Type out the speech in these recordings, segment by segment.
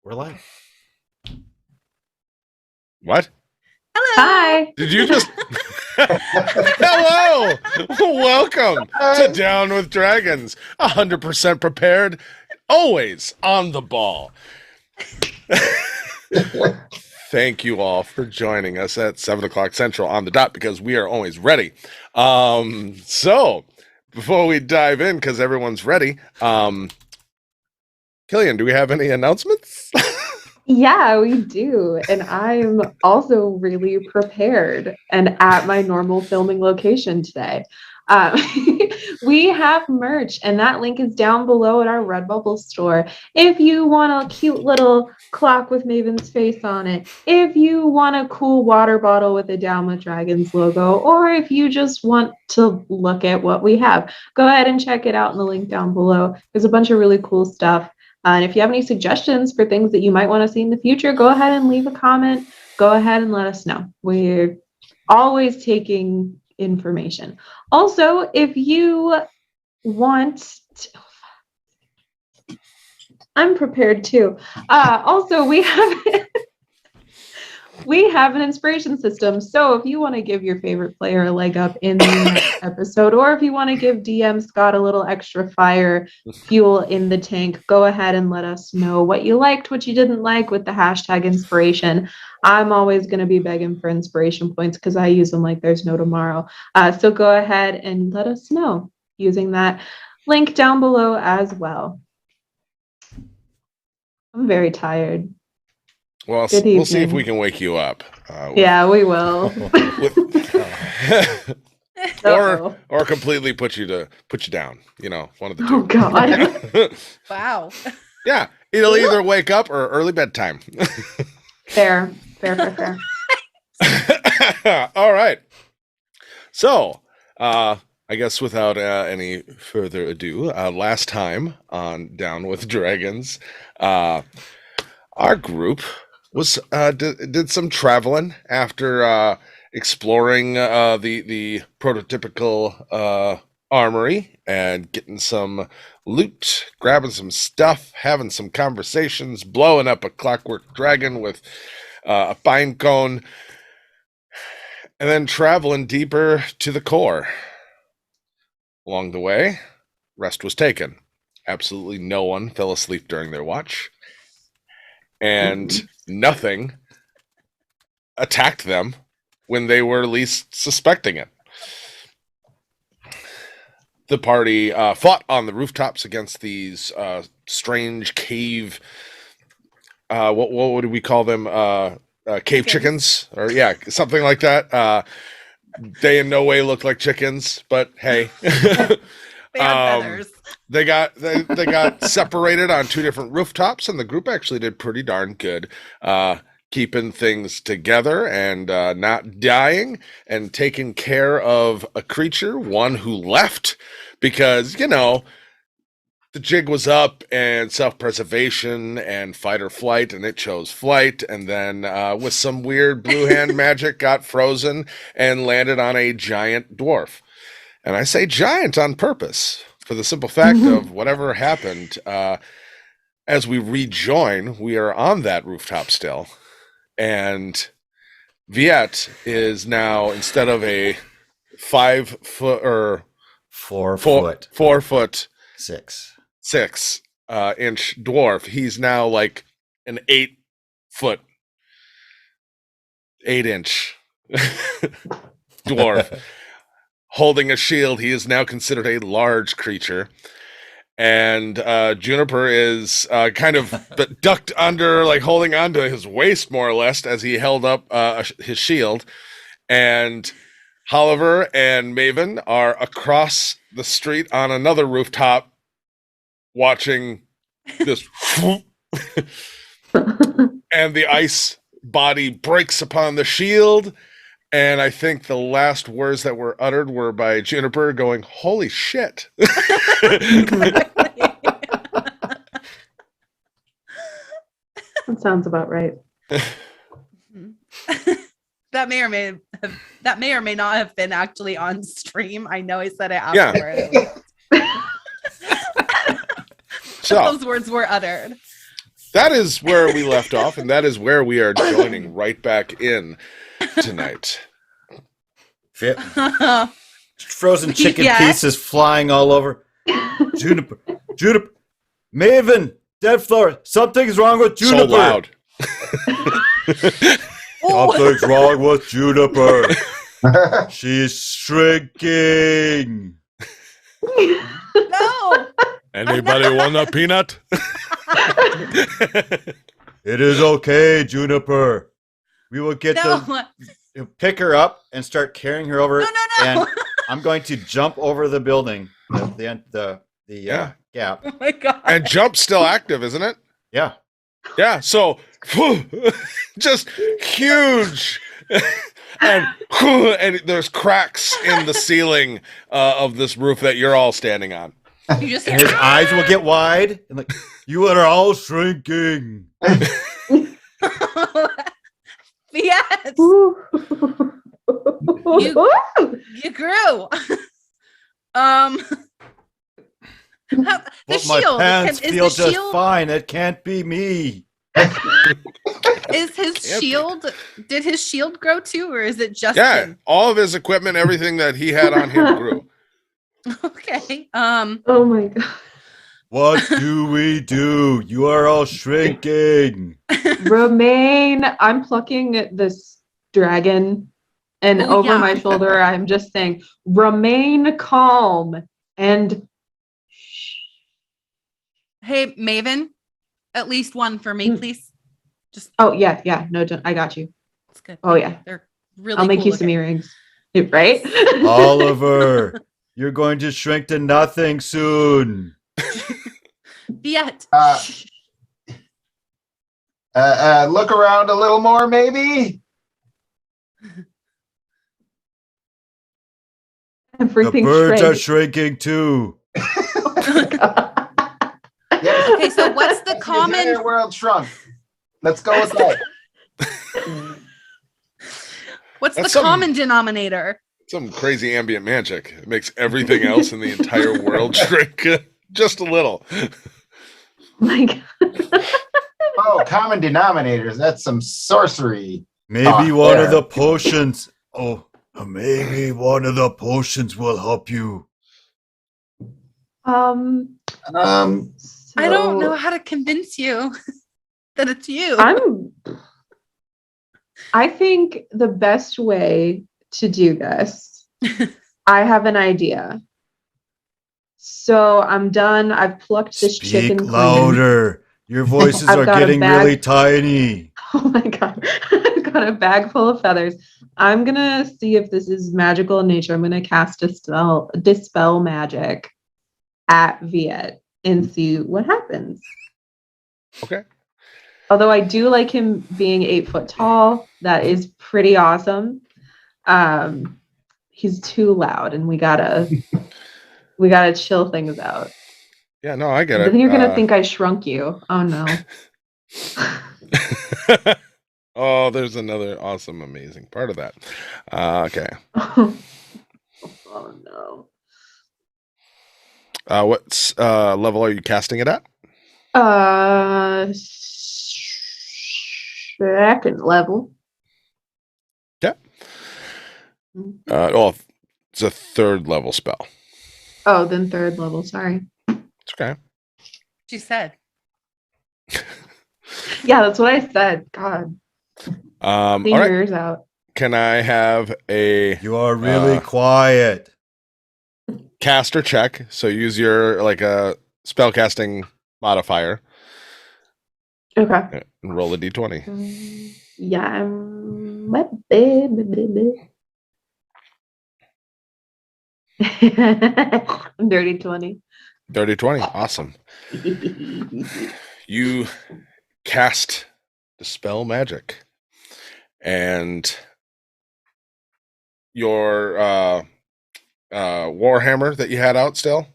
We're live. What? Hello. Hi. Did you just... Hello! Welcome to Down with Dragons. 100% prepared, always on the ball. Thank you all for joining us at 7 o'clock Central on the dot, because we are always ready. So, before we dive in, because everyone's ready, Killian, do we have any announcements? Yeah, we do. And I'm also really prepared and at my normal filming location today. We have merch, and that link is down below at our Redbubble store. If you want a cute little clock with Maven's face on it, if you want a cool water bottle with a Down with Dragons logo, or if you just want to look at what we have, go ahead and check it out in the link down below. There's a bunch of really cool stuff. And if you have any suggestions for things that you might want to see in the future, go ahead and leave a comment. Go ahead and let us know. We're always taking information. Also, if you want to, I'm prepared too. Also, we have an inspiration system. So if you want to give your favorite player a leg up in the next episode, or if you want to give DM Scott a little extra fire fuel in the tank, go ahead and let us know what you liked, what you didn't like with the hashtag inspiration. I'm always going to be begging for inspiration points because I use them like there's no tomorrow. So go ahead and let us know using that link down below as well. I'm very tired. Well, we'll see if we can wake you up. Yeah, we will. or completely put you down. You know, one of the two. Oh God! Wow. Yeah, it'll either wake up or early bedtime. Fair. All right. So, I guess without any further ado, last time on Down with Dragons, our group was did some traveling after exploring the prototypical armory and getting some loot, grabbing some stuff, having some conversations, blowing up a clockwork dragon with a pine cone, and then traveling deeper to the core. Along the way, rest was taken. Absolutely no one fell asleep during their watch. And nothing attacked them when they were least suspecting it. The party fought on the rooftops against these strange cave, what would we call them? Cave chickens? Or yeah, something like that. They in no way look like chickens, but hey. They have feathers. They got separated on two different rooftops, and the group actually did pretty darn good, keeping things together and not dying, and taking care of a creature, one who left because, you know, the jig was up and self-preservation and fight or flight, and it chose flight, and then with some weird blue hand magic got frozen and landed on a giant dwarf. And I say giant on purpose, for the simple fact of whatever happened, as we rejoin, we are on that rooftop still. And Viet is now, instead of a 5 foot or 4 foot 4 foot 6 inch dwarf, he's now like an 8 foot 8 inch dwarf. Holding a shield, he is now considered a large creature. And Juniper is kind of ducked under, like holding onto his waist more or less as he held up his shield. And Oliver and Maven are across the street on another rooftop watching this. And the ice body breaks upon the shield. And I think the last words that were uttered were by Juniper going, "Holy shit." That sounds about right. That may or may not have been actually on stream. I know I said it afterwards. So those words were uttered. that is where we left off, and that is where we are joining right back in tonight. Frozen chicken Yes. pieces flying all over. Juniper. Maven. Dead floor. Something's wrong with Juniper. So loud. Something's wrong with Juniper. She's shrinking. No. Anybody want a peanut? It is okay, Juniper. We will get No. pick her up and start carrying her over. No. And I'm going to jump over the building, the Yeah. gap. Oh my god. And jump's still active, isn't it? Yeah. Yeah, so just huge. and there's cracks in the ceiling of this roof that you're all standing on. You just And his eyes will get wide and like, you are all shrinking. Yes. Ooh. You grew. The But my shield. pants Is feel the just shield? fine. It can't be me. Is his shield? Did his shield grow too, or is it just Yeah, him? all of his equipment, everything that he had on him grew. Okay. Oh my god. What do we do? You are all shrinking. Remain. I'm plucking this dragon, and Oh, over yeah. my shoulder, I'm just saying, remain calm and. Hey, Maven, at least one for me, please. Just Oh yeah. No, don't, I got you. it's good. Oh yeah. They're really. I'll make cool you some looking. earrings. Right? Oliver, you're going to shrink to nothing soon. Yet. Look around a little more, maybe. The Everything birds are shrank. shrinking too. Yes, Okay, so what's the the entire common? world shrunk. Let's go with that. What's the That's some- common denominator? Some crazy ambient magic. It makes everything else in the entire world shrink just a little. Like, Oh, common denominators. That's some sorcery. Maybe one there. of the potions. Oh, maybe one of the potions will help you. Um, I don't know so how to convince you that it's you. I think the best way to do this, I have an idea. So I'm done. I've plucked this Speak chicken clean. louder. Your voices I've are got a getting bag. really tiny. Oh my god. I've got a bag full of feathers. I'm gonna see if this is magical in nature. I'm gonna cast dispel magic at Viet and see what happens. Okay. Although I do like him being 8 foot tall. That is pretty awesome. He's too loud and we gotta chill things out. Yeah, no, I get But it. then you're gonna think I shrunk you. Oh no. Oh, there's another awesome, amazing part of that. Okay. Oh no. What level are you casting it at? Second level. Yeah. It's a third level spell. Oh, then third level. Sorry. It's okay. She said. Yeah, that's what I said. God, All clean right. your ears out. Can I have a You are really quiet. caster check? So use your like a spell casting modifier Okay. and roll a d20. Yeah, I'm what baby. Dirty 20. Dirty 20. Awesome. You cast dispel magic, and your warhammer that you had out still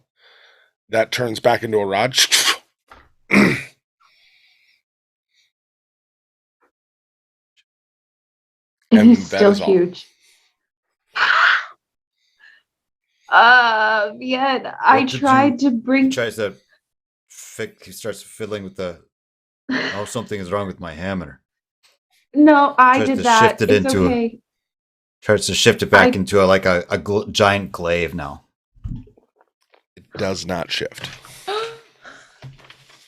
that turns back into a rod. And And he's that still is all. huge. Yeah, I What did tried to He bring. tries to he starts fiddling with the Oh, something is wrong with my hammer. No, I Tries did to that. shift it It's into okay. Tries to shift it back into a giant glaive now. It does not shift.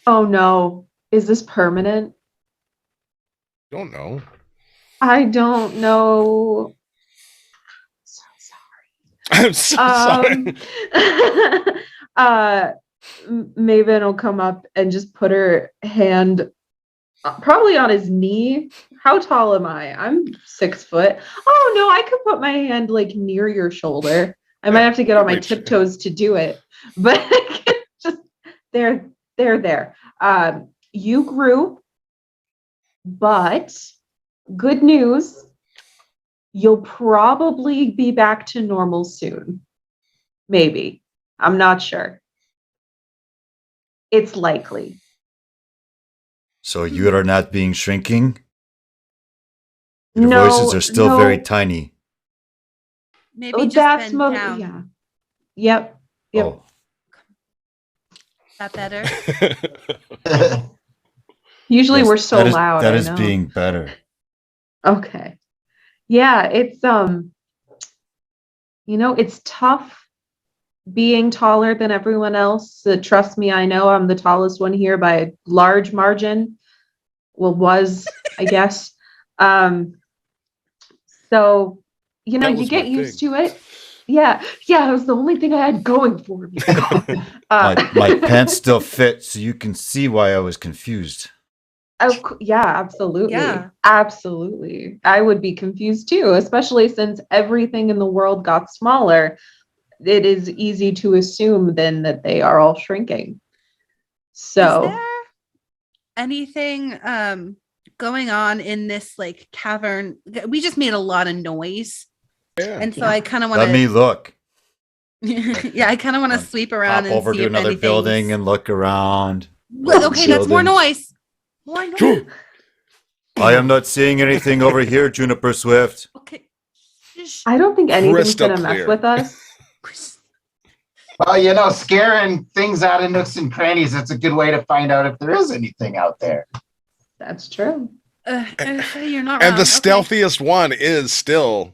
Oh no. Is this permanent? Don't know. I don't know. So I'm so sorry. Maven will come up and just put her hand probably on his knee. How tall am I? I'm 6 foot. Oh no, I could put my hand like near your shoulder. I might have to get on my reach it. tiptoes to do it, but just there. You grew, but good news, you'll probably be back to normal soon. Maybe. I'm not sure. It's likely. So you are not being shrinking? Your No, voices are still no. very tiny. Maybe Oh, just that's bend down. yeah. Yep. Oh, Is that better? Usually yes, we're so that is, loud. That I is know. being better. Okay. Yeah, it's it's tough being taller than everyone else. Trust me, I know I'm the tallest one here by a large margin. Well, was, I guess. So, That you was get my used thing. to it. Yeah, it was the only thing I had going for me. My pants still fit, so you can see why I was confused. Yeah, absolutely. Yeah. Absolutely. I would be confused too, especially since everything in the world got smaller. It is easy to assume then that they are all shrinking. So, Is there anything going on in this like cavern? We just made a lot of noise. Yeah. And so Yeah. I kind of want Let me to look. yeah, I kind of want to sweep around Hop and over see to if another anything's... building and look around. Well, okay, that's more Buildings. noise. More noise. I am not seeing anything over here, Juniper Swift. Okay. Shh. I don't think anything's Crystal going to mess clear. with us. Well, scaring things out of nooks and crannies, that's a good way to find out if there is anything out there. That's true. You're not And wrong. the Okay. stealthiest one is still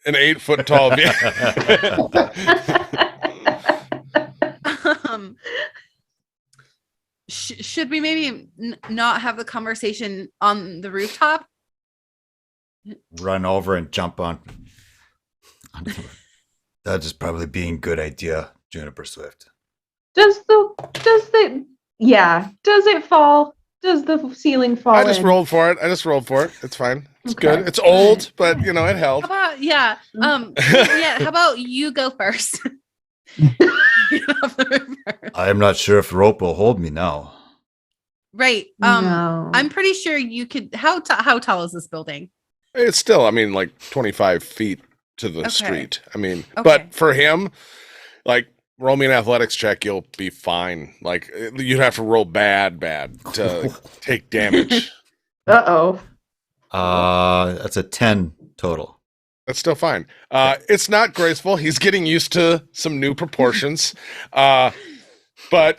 an 8 foot tall vehicle. Should we maybe not have the conversation on the rooftop? Run over and jump on. That is probably being a good idea, Juniper Swift. Does it fall? Does the ceiling fall I just in? rolled for it. It's fine. It's Okay. good. It's old, but it How held. about yeah? How about you go first? I am not sure if the rope will hold me now. Right. No. I'm pretty sure you could. How tall is this building? It's still, 25 feet to the Okay. street. Okay. But for him, roll me an athletics check, you'll be fine. You'd have to roll bad to take damage. Uh-oh. That's a 10 total. That's still fine. It's not graceful. He's getting used to some new proportions. But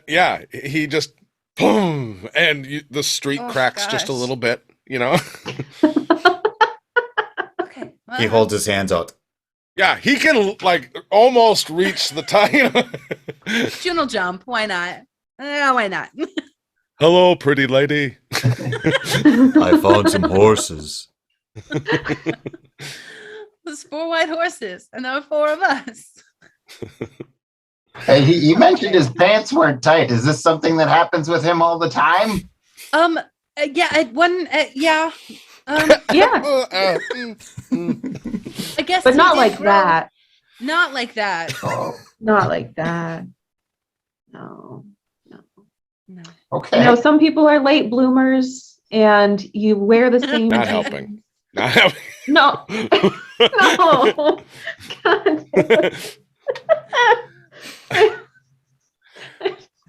yeah, he just boom, and the street cracks just a gosh. little bit. Okay. He holds his hands out. Yeah, he can almost reach the top. June will jump. Why not? Why not? Hello, pretty lady. I found some horses. There's 4 white horses, and there are 4 of us. Hey, you mentioned his pants weren't tight. Is this something that happens with him all the time? Yeah. Yeah. Yeah. I guess, But he not did like grow- that. Not like that. Oh, Not like that. No. No. okay. Some people are late bloomers and you wear the same Not jeans. helping. Not helping. No. No. God.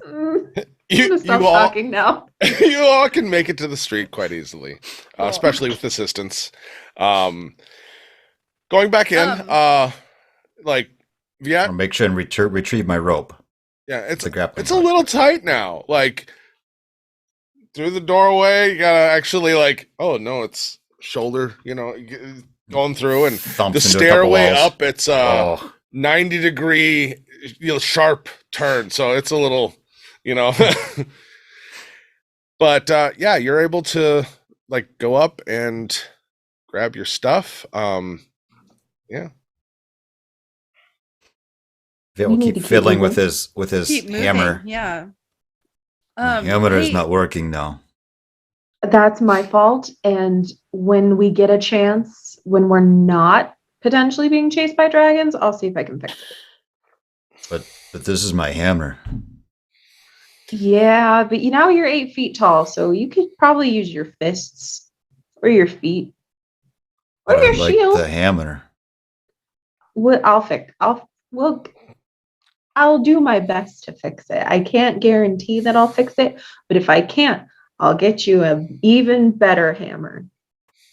I'm gonna stop talking now. You all can make it to the street quite easily, especially with assistance. Going back in, I'll yeah, make sure and retrieve my rope. it's The grappling a hook. little tight now. through the doorway. You gotta actually like, oh no, it's shoulder. Going through and Thumps the into a couple stairway walls. up. It's 90-degree, sharp turn. So it's a little, But yeah, you're able to like go up and grab your stuff. Yeah. Viet We will need keep to keep fiddling with moving. his Keep moving. hammer. Yeah. My hammer is hey, not working now. That's my fault. And when we get a chance, when we're not potentially being chased by dragons, I'll see if I can fix it. But this is my hammer. Yeah, but now you're 8 feet tall, so you could probably use your fists or your feet or But I your like shield. the hammer. I'll do my best to fix it. I can't guarantee that I'll fix it, but if I can't, I'll get you an even better hammer.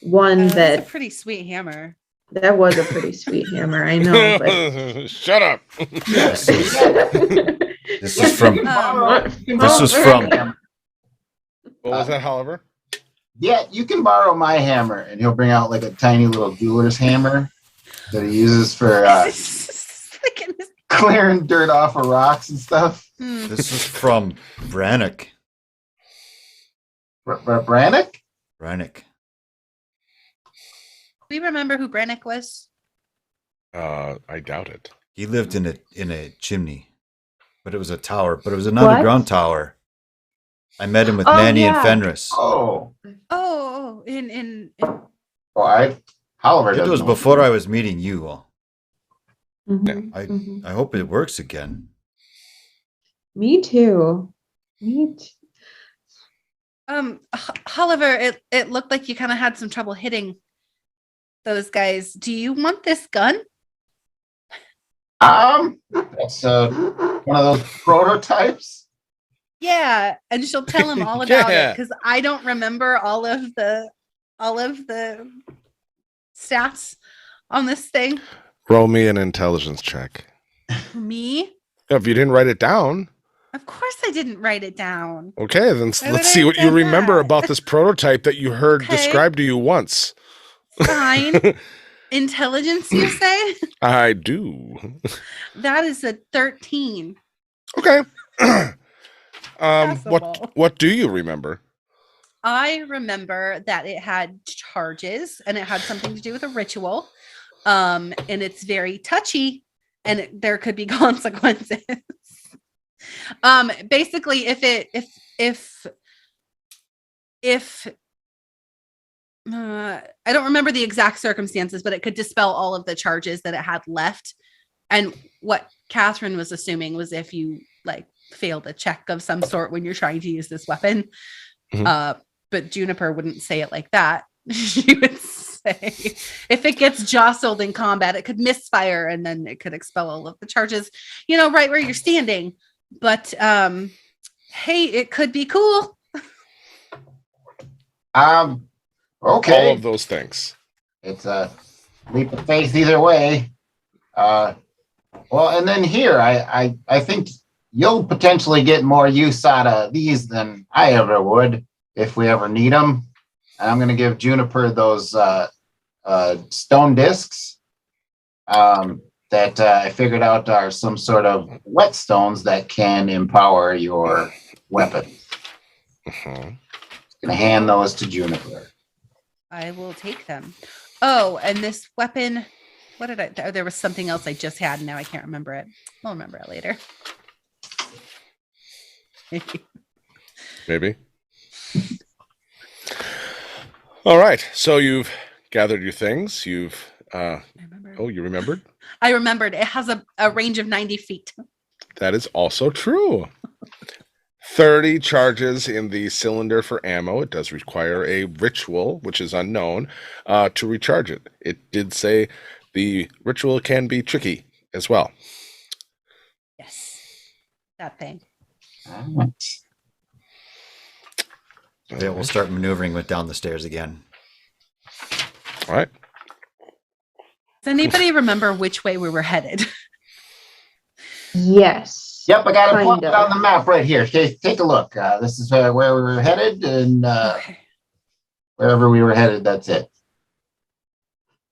One that's a that pretty sweet hammer. that was a pretty sweet hammer, I know, but Shut up. This is from This is from- What was that, Oliver? Yeah, you can borrow my hammer, and he'll bring out like a tiny little jeweler's hammer that he uses for clearing dirt off of rocks and stuff. This is from Brannick. Brannick? Brannick. Do you remember who Brannick was? I doubt it. He lived in a chimney, but it was a tower. But it was an What? underground tower. I met him with Oh, Manny and yeah. Fenris. Oh, In Oliver It doesn't was know. before I was meeting you all. Mhm, I mhm. I hope it works again. Me too. Oliver, it looked like you kind of had some trouble hitting those guys. Do you want this gun? That's one of those prototypes. Yeah, and she'll tell him all about Yeah. it because I don't remember all of the stats on this thing. Roll me an intelligence check. Me? If you didn't write it down, Of course I didn't write it down. okay, then Why would let's I see have what you done remember that? about this prototype that you heard Okay. described to you once. Fine. Intelligence, you say? I do. That is a 13. Okay. Passable. What do you remember? I remember that it had charges and it had something to do with a ritual. And it's very touchy and there could be consequences. Basically if I don't remember the exact circumstances, but it could dispel all of the charges that it had left. And what Catherine was assuming was if you like failed a check of some sort when you're trying to use this weapon. Mhm. But Juniper wouldn't say it like that. She would say if it gets jostled in combat, it could misfire and then it could expel all of the charges, right where you're standing. But hey, it could be cool. Okay. All of those things. It's a leap of faith either way. Well, and then here, I think you'll potentially get more use out of these than I ever would if we ever need them. I'm going to give Juniper those stone discs that I figured out are some sort of whetstones that can empower your weapon. Mhm. Going to hand those to Juniper. I will take them. Oh, and this weapon, what did I, there was something else I just had and now I can't remember it. I'll remember it later. Maybe. All right. So you've gathered your things. You've I remember. oh, you remembered? I remembered it has a range of 90 feet. That is also true. 30 charges in the cylinder for ammo. It does require a ritual, which is unknown, to recharge it. It did say the ritual can be tricky as well. Yes. That thing. Yeah, we'll start maneuvering with down the stairs again. All right. Does anybody remember which way we were headed? Yes. Yep, I got it Kind plotted of. on the map right here. Take a look. This is where we were headed, and Okay. wherever we were headed, that's it.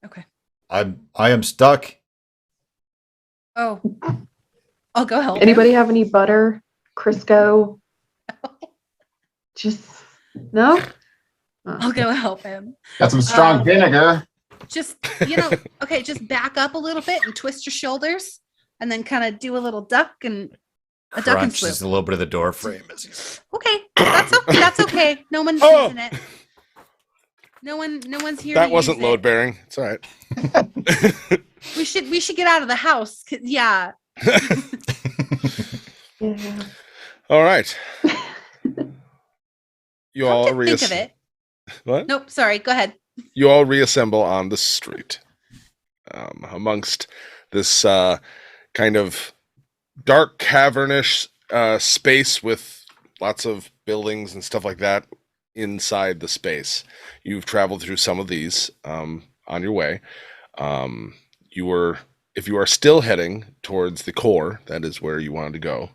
Okay. I am stuck. Oh, I'll go help. Anybody him. have any butter, Crisco? Just no. Oh. I'll go help him. Got some strong Um, vinegar. Just okay. Just back up a little bit and twist your shoulders, and then kind of do a little duck and a duck and Crunch swoop. just a little bit of the door frame. As Okay, that's okay. No one's Oh! using it. No one's here. That to wasn't use it. load bearing. It's all right. We should get out of the house. Yeah. Yeah. All right. You all Come to think of it. What? Nope. Sorry. Go ahead. You all reassemble on the street amongst this kind of dark cavernish space with lots of buildings and stuff like that inside the space. You've traveled through some of these on your way. If you are still heading towards the core, that is where you wanted to go.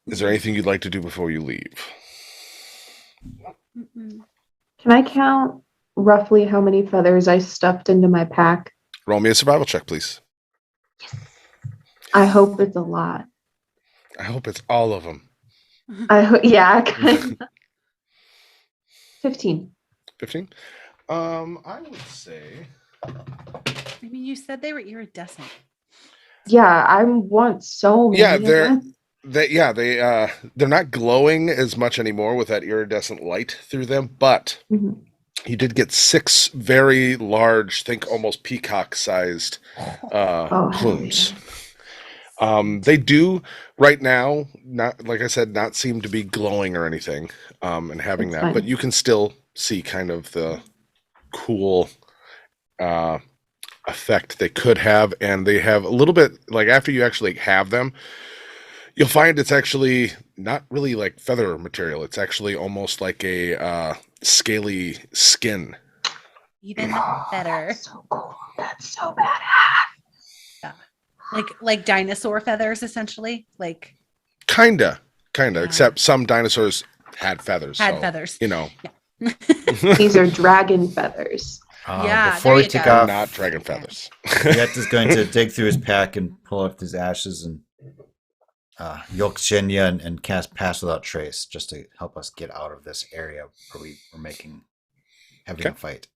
Is there anything you'd like to do before you leave? Mm-mm. Can I count roughly how many feathers I stuffed into my pack? Roll me a survival check, please. I hope it's a lot. I hope it's all of them. Yeah, kind of. 15. 15? I would say... I mean, you said they were iridescent. Yeah, I want so many. Yeah, of they're them. they're not glowing as much anymore with that iridescent light through them, but Mhm. you did get 6 very large, think almost peacock-sized hell plumes. They do right now, not like I said, not seem to be glowing or anything, and having That's that, fine. but you can still see kind of the cool effect they could have, and they have a little bit like after you actually have them, you'll find it's actually not really like feather material. It's actually almost like a scaly skin. Even better. That's so cool. That's so badass. Like dinosaur feathers, essentially. Like Kinda, Yeah. except some dinosaurs had feathers. had so, feathers. You know. These are dragon feathers. Yeah, Before there we you take go. off, Not dragon feathers. Yet is going to dig through his pack and pull out his ashes and Yolk Shenya and cast Pass Without Trace just to help us get out of this area where we were having a Okay. fight.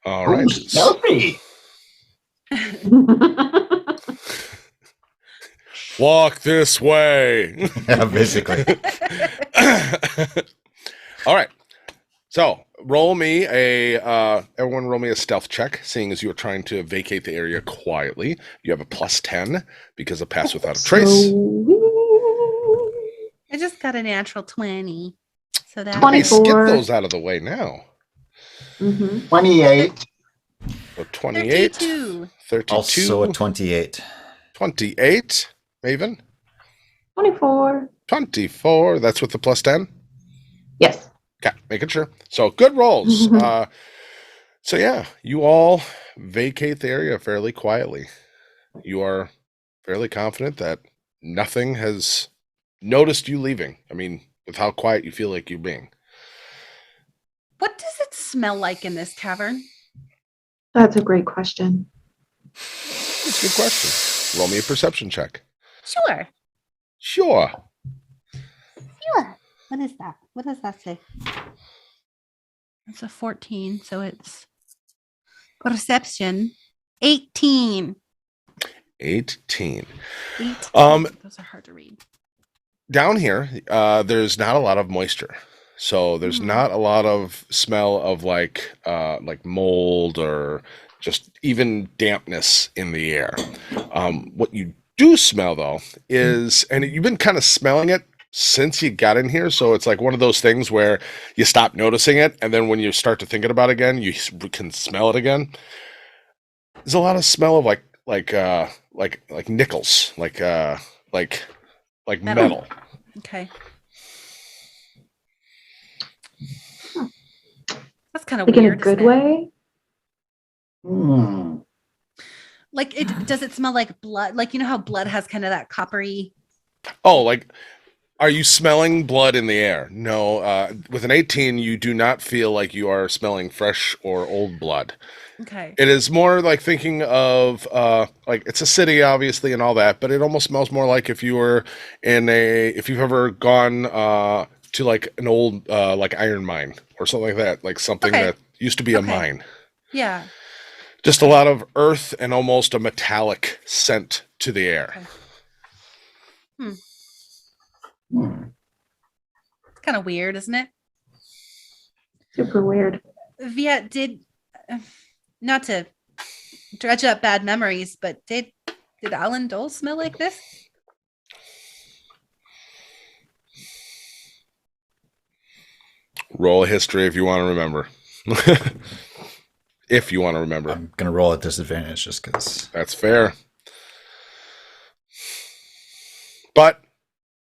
All Ooh, right. stealthy. Walk this way. Yeah, basically. All right. So roll me everyone roll me a stealth check, seeing as you are trying to vacate the area quietly. You have a +10 because of Pass Without a Trace. So, I just got a natural 20. So that 20. Nice. Get 24. those out of the way now. mhm. 28. So 28, 32. 32, Also a 28. 28. Maven? 24. 24. That's with the +10? Yes. Okay, making sure. So good rolls. So yeah, you all vacate the area fairly quietly. You are fairly confident that nothing has noticed you leaving. I mean, with how quiet you feel like you being. What does it smell like in this cavern? That's a great question. That's a good question. Roll me a perception check. Sure. Sure. What is that? What does that say? It's a 14, so it's perception 18. 18. 18. Those are hard to read. Down here, there's not a lot of moisture. So there's not a lot of smell of like mold or just even dampness in the air. What you do smell though is, and you've been kind of smelling it since you got in here, so it's like one of those things where you stop noticing it, and then when you start to thinking about it again, you can smell it again. There's a lot of smell of like nickels, like metal. Okay. That's kind of Like in a weird. good isn't it? way? Hmm. Like does it smell like blood? Like you know how blood has kind of that coppery. Oh, like, are you smelling blood in the air? No. With an 18, you do not feel like you are smelling fresh or old blood. Okay. It is more like thinking of like it's a city, obviously, and all that, but it almost smells more like if you were if you've ever gone to like an old like iron mine or something like that, like something Okay. that used to be a Okay. mine. Yeah. Just a lot of earth and almost a metallic scent to the air. Okay. Hmm. It's kind of weird, isn't it? Super weird. Viet, did not to dredge up bad memories, but did Alan Dole smell like this? Roll a history if you want to remember. If you want to remember. I'm gonna roll at disadvantage just because. That's fair. But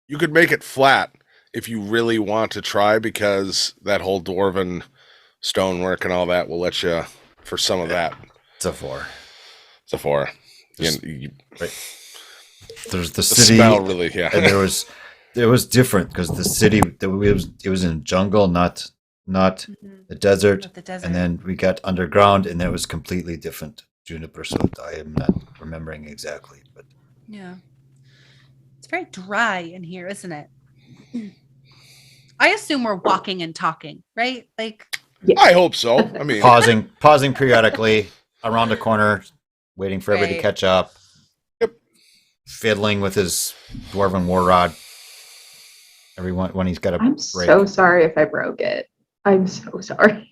you could make it flat if you really want to try, because that whole dwarven stonework and all that will let you for some of that. It's a 4. It's a 4. There's the The city, smell really, yeah. and it was different because the city it was in jungle, not Mhm. the desert, Of the desert. and then we got underground, and it was completely different juniper. So I am not remembering exactly, but Yeah. It's very dry in here, isn't it? I assume we're walking and talking, right? Like, I hope so. I mean, pausing periodically around the corner, waiting for everybody to Right. catch up. Yep. Fiddling with his dwarven war rod. Everyone when he's got a I'm break. so sorry if I broke it. I'm so sorry.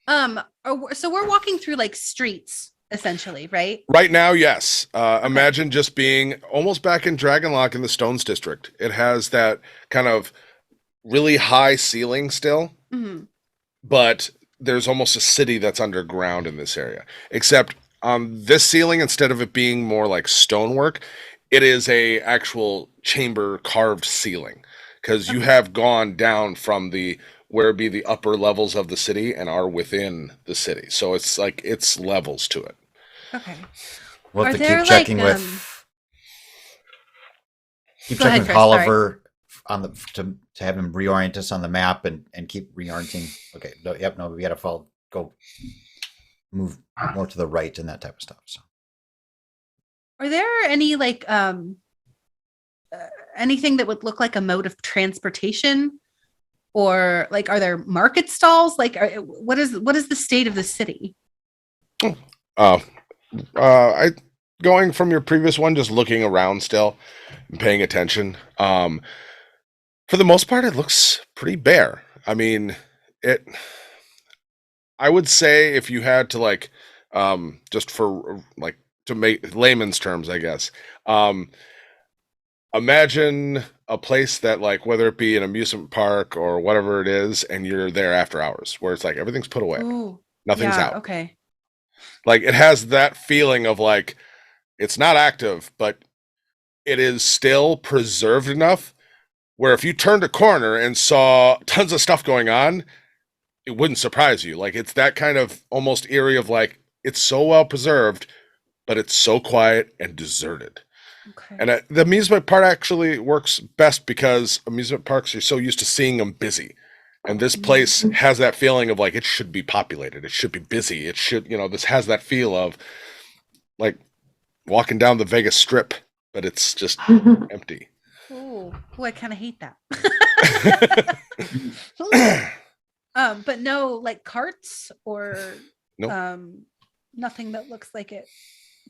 so we're walking through like streets, essentially, right? right now, yes. Imagine just being almost back in Dragonlock in the Stones District. It has that kind of really high ceiling still, Mhm. but there's almost a city that's underground in this area. Except on this ceiling, instead of it being more like stonework, it is a actual chamber carved ceiling, because you have gone down from the where be the upper levels of the city and are within the city. So it's like it's levels to it. Okay. We'll have Are to there, keep checking like, with Go ahead with first, sorry. Oliver on the to have him reorient us on the map and keep reorienting. Okay, no, we gotta move more to the right and that type of stuff. So Are there any like anything that would look like a mode of transportation, or like are there market stalls? Like, what is the state of the city? I going from your previous one, just looking around still and paying attention. For the most part, it looks pretty bare. I mean, it. I would say if you had to like, just for like to make layman's terms, I guess. Imagine a place that like whether it be an amusement park or whatever it is, and you're there after hours, where it's like everything's put away, Ooh, nothing's yeah, out. okay. Like it has that feeling of like it's not active, but it is still preserved enough where if you turned a corner and saw tons of stuff going on, it wouldn't surprise you. Like it's that kind of almost eerie of like it's so well preserved, but it's so quiet and deserted. Okay. And the amusement park actually works best because amusement parks, you're so used to seeing them busy. And this place has that feeling of like it should be populated. It should be busy. It should, this has that feel of like walking down the Vegas Strip, but it's just empty. Ooh, I kind of hate that. But no like carts or Nope. Nothing that looks like it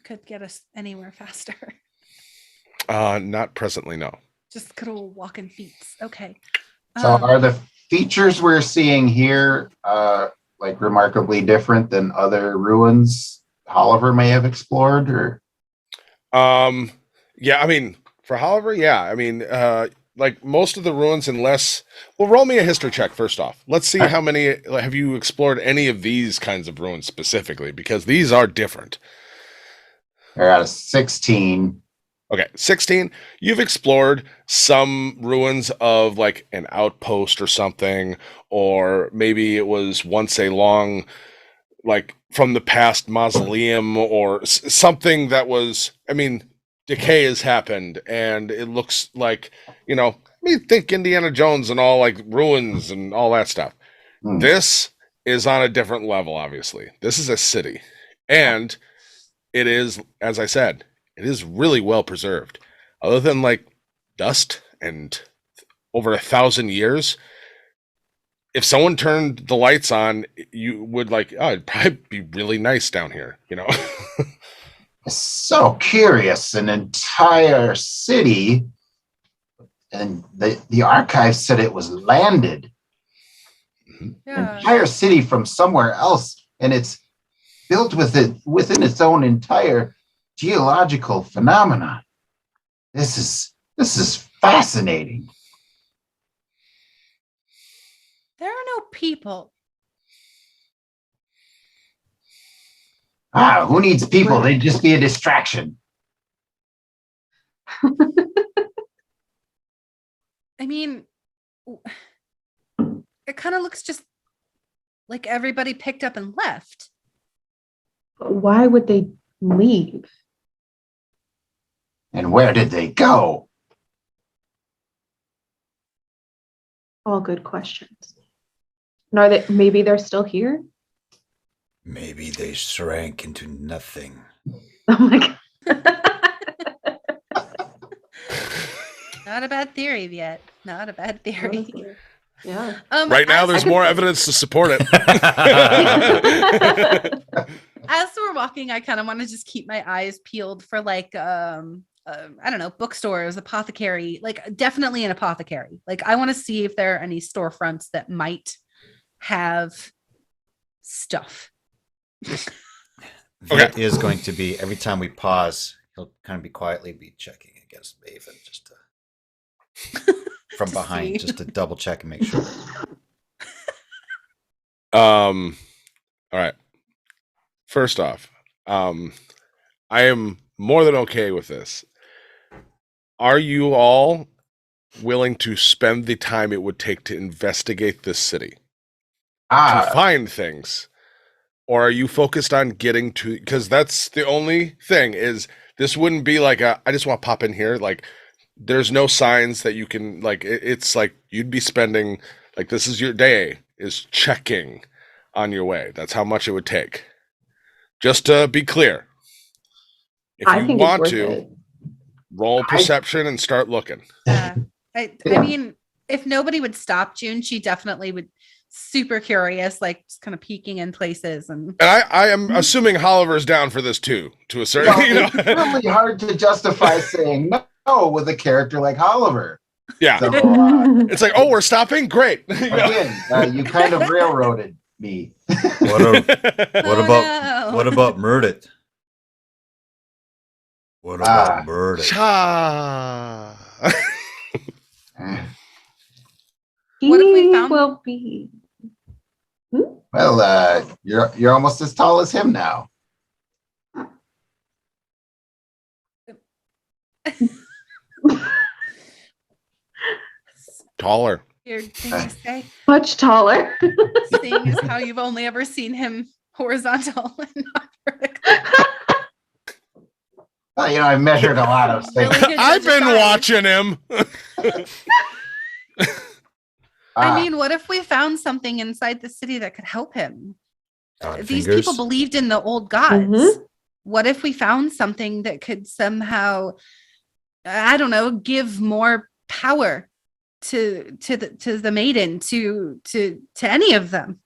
could get us anywhere faster. Not presently, no. Just good old walking feet. Okay. So are the features we're seeing here like remarkably different than other ruins Oliver may have explored, or Yeah, I mean, for Oliver, yeah. I mean, like most of the ruins, unless well, roll me a history check first off. Let's see how many have you explored any of these kinds of ruins specifically, because these are different. they're out of 16. Okay, 16. You've explored some ruins of like an outpost or something, or maybe it was once a long like from the past mausoleum or something that was, I mean, decay has happened and it looks like, I mean, think Indiana Jones and all like ruins and all that stuff. Hmm. This is on a different level, obviously. This is a city. And it is, as I said, it is really well preserved. Other than like dust and over 1,000 years, if someone turned the lights on, you would like, oh, it'd probably be really nice down here, So curious, an entire city, and the archive said it was landed. An Yeah. entire city from somewhere else, and it's built within its own entire geological phenomenon. This is fascinating. There are no people. Who needs people? They'd just be a distraction. I mean, it kind of looks just like everybody picked up and left. But why would they leave? And where did they go? All good questions. And maybe they're still here? Maybe they shrank into nothing. Oh my God. Not a bad theory yet. Not a bad theory. Honestly. Yeah. Right now, as- there's more evidence to support it. As we're walking, I kind of want to just keep my eyes peeled for like I don't know, bookstores, apothecary, like definitely an apothecary. Like I want to see if there are any storefronts that might have stuff. That is going to be, every time we pause, he'll kind of be quietly checking against Maven just to from To behind, see. just to double check and make sure. All right. First off, I am more than okay with this. Are you all willing to spend the time it would take to investigate this city? To find things? Or are you focused on getting to, because that's the only thing is this wouldn't be like I just want to pop in here. Like there's no signs that you can like, it's like you'd be spending like, this is your day is checking on your way. That's how much it would take. Just to be clear. If I you think want it's to, worth it. roll perception and start looking. I mean, if nobody would stop June, she definitely would. Super curious, like just kind of peeking in places and I am assuming Holliver's down for this too, to a certain, It's really hard to justify saying no with a character like Oliver. Yeah. So, It's like, oh, we're stopping? Great. again, you kind of railroaded me. What Oh, about no. what about Murdet? What about Murdet? Cha. What if we He found- will be. Well, you're almost as tall as him now. Taller. weird thing to say, Much taller. seeing as how you've only ever seen him horizontal and not vertical. Well, I've measured a lot of things. Really good I've judge of been size. watching him. I mean, what if we found something inside the city that could help him? God These fingers? people believed in the old gods. Mhm. What if we found something that could somehow, I don't know, give more power to the maiden, to any of them?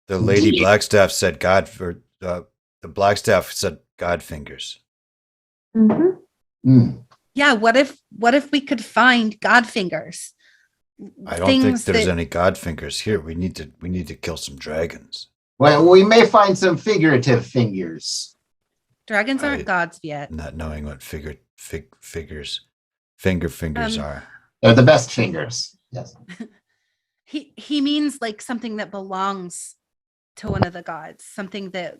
The Lady Blackstaff said God for the Blackstaff said God fingers. Mhm. Hmm. Yeah, what if we could find god fingers? I don't think Things there's that- any God fingers here. We need to kill some dragons. Well, we may find some figurative fingers. Dragons aren't I- gods yet. Not knowing what fingers are. They're the best fingers. Yes. He means like something that belongs to one of the gods, something that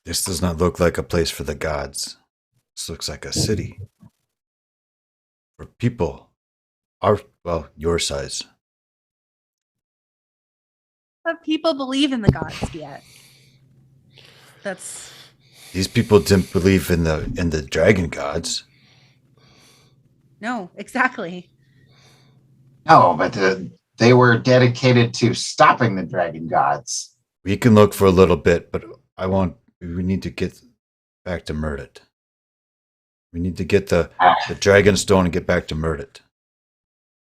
This does not look like a place for the gods. This looks like a city for people your size. But people believe in the gods yet. That's These people didn't believe in the dragon gods. no, exactly. No, but they were dedicated to stopping the dragon gods. We can look for a little bit, but we need to get back to Murdet. We need to get the dragon stone and get back to Murdet.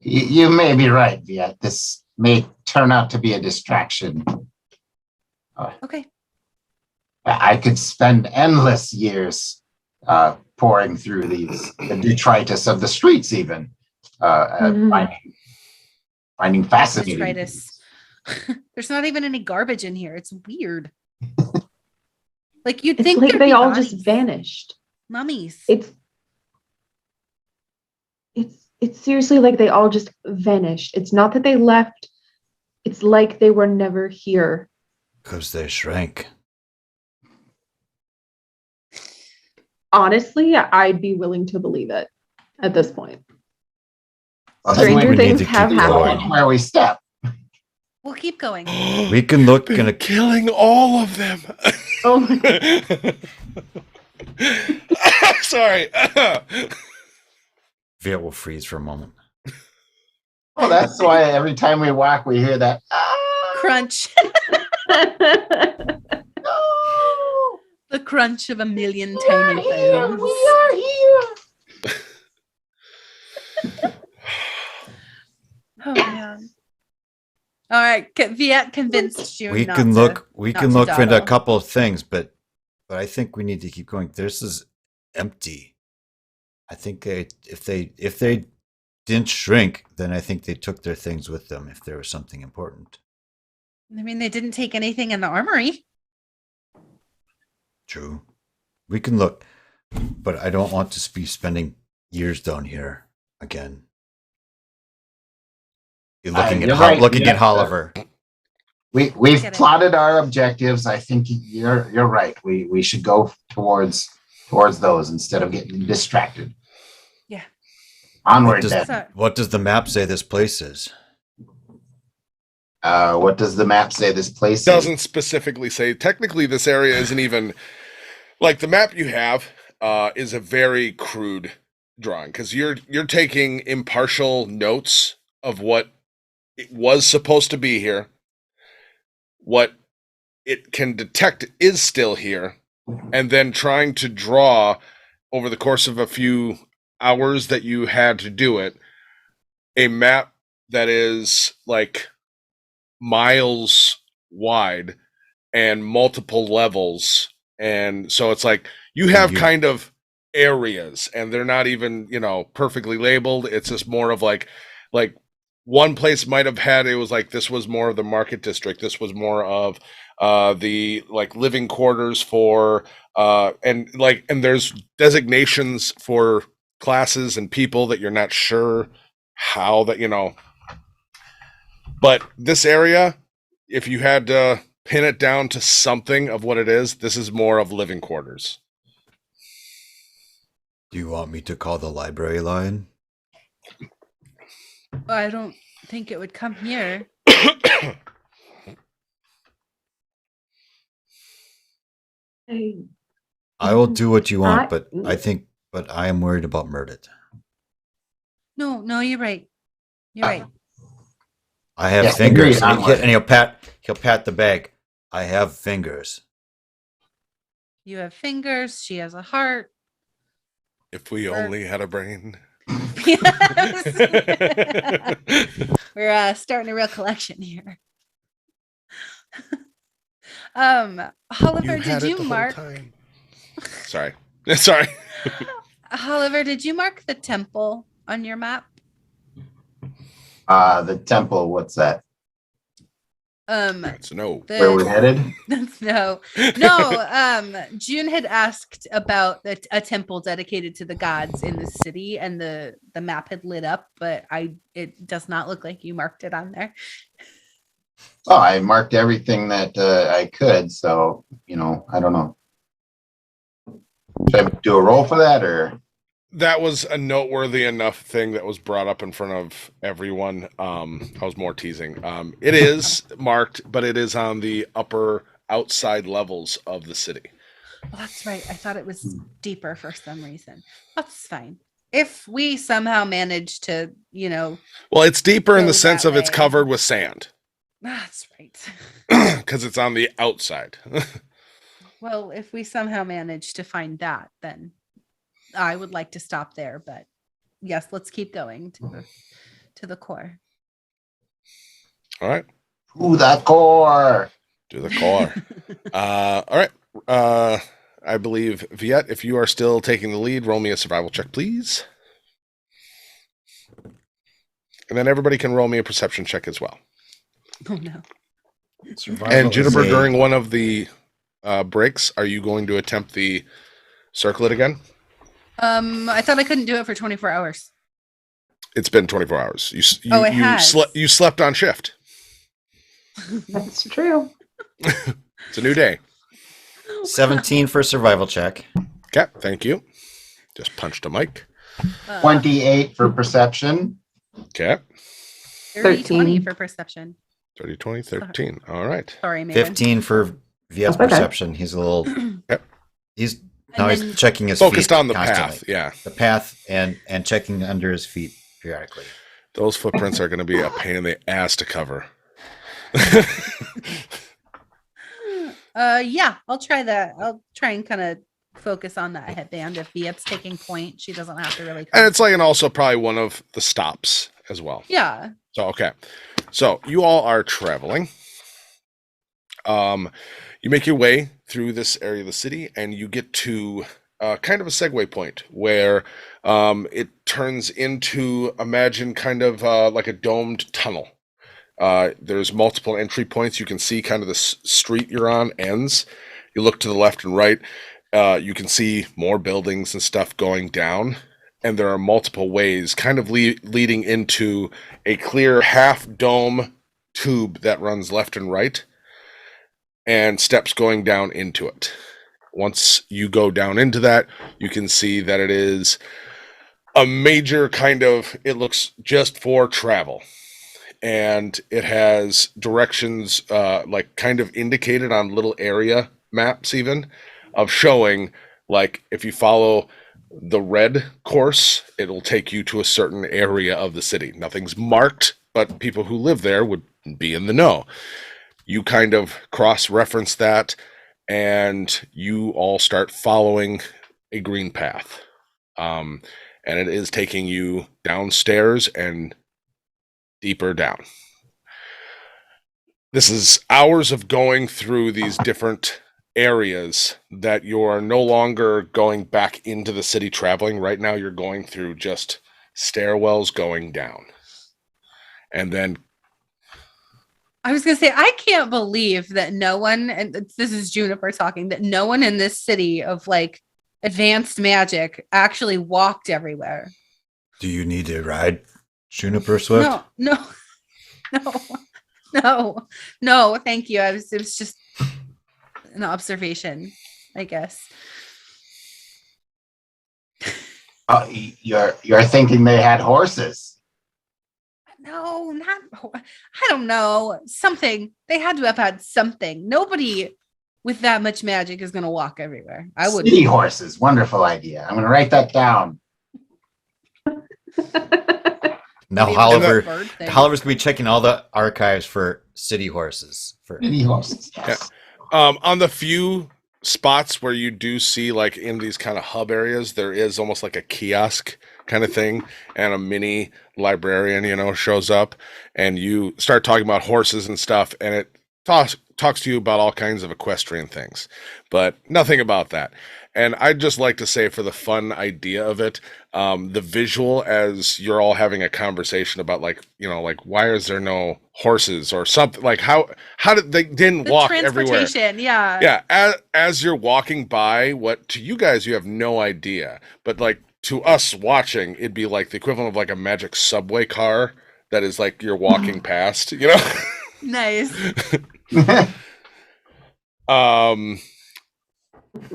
You may be right, Viet. This may turn out to be a distraction. Okay. I could spend endless years pouring through the detritus of the streets, even finding fascinating. Detritus. There's not even any garbage in here. It's weird. Like you'd It's think like there'd they be all bodies. just vanished. Mummies. It's seriously like they all just vanished. It's not that they left. It's like they were never here. Because they shrank. Honestly, I'd be willing to believe it at this point. Well, then Stranger we need things to have keep happened. going. where we step. We'll keep going. We can look Been and killing all of them. Oh my Sorry. Viet will freeze for a moment. Oh, that's why every time we walk, we hear that. Crunch. No, The crunch of a million we are tiny here. bones. We are here. Oh man. All right, Viet convinced you. We not can to- look. We not can to look for a dawdle. couple of things, but I think we need to keep going. This is empty. I think if they didn't shrink, then I think they took their things with them. If there was something important. I mean, they didn't take anything in the armory. True. We can look, but I don't want to be spending years down here again. You're looking You're right, looking yeah. at Oliver. We've Get it. plotted our objectives. I think you're right. We should go towards those instead of getting distracted. Yeah. Onward What then. So, What does the map say this place is? What does the map say this place is? Doesn't specifically say. Technically, this area isn't even like the map you have is a very crude drawing because you're taking impartial notes of what it was supposed to be here, what it can detect is still here, and then trying to draw over the course of a few hours that you had to do it a map that is like miles wide and multiple levels, and so it's like you have kind of areas and they're not even perfectly labeled. It's just more of like one place might have had, it was like this was more of the market district, this was more of the like living quarters for and there's designations for classes and people that you're not sure how that but this area, if you had to pin it down to something of what it is, this is more of living quarters. Do you want me to call the library line? I don't think it would come here. I will do what you want, I- but I am worried about Murdet. No, you're right. You're right. I have Yeah, fingers, agreed, onward. and he'll pat the bag. I have fingers. You have fingers. She has a heart. If we only had a brain. Yes. We're starting a real collection here. Oliver, did you mark? Sorry. Sorry. Oliver, did you mark the temple on your map? The temple. What's that? That's no. Where we're headed? No. June had asked about a temple dedicated to the gods in the city, and the map had lit up, but it does not look like you marked it on there. Oh, I marked everything that I could. So I don't know. Should I do a roll for that or? that was a noteworthy enough thing that was brought up in front of everyone. I was more teasing. It is marked, but it is on the upper outside levels of the city. Well, that's right. I thought it was deeper for some reason. That's fine. If we somehow manage to, Well, it's deeper in Go the sense that of it's way. covered with sand that's right. because it's on the outside. Well, if we somehow manage to find that, then I would like to stop there. But yes, let's keep going to the core. All right. To the core. To the core. All right. I believe, Viet, if you are still taking the lead, roll me a survival check, please. And then everybody can roll me a perception check as well. Oh no. Survival And is Juniper, a- during one of the breaks, are you going to attempt the circlet again? I thought I couldn't do it for 24 hours. It's been 24 hours. It has. You slept on shift. That's true. It's a new day. 17 for survival check. Okay, thank you. Just punched a mic. 28 for perception. Okay. 30, 20 13. for perception. 30, 20, 13. All right. Sorry, Maven. 15 for Viet's That's okay. perception. He's a little. Yep. He's And he's then- checking his Focused feet on the constantly. path. Yeah. The path and checking under his feet periodically. Those footprints are going to be a pain in the ass to cover. Yeah, I'll try that. I'll try and kind of focus on that headband. If Viet's taking point, she doesn't have to really. And it's like, and also probably one of the stops as well. Yeah. So, okay. So you all are traveling. You make your way through this area of the city and you get to kind of a segue point where it turns into, imagine kind of like a domed tunnel. There's multiple entry points. You can see kind of the street you're on ends. You look to the left and right. You can see more buildings and stuff going down. And there are multiple ways kind of leading into a clear half dome tube that runs left and right and steps going down into it. Once you go down into that, you can see that it is a major kind of, it looks just for travel. And it has directions like kind of indicated on little area maps even of showing, like if you follow the red course, it'll take you to a certain area of the city. Nothing's marked, but people who live there would be in the know. You kind of cross-reference that, and you all start following a green path. And it is taking you downstairs and deeper down. This is hours of going through these different areas that you're no longer going back into the city traveling. Right now you're going through just stairwells going down. And then I was going to say, I can't believe that no one, and this is Juniper talking, that no one in this city of like advanced magic actually walked everywhere. Do you need to ride Juniper Swift? No, thank you. It was just an observation, I guess. You're thinking they had horses. No, I don't know. Something. They had to have had something. Nobody with that much magic is going to walk everywhere. I would. City horses. Wonderful idea. I'm going to write that down. Now Maybe Oliver's bird thing. going to be checking all the archives for city horses. City horses. Yes. on the few spots where you do see, like in these kind of hub areas, there is almost like a kiosk kind of thing, and a mini librarian, shows up, and you start talking about horses and stuff, and it talks to you about all kinds of equestrian things, but nothing about that. And I'd just like to say, for the fun idea of it, the visual as you're all having a conversation about like why is there no horses or something, like how did they didn't The walk everywhere? transportation, yeah. Yeah, as you're walking by, what to you guys you have no idea, but like to us watching, it'd be like the equivalent of like a magic subway car that is like you're walking past, Nice.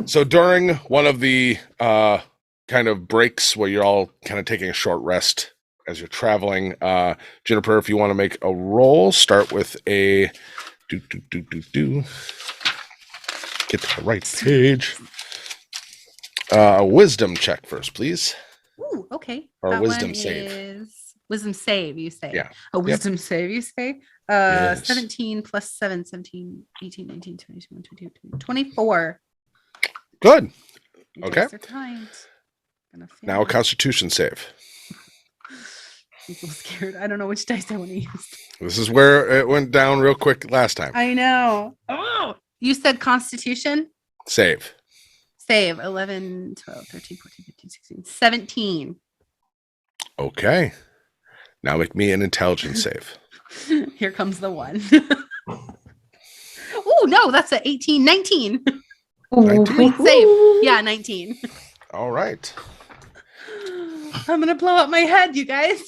So during one of the kind of breaks where you're all kind of taking a short rest as you're traveling. Juniper, if you want to make a roll, start with a get to the right page. Wisdom check first, please. Ooh, okay. Or That wisdom one save. is wisdom save, you say. Yeah. A wisdom save, you say. Yes. 17 plus 7, 17, 18, 19, 20, 21, 22, 24. Good. You Okay. guys are kind. Gonna fail. Now a Constitution save. I'm so scared. I don't know which dice I want to use. This is where it went down real quick last time. I know. Oh, you said Constitution? Save. Save 11, 12, 13, 14, 15, 16, 17. Okay. Now make me an intelligence save. Here comes the one. Oh, no, that's a 18, 19. 19. Wait, save. Yeah, 19. All right. I'm going to blow up my head, you guys.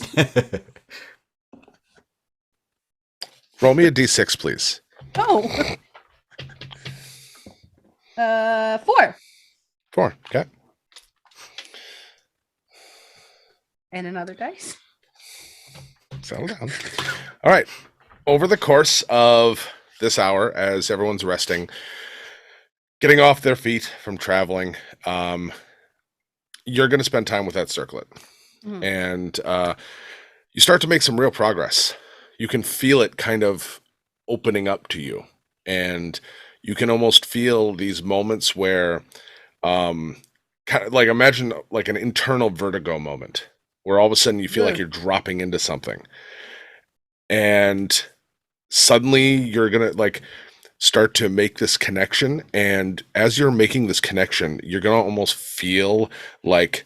Roll me a d6, please. Oh. 4. 4. Okay. And another dice. Settle down. All right. Over the course of this hour, as everyone's resting, getting off their feet from traveling, you're going to spend time with that circlet. Mhm. And you start to make some real progress. You can feel it kind of opening up to you. And you can almost feel these moments where, kind of like imagine like an internal vertigo moment where all of a sudden you feel like Ugh. you're dropping into something. And suddenly you're going to like start to make this connection. And as you're making this connection, you're going to almost feel like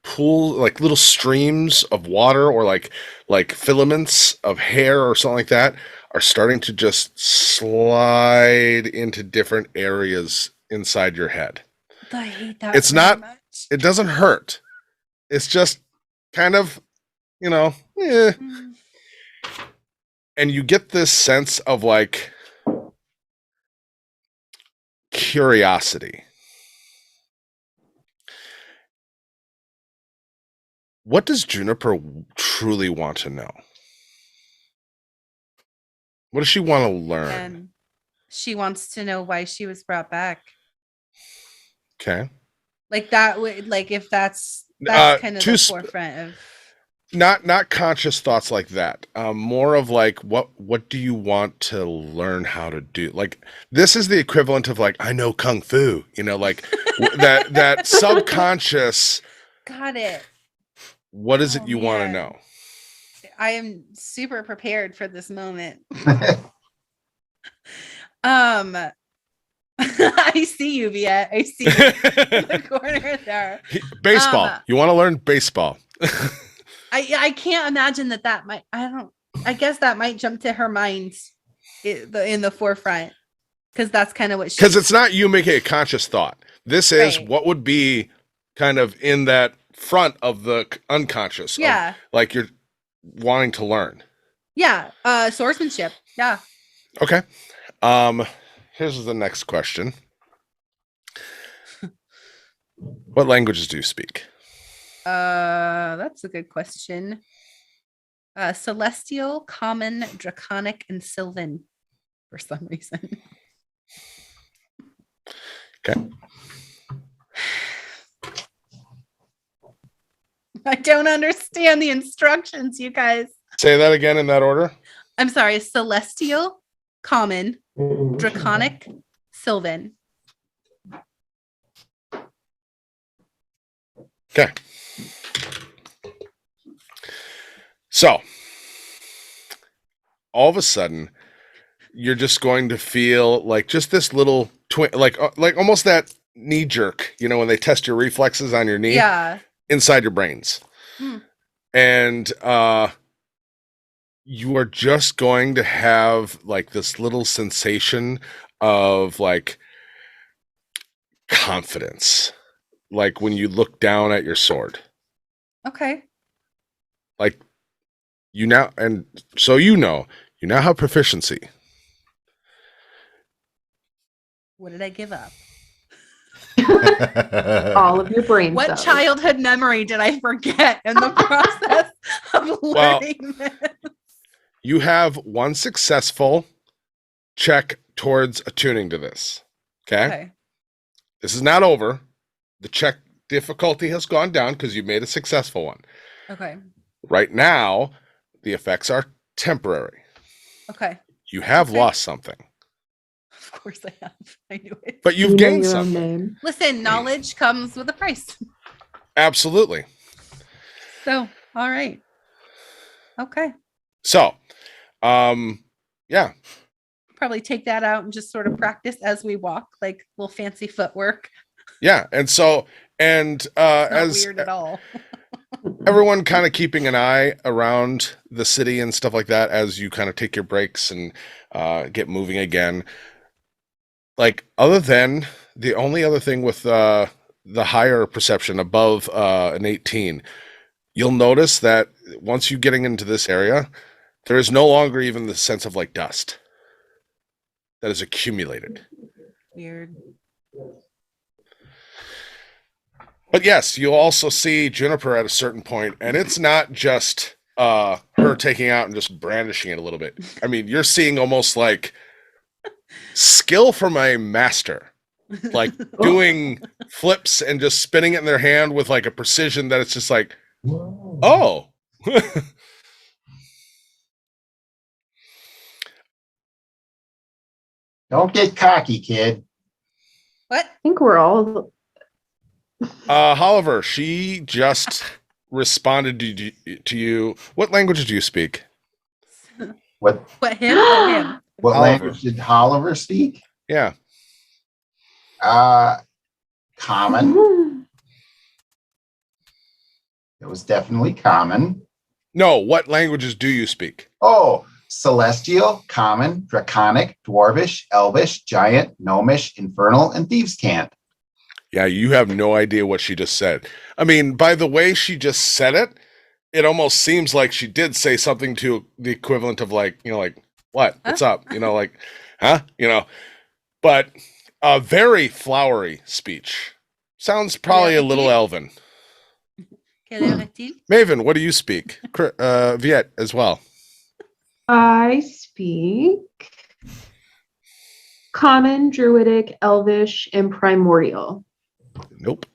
pool, like little streams of water or like filaments of hair or something like that are starting to just slide into different areas inside your head. I hate that. It's very not- much. It doesn't hurt. It's just kind of, Mm. and you get this sense of like curiosity. What does Juniper truly want to know? What does she want to learn? And she wants to know why she was brought back. Okay. Like that would like if that's kind of too the sp- forefront of Not conscious thoughts like that. More of like what do you want to learn how to do? Like this is the equivalent of like I know kung fu, like that subconscious. got it. What is it Oh, you want to man. know? I am super prepared for this moment. I see you, Viet. I see you in the corner there. Baseball. You want to learn baseball. I can't imagine that might. I guess that might jump to her mind in the forefront because that's kind of what she. Because it's not you making a conscious thought. This is Right. what would be kind of in that front of the unconscious. Yeah. Like you're wanting to learn. Yeah. Swordsmanship. Yeah. Okay. Here's the next question. What languages do you speak? That's a good question. Celestial, Common, Draconic, and Sylvan for some reason. Okay. I don't understand the instructions, you guys. Say that again in that order. I'm sorry. Celestial, Common, Draconic, Sylvan. Okay. So, all of a sudden, you're just going to feel like just this little like almost that knee jerk, when they test your reflexes on your knee Yeah. inside your brains. Hmm. And you are just going to have like this little sensation of like confidence. Like when you look down at your sword. Okay. Like you now have proficiency. What did I give up? all of your brain What cells. childhood memory did I forget in the process of learning this? You have one successful check towards attuning to this. Okay. This is not over. The check difficulty has gone down because you made a successful one. Okay. Right now, the effects are temporary. Okay. You have Okay. lost something, Of course I have. I knew it. but you've You know gained your own something. name. Listen, knowledge comes with a price. Absolutely. So, all right. Okay. So, yeah, Probably take that out and just sort of practice as we walk, like little fancy footwork. yeah. And so, and It's not as weird at all. everyone kind of keeping an eye around the city and stuff like that as you kind of take your breaks and get moving again. Like, other than the only other thing with the higher perception above an 18, you'll notice that once you're getting into this area, there is no longer even the sense of like dust that is accumulated. Weird. But yes, you'll also see Juniper at a certain point, and it's not just her taking out and just brandishing it a little bit. I mean, you're seeing almost like skill from a master, like doing flips and just spinning it in their hand with like a precision that it's just like, oh. Don't get cocky, kid. What? I think we're all. However, she just responded to you. What languages do you speak? What What him? Oh, him. what Oliver. language did Oliver speak? Yeah. Common. It was definitely common. No, what languages do you speak? Oh, Celestial, Common, Draconic, Dwarvish, Elvish, Giant, Gnomish, Infernal, and Thieves' Cant. Yeah, you have no idea what she just said. I mean, by the way she just said it, it almost seems like she did say something to the equivalent of like, you know, like, what? What's up? You know, like, huh? You know, but a very flowery speech. Sounds probably a little elven. Quelle heure est-il? Maven, what do you speak? Viet as well. I speak Common, Druidic, Elvish, and Primordial. Nope.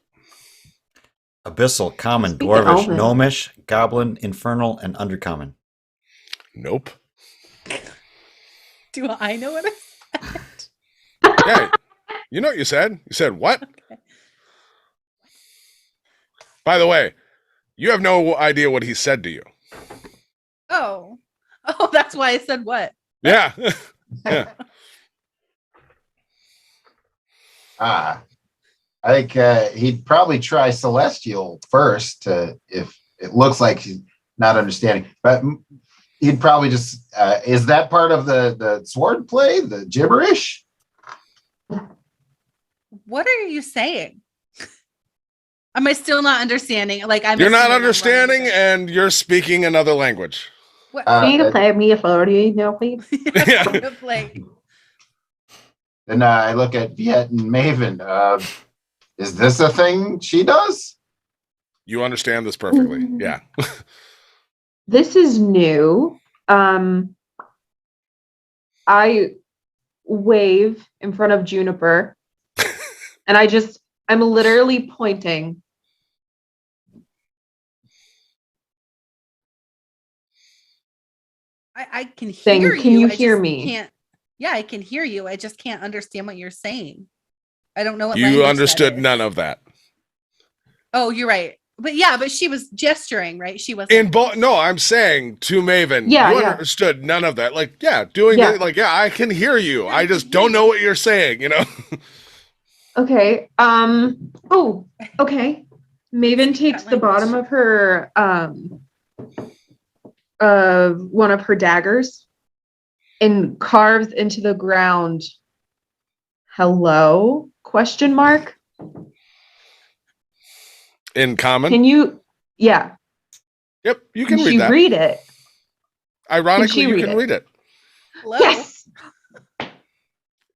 Abyssal, Common, Speak Dwarvish, Elven. Gnomish, Goblin, Infernal, and Undercommon. Nope. Do I know what I said? Yeah. You know what you said? You said what? By the way, you have no idea what he said to you. Oh. Oh, that's why I said what? Yeah. Yeah. I think he'd probably try Celestial first if it looks like he's not understanding. But he'd probably just, is that part of the sword play, the gibberish? What are you saying? Am I still not understanding? Like You're not assuming I'm understanding running and you're speaking another language. What? Can you play me a photo now, please? Yeah. Like, Then I look at Viet and Maven. Is this a thing she does? You understand this perfectly. Yeah. This is new. I wave in front of Juniper, and I'm literally pointing. I can Saying, hear "Can you. you I hear just me?" Can't. Yeah, I can hear you. I just can't understand what you're saying. I don't know what You language that understood is. none of that. Oh, you're right. But yeah, but she was gesturing, right? She was No, I'm saying to Maven, Yeah, you yeah. understood none of that. Like, yeah, doing Yeah. it, like, yeah, I can hear you. Yeah, I I just can hear don't know you. what you're saying, you know? Okay. Oh, okay. Maven takes the bottom of her one of her daggers and carves into the ground. Hello? Question mark. In common. Can you? Yeah. Yep, you can read she that. read it? Ironically, she you read can it? read it. Hello?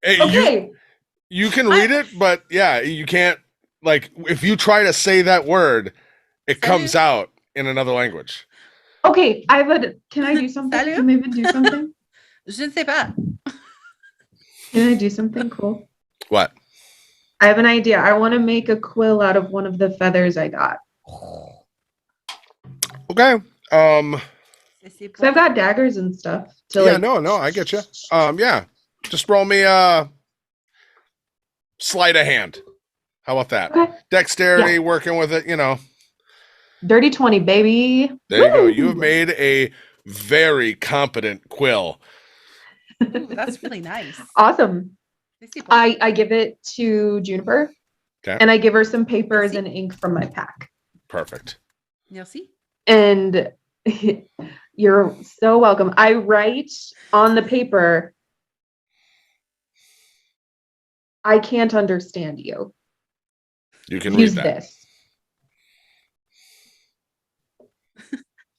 Hey, Okay. You can read it, but yeah, you can't like if you try to say that word, it Salut. comes out in another language. Okay, can I do something? Salut? Can Maven do something? Je ne sais pas. Can I do something cool? What? I have an idea. I want to make a quill out of one of the feathers I got. Okay. So I've got daggers and stuff. Yeah, no, I get you. Yeah, just roll me sleight of hand. How about that? Okay. Dexterity, Yeah. working with it, Dirty 20, baby. There you go. Woo! You have made a very competent quill. Ooh, that's really nice. Awesome. Je sais pas. I give it to Juniper. Okay. And I give her some papers Merci. and ink from my pack. Perfect. Merci. And you're so welcome. I write on the paper, I can't understand you. You can Use read that. this.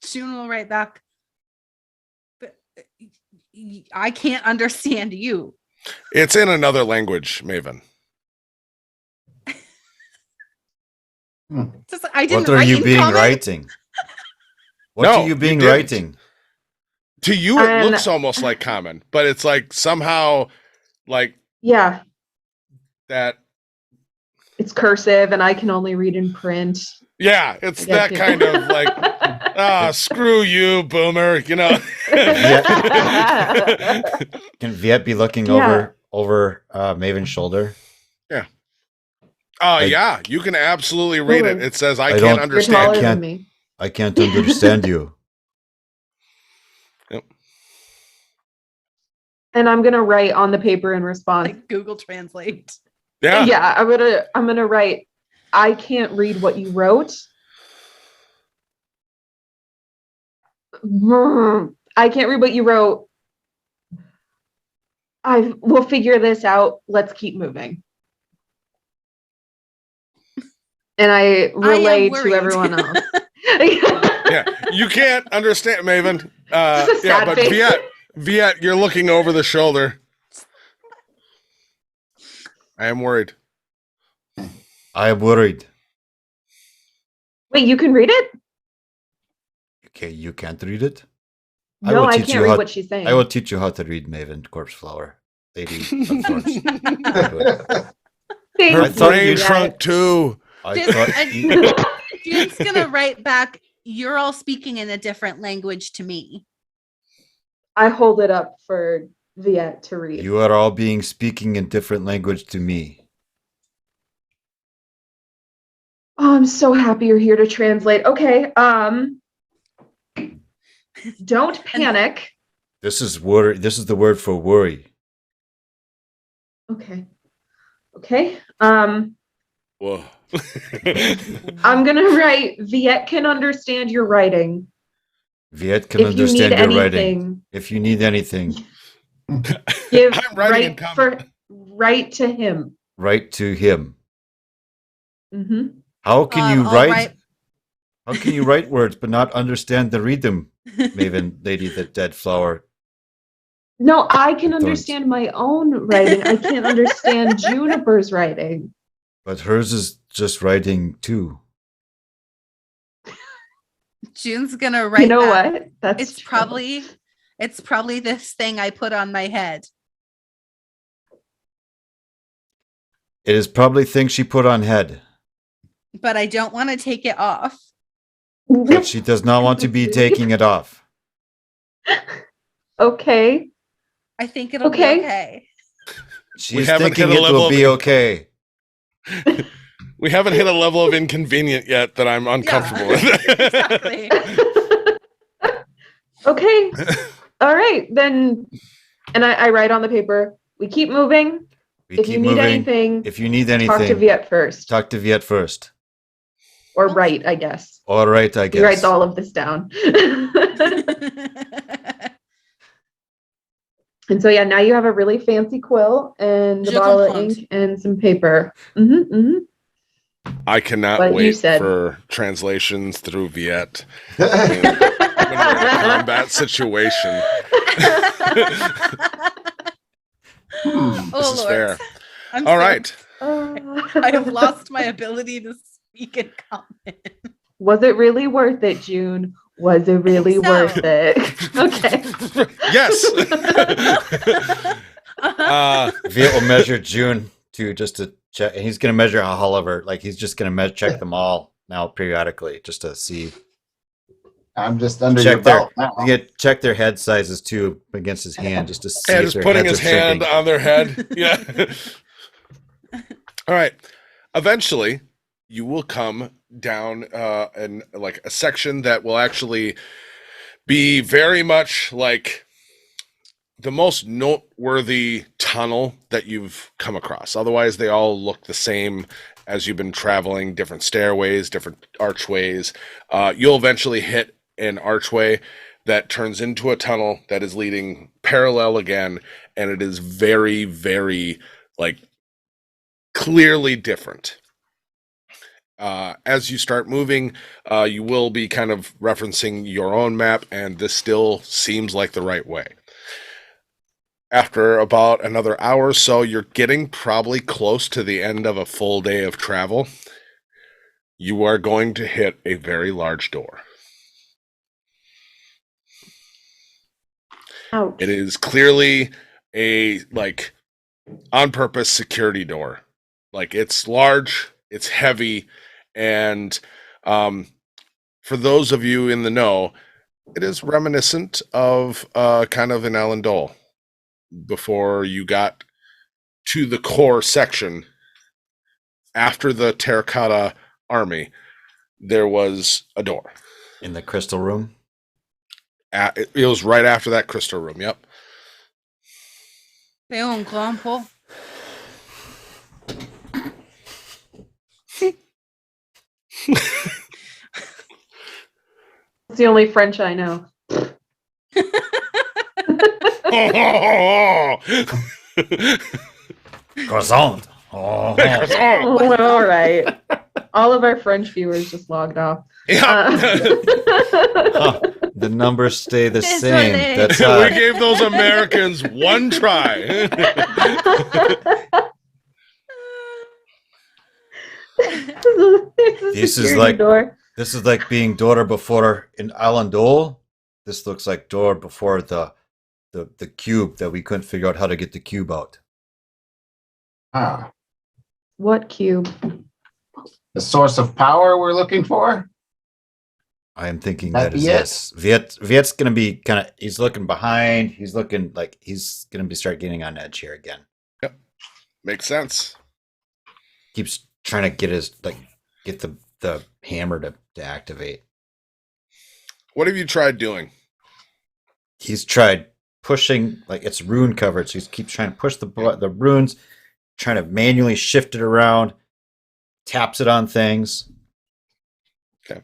June will write back. But I can't understand you. It's in another language, Maven. Just, I didn't What are write you in being common. writing? What No, are you being you didn't. writing? To you, it And- looks almost like common, but it's like somehow like Yeah, that. it's cursive and I can only read in print. Yeah, it's I get that you. kind of like, screw you, boomer. Can Viet be looking Yeah. over Maven's shoulder? Oh, I- yeah, you can absolutely read it. Totally. It says, I don't- can't You're You're understand. taller can't- than me. I can't understand you. And I'm gonna write on the paper in response. Like Google Translate. Yeah. Yeah, I'm gonna write, I can't read what you wrote. I can't read what you wrote. We'll figure this out. Let's keep moving. And I relay to worried. everyone else. Yeah, you can't understand, Maven. Just a Yeah, sad but face. Viet, you're looking over the shoulder. I am worried. I am worried. Wait, you can read it? Okay, you can't read it? No, I teach can't you read how- what she's saying. I will teach you how to read Maven Corpse Flower. Lady of Thorns. Thank Her I thought brain you- shrunk too. I Just- thought and- you- June's gonna write back. You're all speaking in a different language to me. I hold it up for Viet to read. you are all being speaking in different language to me. Oh, I'm so happy you're here to translate. Okay, don't panic. This is worry. This is the word for worry. Okay. Okay. Whoa. I'm gonna write Viet can understand your writing. Viet can If you need understand your writing. anything, If you need anything, give I'm writing in common. write to him. write to him. Hmm. How can you I'll write? How can you write words but not understand the rhythm, Maven, Lady the Dead Flower? No, I can Thorns. understand my own writing. I can't understand Juniper's writing. But hers is just writing too. June's gonna write. You know back. what? That's It's true. probably this thing I put on my head. It is probably things she put on head, But I don't want to take it off. but she does not want to be taking it off. Okay. I think it'll Okay. be okay. She's haven't thinking hit a it level will of- be okay. We haven't hit a level of inconvenient yet that I'm uncomfortable with. Exactly. Okay. All right. Then, and I write on the paper, we keep moving. We If keep you need moving. anything, If you need talk to anything, Viet first. talk to Viet first. Or write, I guess. All right, I He writes guess. all of this down. And so, yeah, now you have a really fancy quill and a Je bottle of comprends. ink and some paper. Mm-hmm. I cannot What you wait said. for translations through Viet when we're in a combat situation. Oh, This is Lord. fair. I'm All so- right. I have lost my ability to speak in common. Was it really worth it, June? Was it really so. worth it? Okay. Yes. Viet will measure June just to check. He's going to measure Oliver. Like he's just going to check them all now periodically just to see. I'm just under your Check their belt now. check their head sizes too against his hand just to see. Yeah, if just their putting heads his are hand shrinking. on their head. Yeah. All right. Eventually, you will come down in like a section that will actually be very much like the most noteworthy tunnel that you've come across. Otherwise, they all look the same as you've been traveling, different stairways, different archways. You'll eventually hit an archway that turns into a tunnel that is leading parallel again, and it is very, very like clearly different. As you start moving, you will be kind of referencing your own map, and this still seems like the right way. After about another hour or so, you're getting probably close to the end of a full day of travel. You are going to hit a very large door. Ouch. It is clearly a like on purpose security door. Like it's large, it's heavy, and for those of you in the know, it is reminiscent of kind of an Alan Dole before you got to the core section. After the terracotta army, there was a door. In the crystal room. It was right after that crystal room. Yep. C'est un grand pot. It's the only French I know. Croissant. Oh. Oh, all right. All of our French viewers just logged off. Yeah. Huh. The numbers stay the Désolé. same. That's We gave those Americans one try. This is like- This is like being daughter before in Alan Dole. This looks like door before the cube that we couldn't figure out how to get the cube out. Ah, What cube? the source of power we're looking for? I am thinking That that is be it? yes. Viet's gonna be kind of. He's looking behind. He's looking like he's gonna be start getting on edge here again. Makes sense. Keeps trying to get the hammer to activate. What have you tried doing? He's tried pushing, like it's rune covered, so he keeps trying to push the runes, trying to manually shift it around, taps it on things. Okay.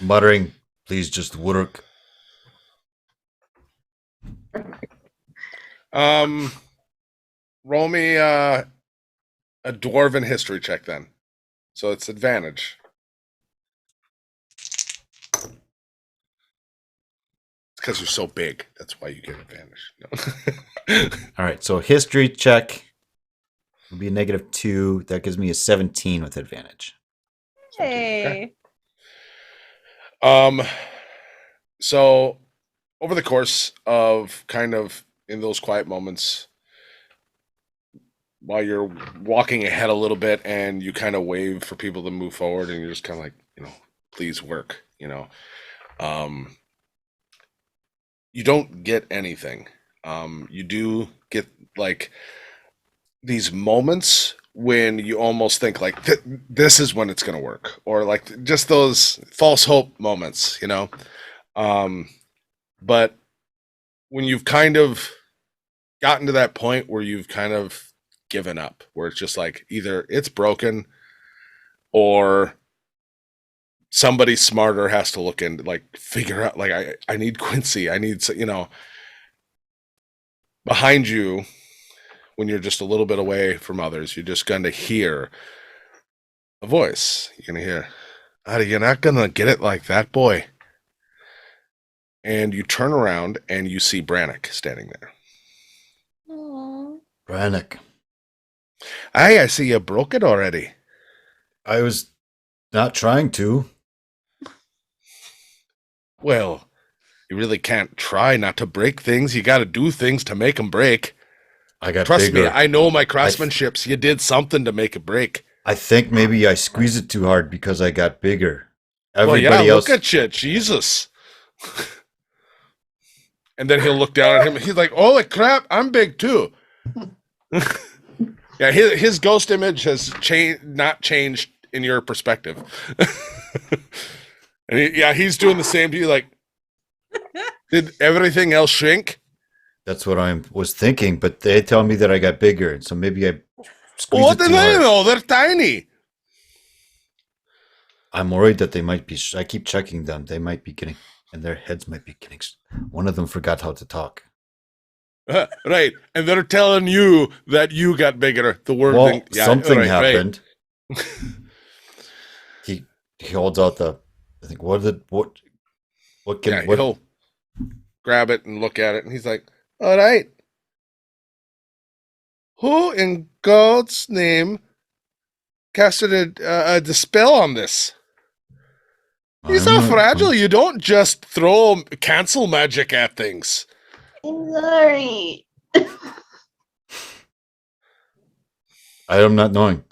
Muttering, please just work. Roll me a dwarven history check then. So it's advantage. It's because you're so big. That's why you get advantage. No. All right, so history check would be a -2. That gives me a 17 with advantage. Hey. So over the course of kind of in those quiet moments, while you're walking ahead a little bit and you kind of wave for people to move forward and you're just kind of like, please work, you don't get anything. You do get like these moments when you almost think like this is when it's going to work, or like just those false hope moments, but when you've kind of gotten to that point where you've kind of given up, where it's just like either it's broken or somebody smarter has to look and like figure out, like I need Quincy, I need, behind you, when you're just a little bit away from others, you're just going to hear a voice. You're going to hear, you're not going to get it like that, boy. And you turn around and you see Brannick standing there. Aw. Brannick, Aye, I see you broke it already. I was not trying to. Well, you really can't try not to break things. You got to do things to make them break. I got Trust bigger. me, I know my craftsmanships. You did something to make it break. I think maybe I squeezed it too hard because I got bigger. Well, Everybody yeah, else. look at you, Jesus. And then he'll look down at him. He's like, "Holy crap, I'm big too." Yeah, his ghost image has not changed in your perspective. And he's doing the same to you. Like, did everything else shrink? That's what I was thinking, but they tell me that I got bigger, and so maybe I squeezed Well, what it do too they hard. know? They're tiny. I'm worried that they might be. I keep checking them. They might be getting, and their heads might be getting. One of them forgot how to talk. Right, and they're telling you that you got bigger. The word Well, thing, yeah, something right, right. happened. He holds out the. I think what can Yeah, what he'll grab it and look at it, and he's like, "All right, who in God's name casted a dispel on this? He's I'm so not- fragile. You don't just throw cancel magic at things." I'm sorry. I am not knowing.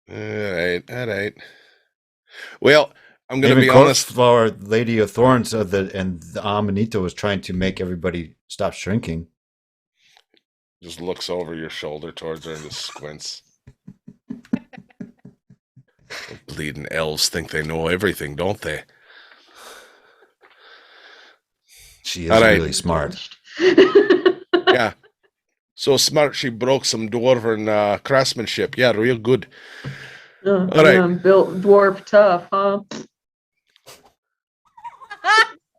All right. Well, I'm gonna Even be honest. Flower Lady of Thorns and the Amanita was trying to make everybody stop shrinking. Just looks over your shoulder towards her and just squints. Bleeding elves think they know everything, don't they? She is All right. really smart. Yeah. So smart she broke some dwarven craftsmanship. Yeah, real good. All right. I'm built dwarf tough, huh?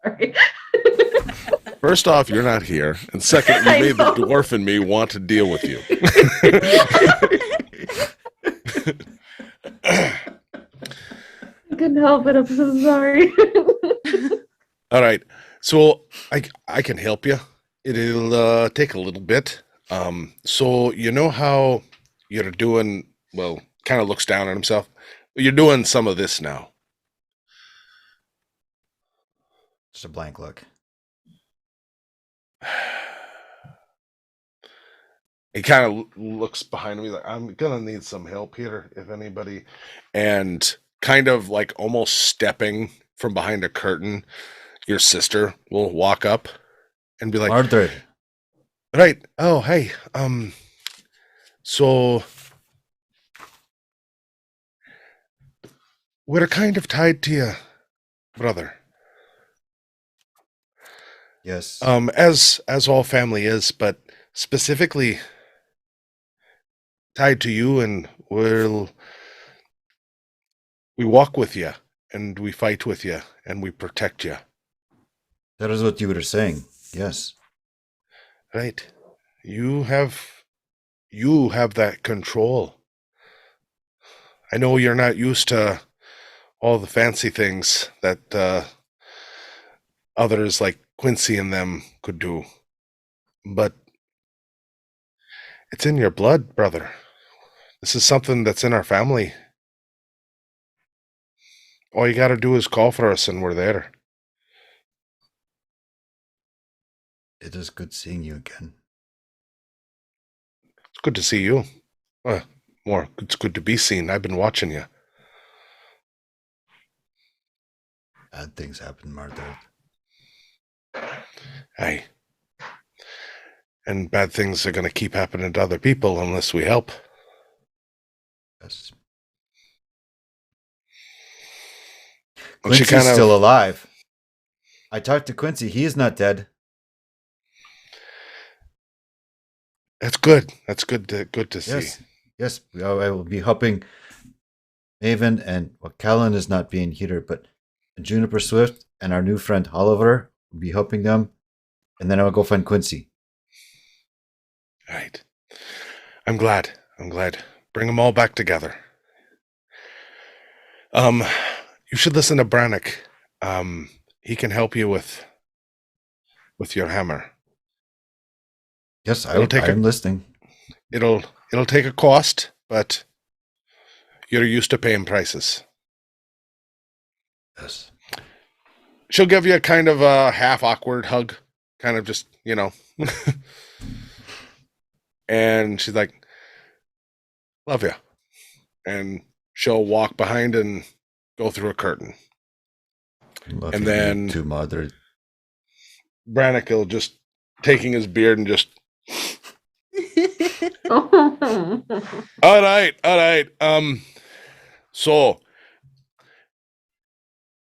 Sorry. First off, you're not here. And second, you I made the know. dwarf in me want to deal with you. I couldn't help it. I'm so sorry. All right. So I can help you. It'll take a little bit. So you know how you're doing, well, kind of looks down at himself. You're doing some of this now. Just a blank look. He kind of looks behind me like, I'm gonna need some help here, if anybody. And kind of like almost stepping from behind a curtain, your sister will walk up and be like, Mardred. right, oh hey, so we're kind of tied to you, brother. Yes. As all family is, but specifically tied to you, and we walk with you, and we fight with you, and we protect you. That is what you were saying. Yes. Right. You have that control. I know you're not used to all the fancy things that others like Quincy and them could do, but it's in your blood, brother. This is something that's in our family. All you got to do is call for us, and we're there. It is good seeing you again. It's good to see you. It's good to be seen. I've been watching you. Bad things happen, Mardred. Aye. And bad things are going to keep happening to other people unless we help. Yes. And she Quincy's kind of, still alive. I talked to Quincy. He is not dead. that's good. That's good to see. Yes. Yes. I will be helping Maven, and Callan is not being here, but Juniper Swift and our new friend Oliver will be helping them. And then I'll go find Quincy. Right. I'm glad. Bring them all back together. You should listen to Brannick. He can help you with your hammer. Yes, It'll take I'm listening. It'll take a cost, but you're used to paying prices. Yes. She'll give you a kind of a half awkward hug, kind of just, and she's like, love you. And she'll walk behind and go through a curtain. Love And you then- to mother. Brannick will just taking his beard and just, all right. So,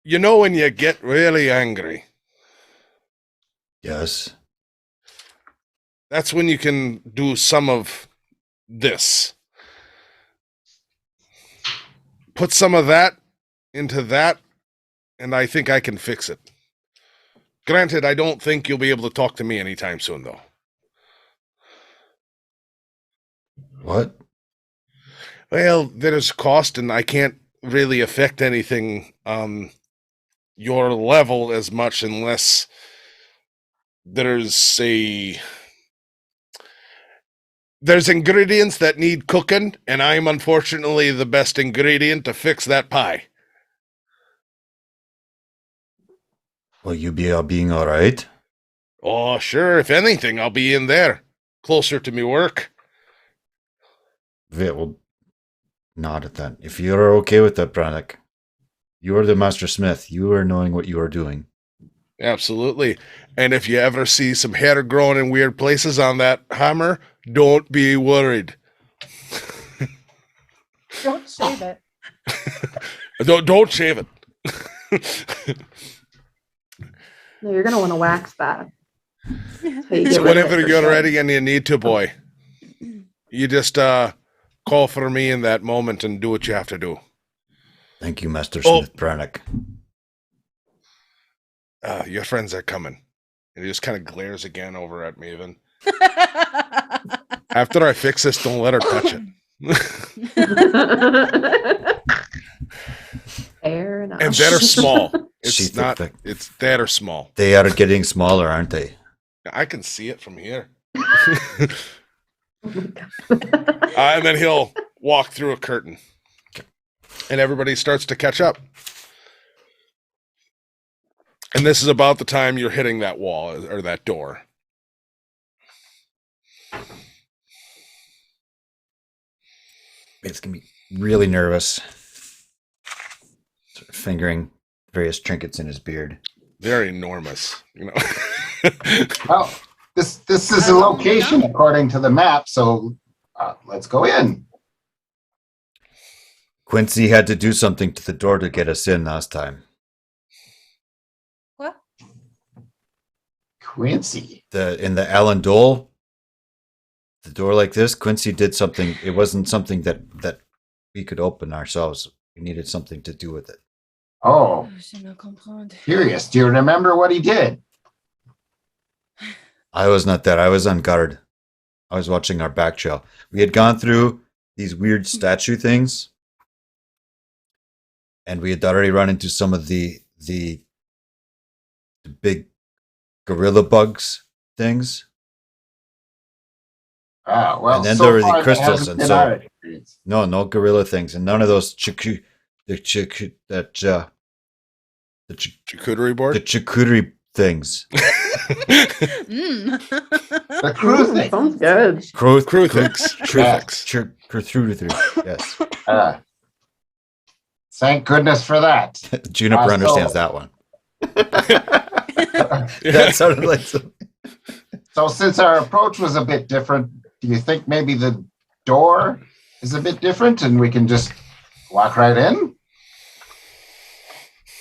when you get really angry, Yes. that's when you can do some of this. Put some of that into that, and I think I can fix it. Granted, I don't think you'll be able to talk to me anytime soon, though. What? Well, there's cost, and I can't really affect anything your level as much unless there's ingredients that need cooking, and I'm unfortunately the best ingredient to fix that pie. Will you be being all right? Oh, sure. If anything, I'll be in there, closer to me work. Vit will nod at that. If you're okay with that, Brannick, you are the master smith. You are knowing what you are doing. Absolutely. And if you ever see some hair growing in weird places on that hammer, don't be worried. Don't shave it. Don't shave it. No, you're gonna want to wax that. So you So get rid of whenever it for you're sure. ready and you need to, boy, you just call for me in that moment and do what you have to do. Thank you, Master Oh. Smith Brannick. Your friends are coming. And he just kind of glares again over at Maven. After I fix this, don't let her touch it. Fair enough. And that are small. She's It's not. thick. It's that or small. They are getting smaller, aren't they? I can see it from here. Oh my God. And then he'll walk through a curtain, and everybody starts to catch up. And this is about the time you're hitting that wall or that door. It's gonna be really nervous. Sort of fingering various trinkets in his beard. Very enormous, Well, this is a Well, location according to the map, so let's go in. Quincy had to do something to the door to get us in last time. What? Quincy. In the Allen Dole, the door like this, Quincy did something. It wasn't something that we could open ourselves. We needed something to do with it. Oh, curious. Do you remember what he did? I was not there. I was on guard. I was watching our back trail. We had gone through these weird statue things, and we had already run into some of the big gorilla bugs things. Well, And then so there were the far that crystals, hasn't and been so- our experience. No gorilla things, and none of those the Charcuterie board. charcuterie things. The cruise thing. Sounds good. Cruthix. Yes. Thank goodness for that. Juniper So- understands that one. Yeah. That sounded like So since our approach was a bit different, do you think maybe the door is a bit different and we can just walk right in?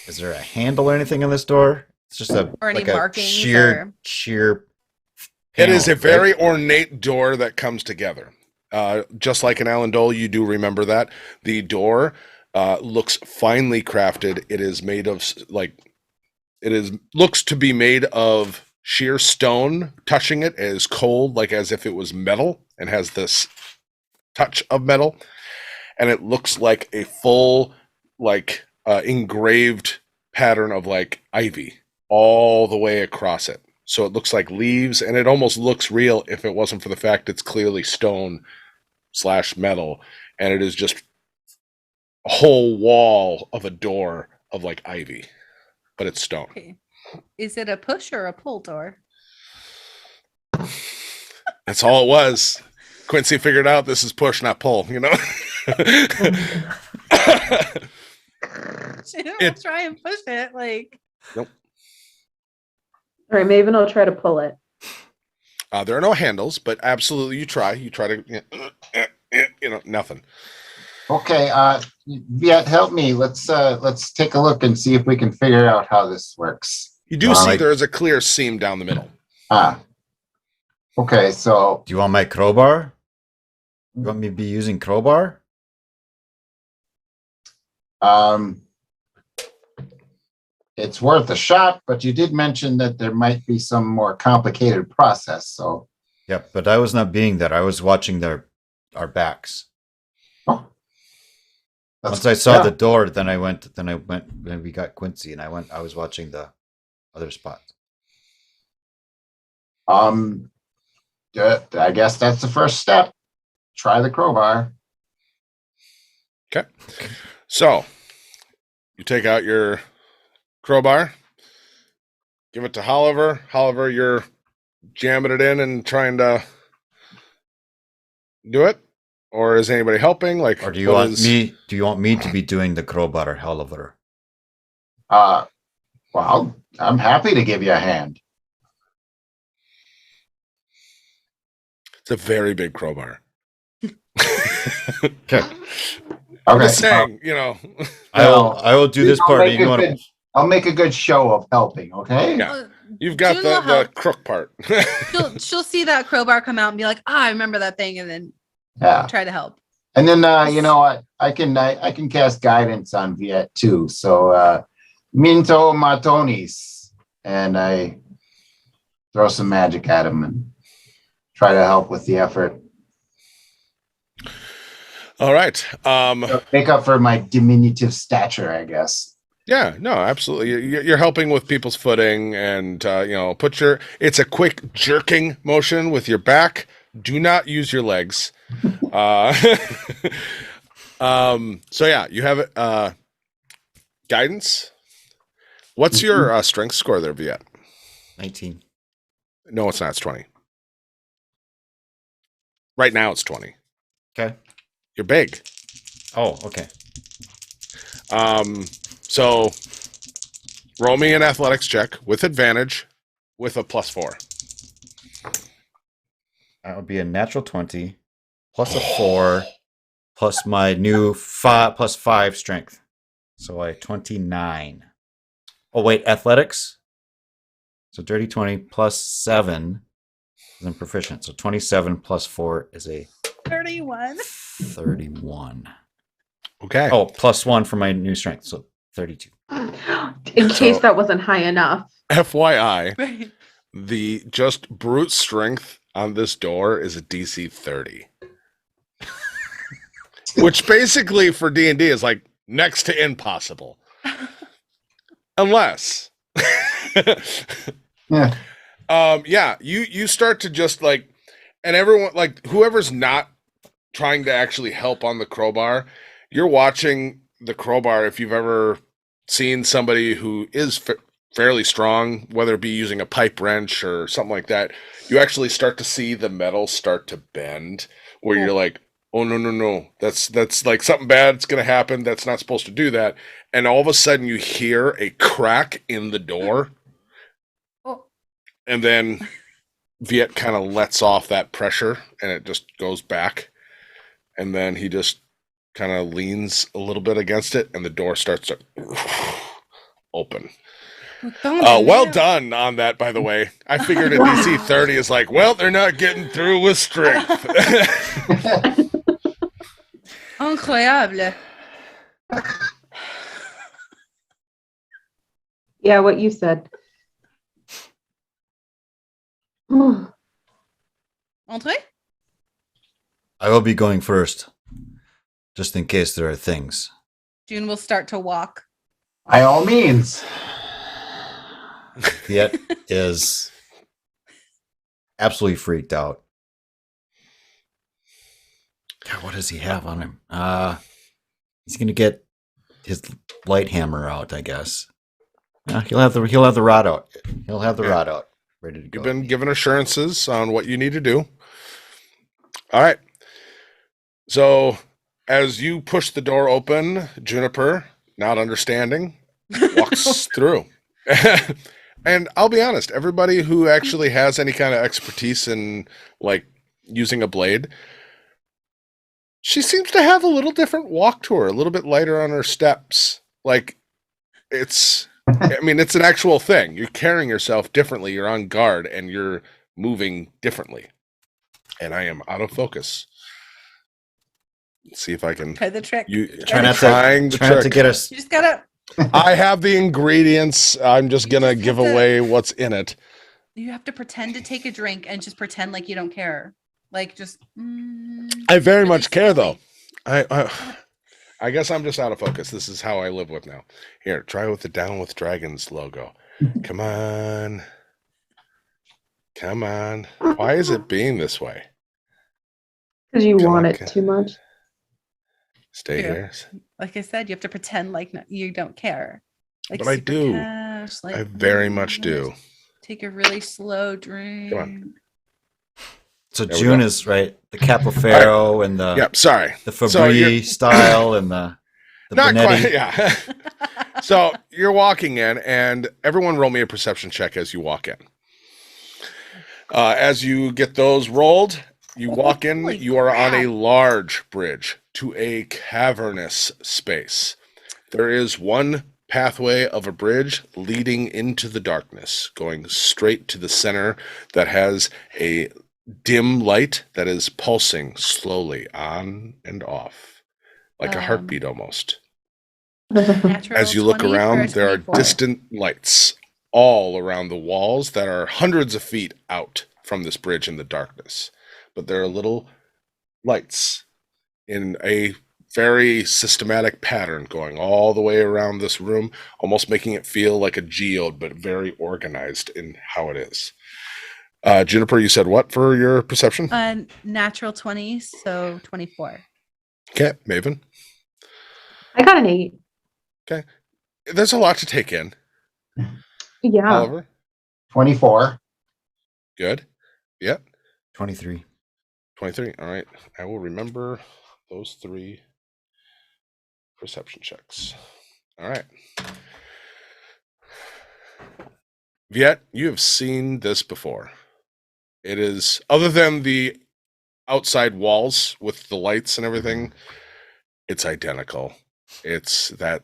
Is there a handle or anything on this door? It's just a Or any like a markings sheer. It is a panel, very right? ornate door that comes together. Just like an Allen Dole, you do remember that. The door looks finely crafted. It is made of looks to be made of sheer stone. Touching it is cold, like as if it was metal, and has this touch of metal. And it looks like a full, engraved pattern of ivy all the way across it. so it looks like leaves, and it almost looks real if it wasn't for the fact it's clearly stone/metal, and it is just a whole wall of a door of like ivy, but it's stone. Okay. Is it a push or a pull door? That's all it was. Quincy figured out this is push, not pull, you know? She didn't try and push it. Like, Nope. All right, Maven will try to pull it. There are no handles, but absolutely you try. You try to, nothing. Okay, Viet, help me. Let's take a look and see if we can figure out how this works. You do see there is a clear seam down the middle. Okay, so Do you want my crowbar? You want me to be using crowbar? it's worth a shot, but you did mention that there might be some more complicated process. So Yep, but I was not being there. I was watching our backs. Once I saw the door, then I went when we got Quincy, and I was watching the other spot. I guess that's the first step. Try the crowbar. Okay. So you take out your crowbar, give it to Oliver. Oliver, you're jamming it in and trying to do it? Or is anybody helping? Like, Or do you want me? Do you want me to be doing the crowbar, Oliver? Well, I'm happy to give you a hand. It's a very big crowbar. Okay. I'm Okay. just saying, I will do this part. You know what? I'll make a good show of helping. Okay. Yeah. You've got June will the help. crook part. She'll see that crowbar come out and be like, I remember that thing, and then Yeah. try to help. And then you know what? I can cast guidance on Viet too. So Minto Matonis, and I throw some magic at him and try to help with the effort. All right. Make up for my diminutive stature, I guess. Yeah, no, absolutely. You're helping with people's footing, and it's a quick jerking motion with your back. Do not use your legs. So yeah, you have guidance. What's your strength score there, Viet? 19. No, it's not. It's 20. Right now, it's 20. Okay. You're big. Oh, okay. So roll me an athletics check with advantage with a +4. That would be a natural 20 plus a 4 plus my new 5 plus 5 strength. So 29. Oh, wait, athletics? So dirty 20 plus 7 is I'm proficient. So 27 plus 4 is a 31. 31. Okay. Oh, plus 1 for my new strength. So 32. In case that wasn't high enough. FYI, Right. the just brute strength on this door is a DC 30. Which basically for D&D is like next to impossible. Unless Yeah. you start to just like, and everyone, like whoever's not trying to actually help on the crowbar, you're watching the crowbar. If you've ever seen somebody who is fairly strong, whether it be using a pipe wrench or something like that, you actually start to see the metal start to bend where you're like, oh, no. That's like something bad's going to happen. That's not supposed to do that. And all of a sudden you hear a crack in the door. Oh. And then Viet kind of lets off that pressure and it just goes back. And then he just kind of leans a little bit against it and the door starts to open. Well done on that, by the way. I figured a DC 30 is like, well, they're not getting through with strength. Incroyable. Yeah, what you said. Entree? I will be going first, just in case there are things. June will start to walk. By all means. Viet is absolutely freaked out. God, what does he have on him? He's gonna get his light hammer out, I guess. He'll have the rod out. He'll have the rod out, ready to go. You've been given assurances on what you need to do. All right. So as you push the door open, Juniper, not understanding, walks through. And I'll be honest, everybody who actually has any kind of expertise in like using a blade, she seems to have a little different walk to her, a little bit lighter on her steps. Like it's an actual thing. You're carrying yourself differently. You're on guard and you're moving differently. And I am out of focus. Let's see if I can Try the trick. Try not to get us. You just gotta. I have the ingredients. I'm just gonna give away what's in it. You have to pretend to take a drink and just pretend like you don't care. Like just. I very really much care, slowly. though. I guess I'm just out of focus. This is how I live with now. Here, try with the Down with Dragons logo. Come on. Come on. Why is it being this way? Because you Come want on, it too much. Stay Yeah. here. Like I said, you have to pretend like you don't care. Like But I super do. cash, like, I very much do. Take a really slow drink. Come on. So There we June go. is right. The Capofero and the Yep, sorry. the So Fabri you're- style and the Not Benetti. quite, yeah. So you're walking in, and everyone roll me a perception check as you walk in. As you get those rolled, you walk in, Holy you are on a crap. large bridge to a cavernous space. There is one pathway of a bridge leading into the darkness, going straight to the center that has a dim light that is pulsing slowly on and off, like a heartbeat almost. Natural As you look 20 for around, a there are 24. distant lights all around the walls that are hundreds of feet out from this bridge in the darkness. But there are little lights in a very systematic pattern going all the way around this room, almost making it feel like a geode, but very organized in how it is. Juniper, you said what for your perception? Natural 20, so 24. Okay, Maven. I got an 8. There's a lot to take in. Yeah. Oliver, 24. good. Yep. 23. 23. All right. I will remember those 3 perception checks. All right. Viet, you have seen this before. It is, other than the outside walls with the lights and everything, it's identical. It's that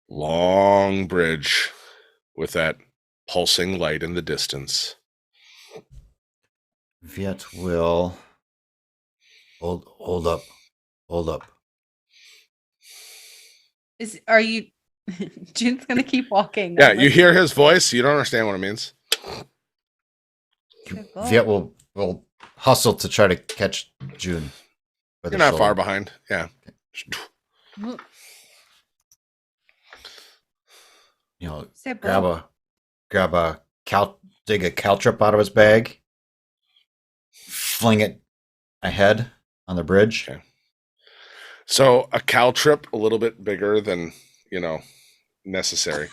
long bridge with that pulsing light in the distance. Viet will hold up. Are you June's gonna keep walking. Yeah, you hear his voice. You don't understand what it means. Good boy. Viet will hustle to try to catch June. by the You're not shoulder. far behind. Yeah. You know, Say boy. dig a caltrip out of his bag, fling it ahead on the bridge. Okay. So a caltrip, a little bit bigger than, necessary.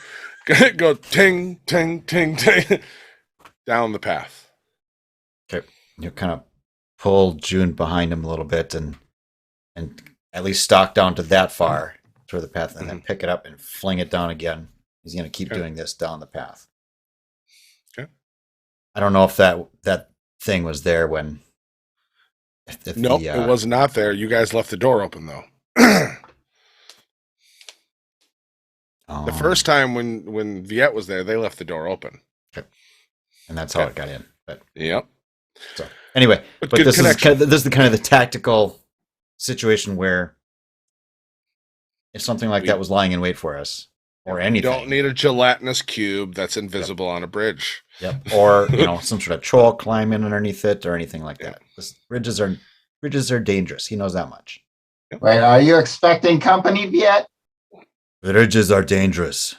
Go ting, ting, ting, ting down the path. You kind of pull June behind him a little bit and at least stalk down to that far toward the path, and then pick it up and fling it down again. He's going to keep doing this down the path. Okay. I don't know if that thing was there when. Nope, it was not there. You guys left the door open though. The first time when Viet was there, they left the door open. and that's how it got in. But Yep. so anyway, But but good this connection. is the kind of the tactical situation where if something like that was lying in wait for us, or You anything, don't need a gelatinous cube that's invisible on a bridge. Yep. Or some sort of troll climbing underneath it or anything like that. Bridges are dangerous. He knows that much. Wait, are you expecting company yet? Bridges are dangerous,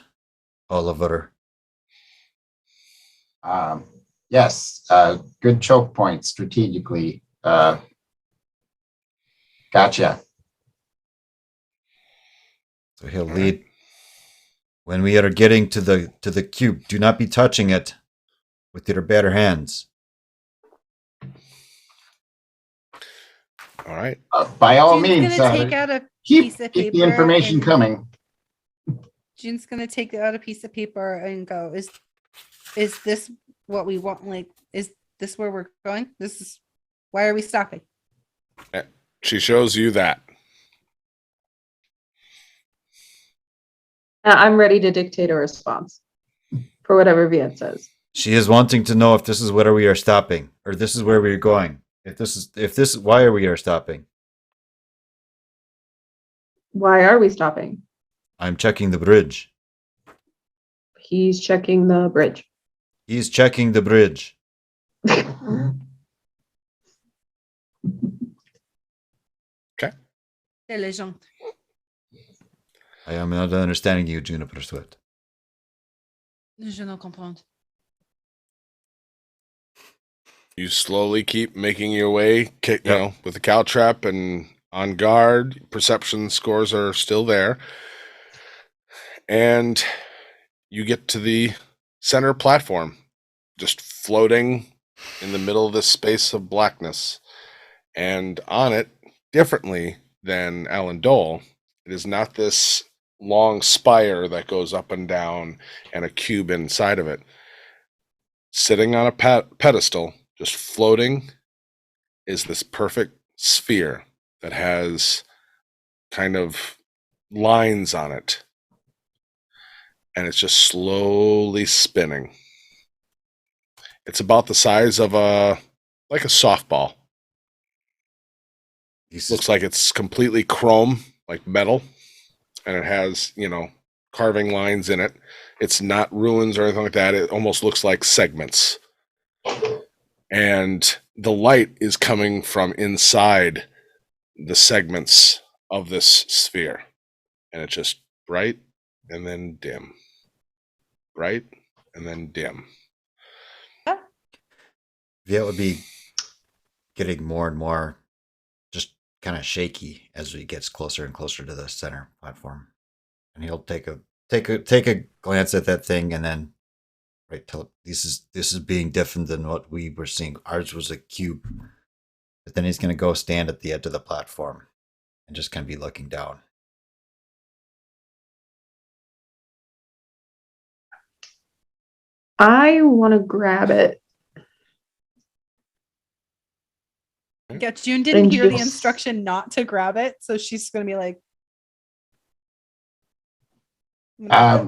Oliver. Yes, good choke point strategically. Gotcha. So he'll lead. When we are getting to the cube, do not be touching it with your bare hands. All right. By all June's means, gonna take out a keep piece of paper. the information and coming. June's gonna take out a piece of paper and go, is this what we want? Like, is this where we're going? Why are we stopping? She shows you that. I'm ready to dictate a response for whatever Viet says. She is wanting to know if this is where we are stopping, or this is where we are going. Why are we are stopping? Why are we stopping? I'm checking the bridge. He's checking the bridge. He's checking the bridge. Intelligent. I am not understanding you, Juniper Sweat. Je ne comprends. You slowly keep making your way, you know, with the cow trap and on guard. Perception scores are still there. And you get to the center platform, just floating in the middle of this space of blackness. And on it, differently than Alan Dole, it is not this long spire that goes up and down and a cube inside of it. Sitting on a pedestal, just floating, is this perfect sphere that has kind of lines on it. And it's just slowly spinning. It's about the size of a softball. Looks like it's completely chrome, like metal, and it has, you know, carving lines in it. It's not ruins or anything like that. It almost looks like segments. And the light is coming from inside the segments of this sphere. And it's just bright and then dim. Bright and then dim. Viet would be getting more and more just kind of shaky as he gets closer and closer to the center platform. And he'll take a glance at that thing and then tell this is being different than what we were seeing. Ours was a cube. But then he's gonna go stand at the edge of the platform and just kind of be looking down. I want to grab it. Yeah, June didn't hear the just- instruction not to grab it, so she's gonna be like, I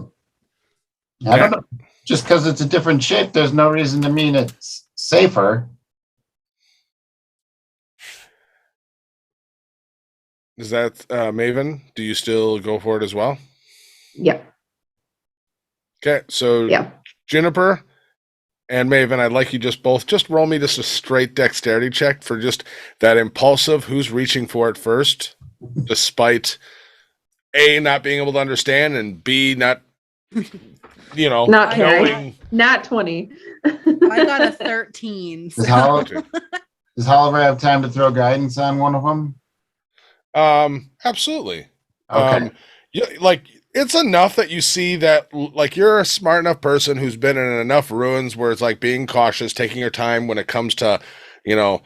don't know. Just because it's a different shape, there's no reason to mean it's safer. Is that Maven? Do you still go for it as well? Yeah. Okay, so Yeah. Juniper and Maven, I'd like you just roll me just a straight dexterity check for just that impulsive who's reaching for it first, despite A, not being able to understand, and B, not, you know, Not knowing. Not 20. I got a 13. Does So. Oliver have time to throw guidance on one of them? Absolutely. Okay. Like, it's enough that you see that, like, you're a smart enough person who's been in enough ruins where it's like being cautious, taking your time when it comes to, you know,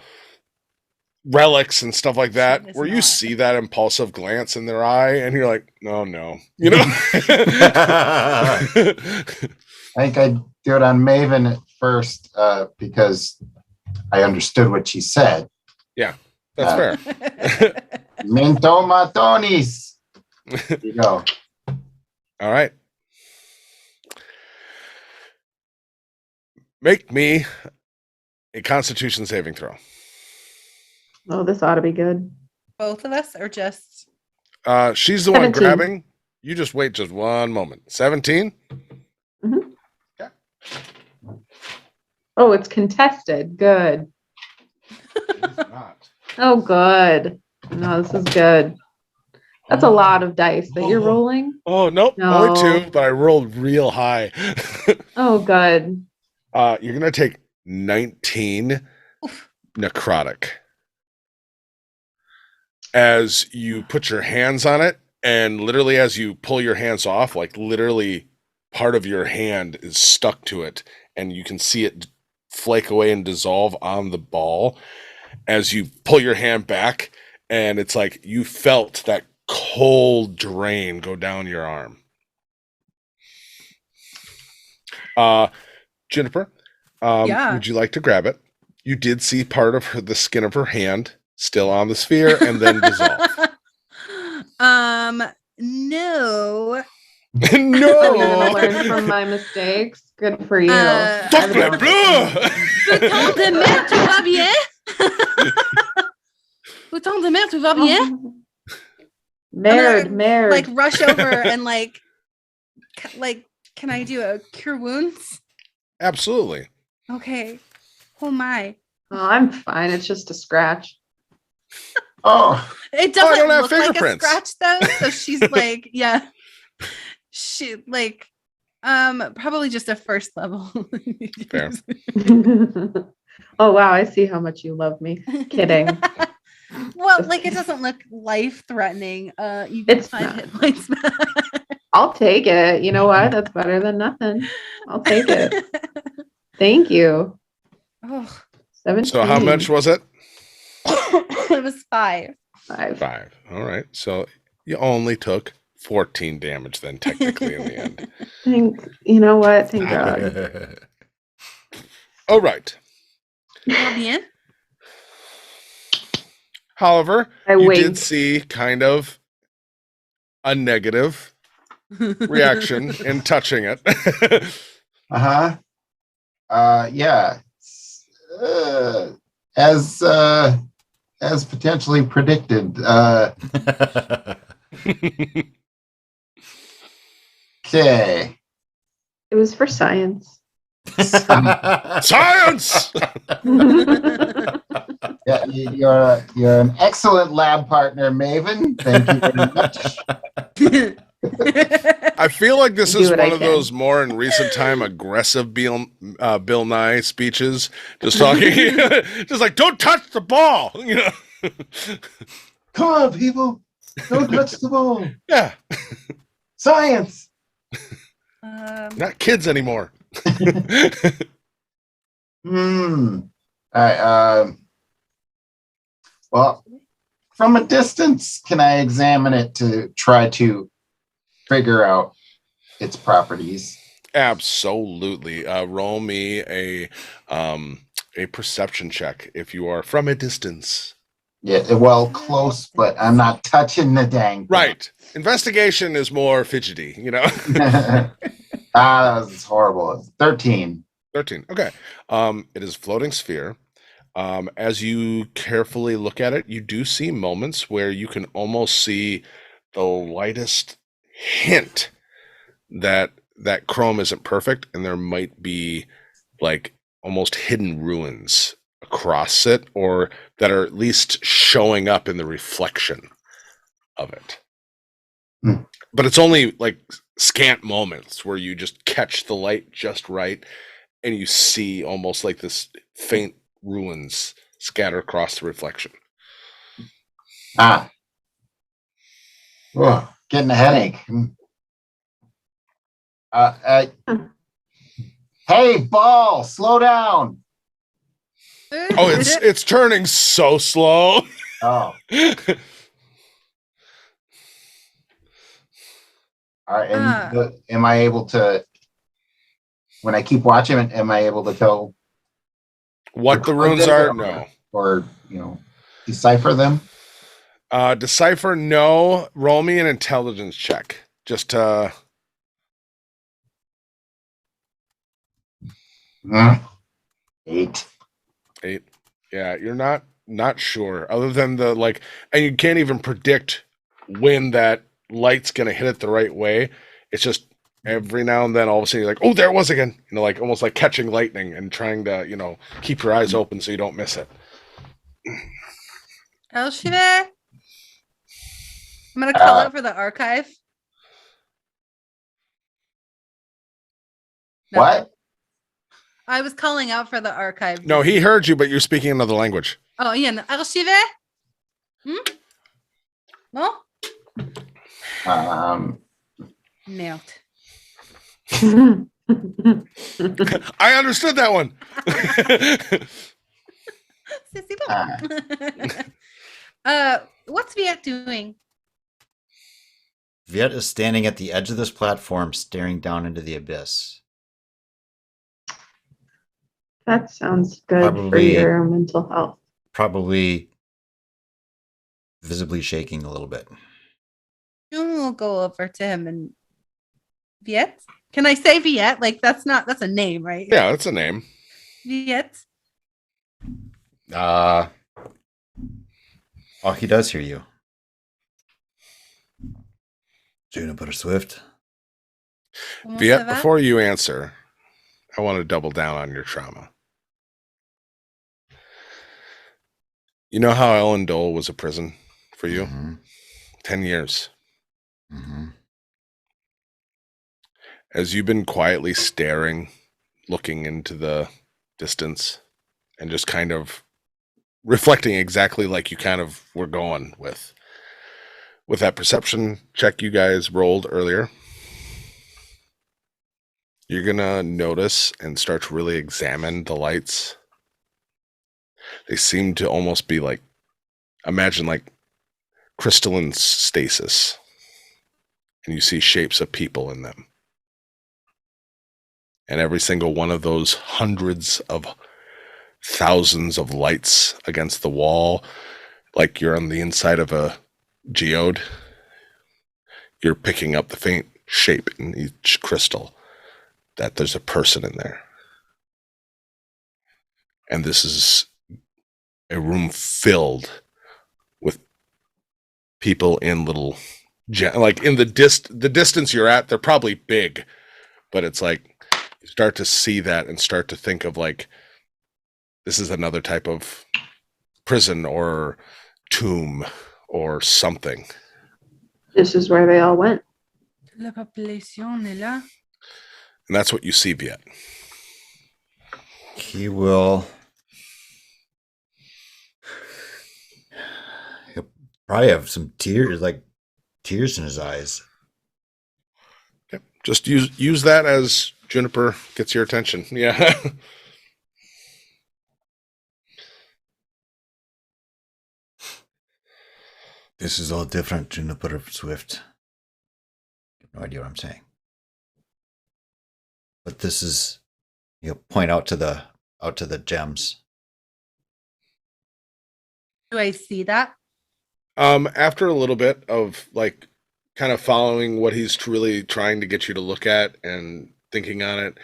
relics and stuff like that, She is where you not. see that impulsive glance in their eye and you're like, no, you know? I think I'd do it on Maven at first because I understood what she said. That's fair. Minto matonis. There you go. All right. Make me a Constitution saving throw. Oh, this ought to be good. Both of us, or just She's the one 17. grabbing. You just wait just one moment. 17? Oh, it's contested. Good. Not. Oh, good. No, this is good. That's a lot of dice that you're rolling. Oh, nope. No. Only 2, but I rolled real high. Oh, good. You're going to take 19 Oof. necrotic. As you put your hands on it, and literally as you pull your hands off, like literally part of your hand is stuck to it, and you can see it flake away and dissolve on the ball as you pull your hand back, and it's like you felt that cold drain go down your arm. Juniper, Yeah. would you like to grab it? You did see part of the skin of her hand still on the sphere and then dissolve. No. I'm gonna No! learn from my mistakes. Good for you. Fuck my bleu! Bouton de mer, tout va bien? Bouton de mer, tout va bien? Married, I'm married. Like rush over and like, can I do a cure wounds? Absolutely. Okay. Oh my. Oh, I'm fine. It's just a scratch. Oh, It Oh, I doesn't don't have look like a fingerprints. scratch though. So she's like, yeah. She like probably just a first level. Fair. Oh wow, I see how much you love me. Kidding. Well, Just like it kidding. doesn't look life threatening. You get It's 5 not. hit points back. I'll take it. You know what? That's better than nothing. I'll take it. Thank you. Oh, 17. So how much was it? it was 5. 5. 5. All right. So you only took 14 damage then, technically, in the end. You know what? Thank God. All right. Tout va bien? However, I you wink. did see kind of a negative reaction in touching it. uh-huh. Yeah. As potentially predicted. Okay. It was for science. Science! Yeah, you're an excellent lab partner, Maven. Thank you very much. I feel like this Do is what one I of can. those more in recent time aggressive Bill Nye speeches. Just talking, just like, don't touch the ball. You know? Come on, people. Don't touch the ball. Yeah, Science. not kids anymore. All right. Well, from a distance, can I examine it to try to figure out its properties? Absolutely. Roll me a perception check if you are from a distance. Yeah, well, close, but I'm not touching the dang thing. Right. Investigation is more fidgety, you know. That was horrible. 13. 13. Okay. It is a floating sphere. As you carefully look at it, you do see moments where you can almost see the lightest hint that chrome isn't perfect, and there might be like almost hidden ruins across it, or that are at least showing up in the reflection of it. Hmm. But it's only like scant moments where you just catch the light just right, and you see almost like this faint ruins scatter across the reflection. Ah. Oh, getting a headache. Hey, ball, slow down. Oh, it's turning so slow. Oh. All right. And am I able to, when I keep watching it, am I able to tell What the runes are? No. Or, decipher them? Decipher, no. Roll me an intelligence check. Just 8. 8. Yeah, you're not sure. Other than the like, and you can't even predict when that light's gonna hit it the right way. It's just every now and then, all of a sudden, you're like, "Oh, there it was again!" Like almost like catching lightning and trying to, keep your eyes open so you don't miss it. Elshire? I'm gonna call out for the archive. What? I was calling out for the archive. No, he heard you, but you're speaking another language. Oh, Ian, archive? No? Merde. I understood that one. C'est bon. What's Viet doing? Viet is standing at the edge of this platform, staring down into the abyss. That sounds good for Probably- your mental health. Probably visibly shaking a little bit. We'll go over to him and Viet. Can I say Viet? Like that's a name, right? Yeah, that's a name. Viet. Oh, he does hear you. Juniper Swift. Comment Viet, ça va? before you answer, I want to double down on your trauma. You know how Ellen Dole was a prison for you? Mm-hmm. 10 years. Mm-hmm. As you've been quietly staring, looking into the distance, and just kind of reflecting exactly like you kind of were going with that perception check you guys rolled earlier, you're going to notice and start to really examine the lights. They seem to almost be like, imagine like crystalline stasis. And you see shapes of people in them. And every single one of those hundreds of thousands of lights against the wall, like you're on the inside of a geode, you're picking up the faint shape in each crystal that there's a person in there. And this is a room filled with people in little, like in the distance you're at, they're probably big, but it's like you start to see that and start to think of like, this is another type of prison or tomb or something. This is where they all went. La population est là. And that's what you see, Viet. He'll probably have some tears in his eyes. Okay. Just use that as Juniper gets your attention. Yeah. This is all different, Juniper Swift. You have no idea what I'm saying. But this is, point out to the gems. Do I see that? After a little bit of like kind of following what he's really trying to get you to look at and thinking on it,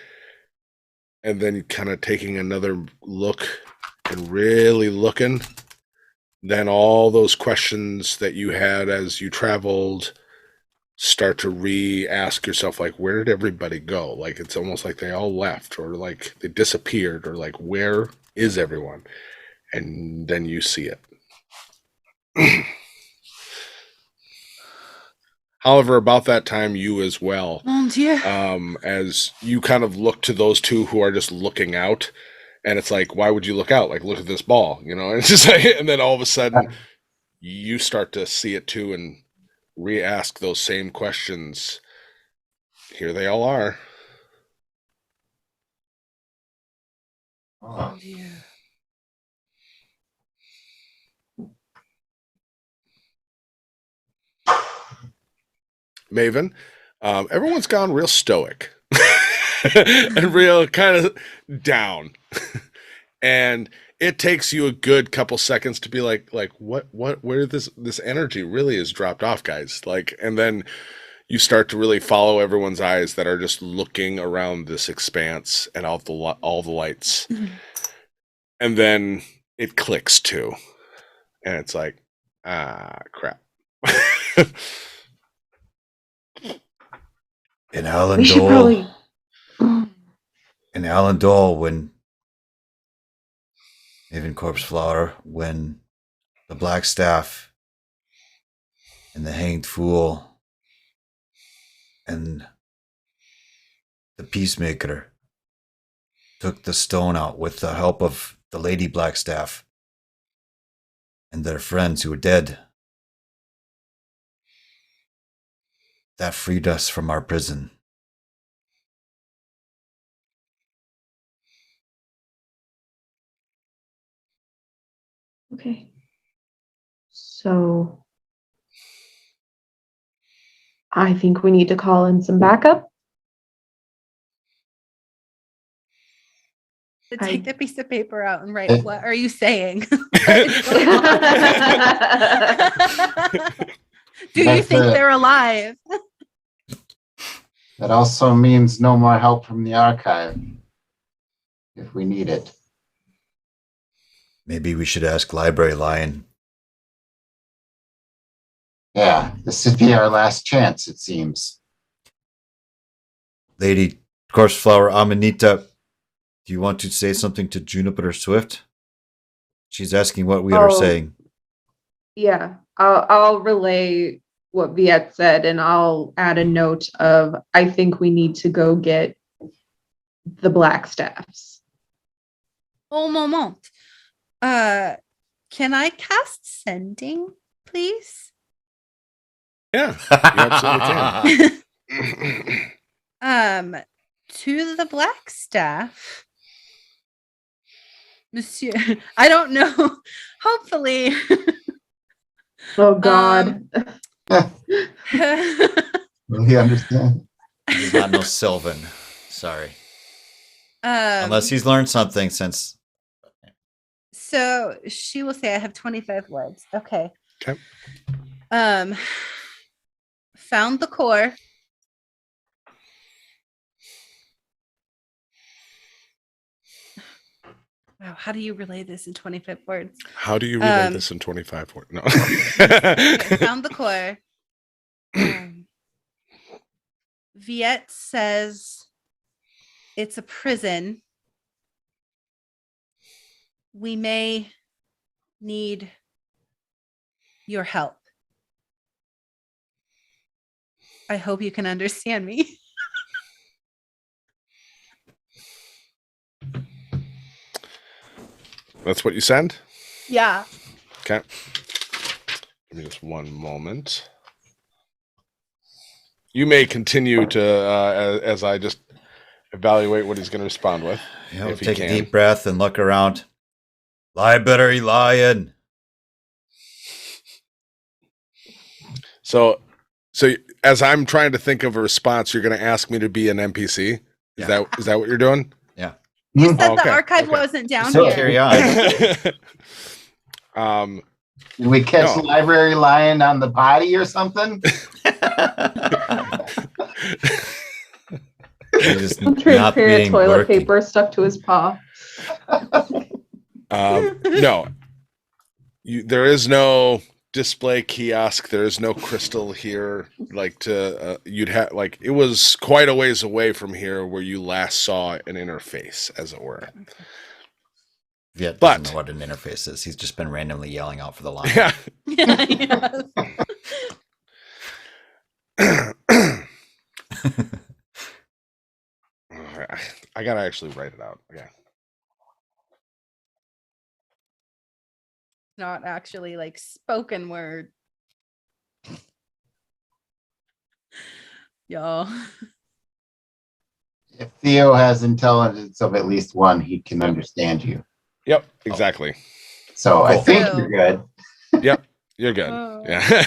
and then kind of taking another look and really looking, then all those questions that you had as you traveled start to re-ask yourself, like, where did everybody go? Like, it's almost like they all left, or like they disappeared, or like, where is everyone? And then you see it. However, about that time, you as well, Mon Dieu. as you kind of look to those two who are just looking out, and it's like, why would you look out? Like, look at this ball, And it's just like, and then all of a sudden, you start to see it too, and re-ask those same questions. Here they all are. Mon Dieu. Maven, everyone's gone real stoic and real kind of down. And it takes you a good couple seconds to be like what where this energy really is dropped off, guys. Like, and then you start to really follow everyone's eyes that are just looking around this expanse and all the lights. Mhm. And then it clicks too. And it's like, crap. In Alan We should Dole, probably. in Alan Dole, when even Corpse Flower, when the Black Staff and the Hanged Fool and the Peacemaker took the stone out with the help of the Lady Blackstaff and their friends who were dead. That freed us from our prison. Okay. So I think we need to call in some backup. Take the piece of paper out and write, Eh. what are you saying? Do you That's think it. they're alive? That also means no more help from the archive if we need it. Maybe we should ask Library Lion. Yeah, this would be our last chance, it seems. Lady Corseflower Amanita, do you want to say something to Juniper Swift? She's asking what we are Oh. saying. Yeah, I'll relay what Viet said, and I'll add a note of I think we need to go get the Blackstaffs. Oh, moment. Can I cast sending, please? Yeah, you absolutely can. To the Blackstaff. Monsieur, I don't know. Hopefully. Oh God. Will he understand? He does not know Sylvan. Sorry. Unless he's learned something since. So she will say I have 25 words. Okay. Okay. Found the core. Wow, how do you relay this in 25 words? How do you relay this in 25 words? No. Okay, found the core. Viet says it's a prison. We may need your help. I hope you can understand me. That's what you send? Yeah. Okay. Give me just one moment. You may continue to, as I just evaluate what he's going to respond with. He'll If he take a can. deep breath and look around. Library Lion. So as I'm trying to think of a response, you're going to ask me to be an NPC? Is Yeah. that what you're doing? Yeah. You said Okay, the archive okay. wasn't down So here. carry on. Did we catch No. Library Lion on the body or something? He's just not Transparent being toilet working. paper stuck to his paw. No. There is no display kiosk. There is no crystal here. Like you'd have like it was quite a ways away from here where you last saw an interface, as it were. Viet But- doesn't know what an interface is. He's just been randomly yelling out for the line. Yeah. Yes. I gotta actually write it out. Okay. Not actually like spoken word. Y'all. If Theo has intelligence of at least one, he can understand you. Yep. Exactly. So I Cool. think Theo. you're good. Yep. You're good. Oh. Yeah.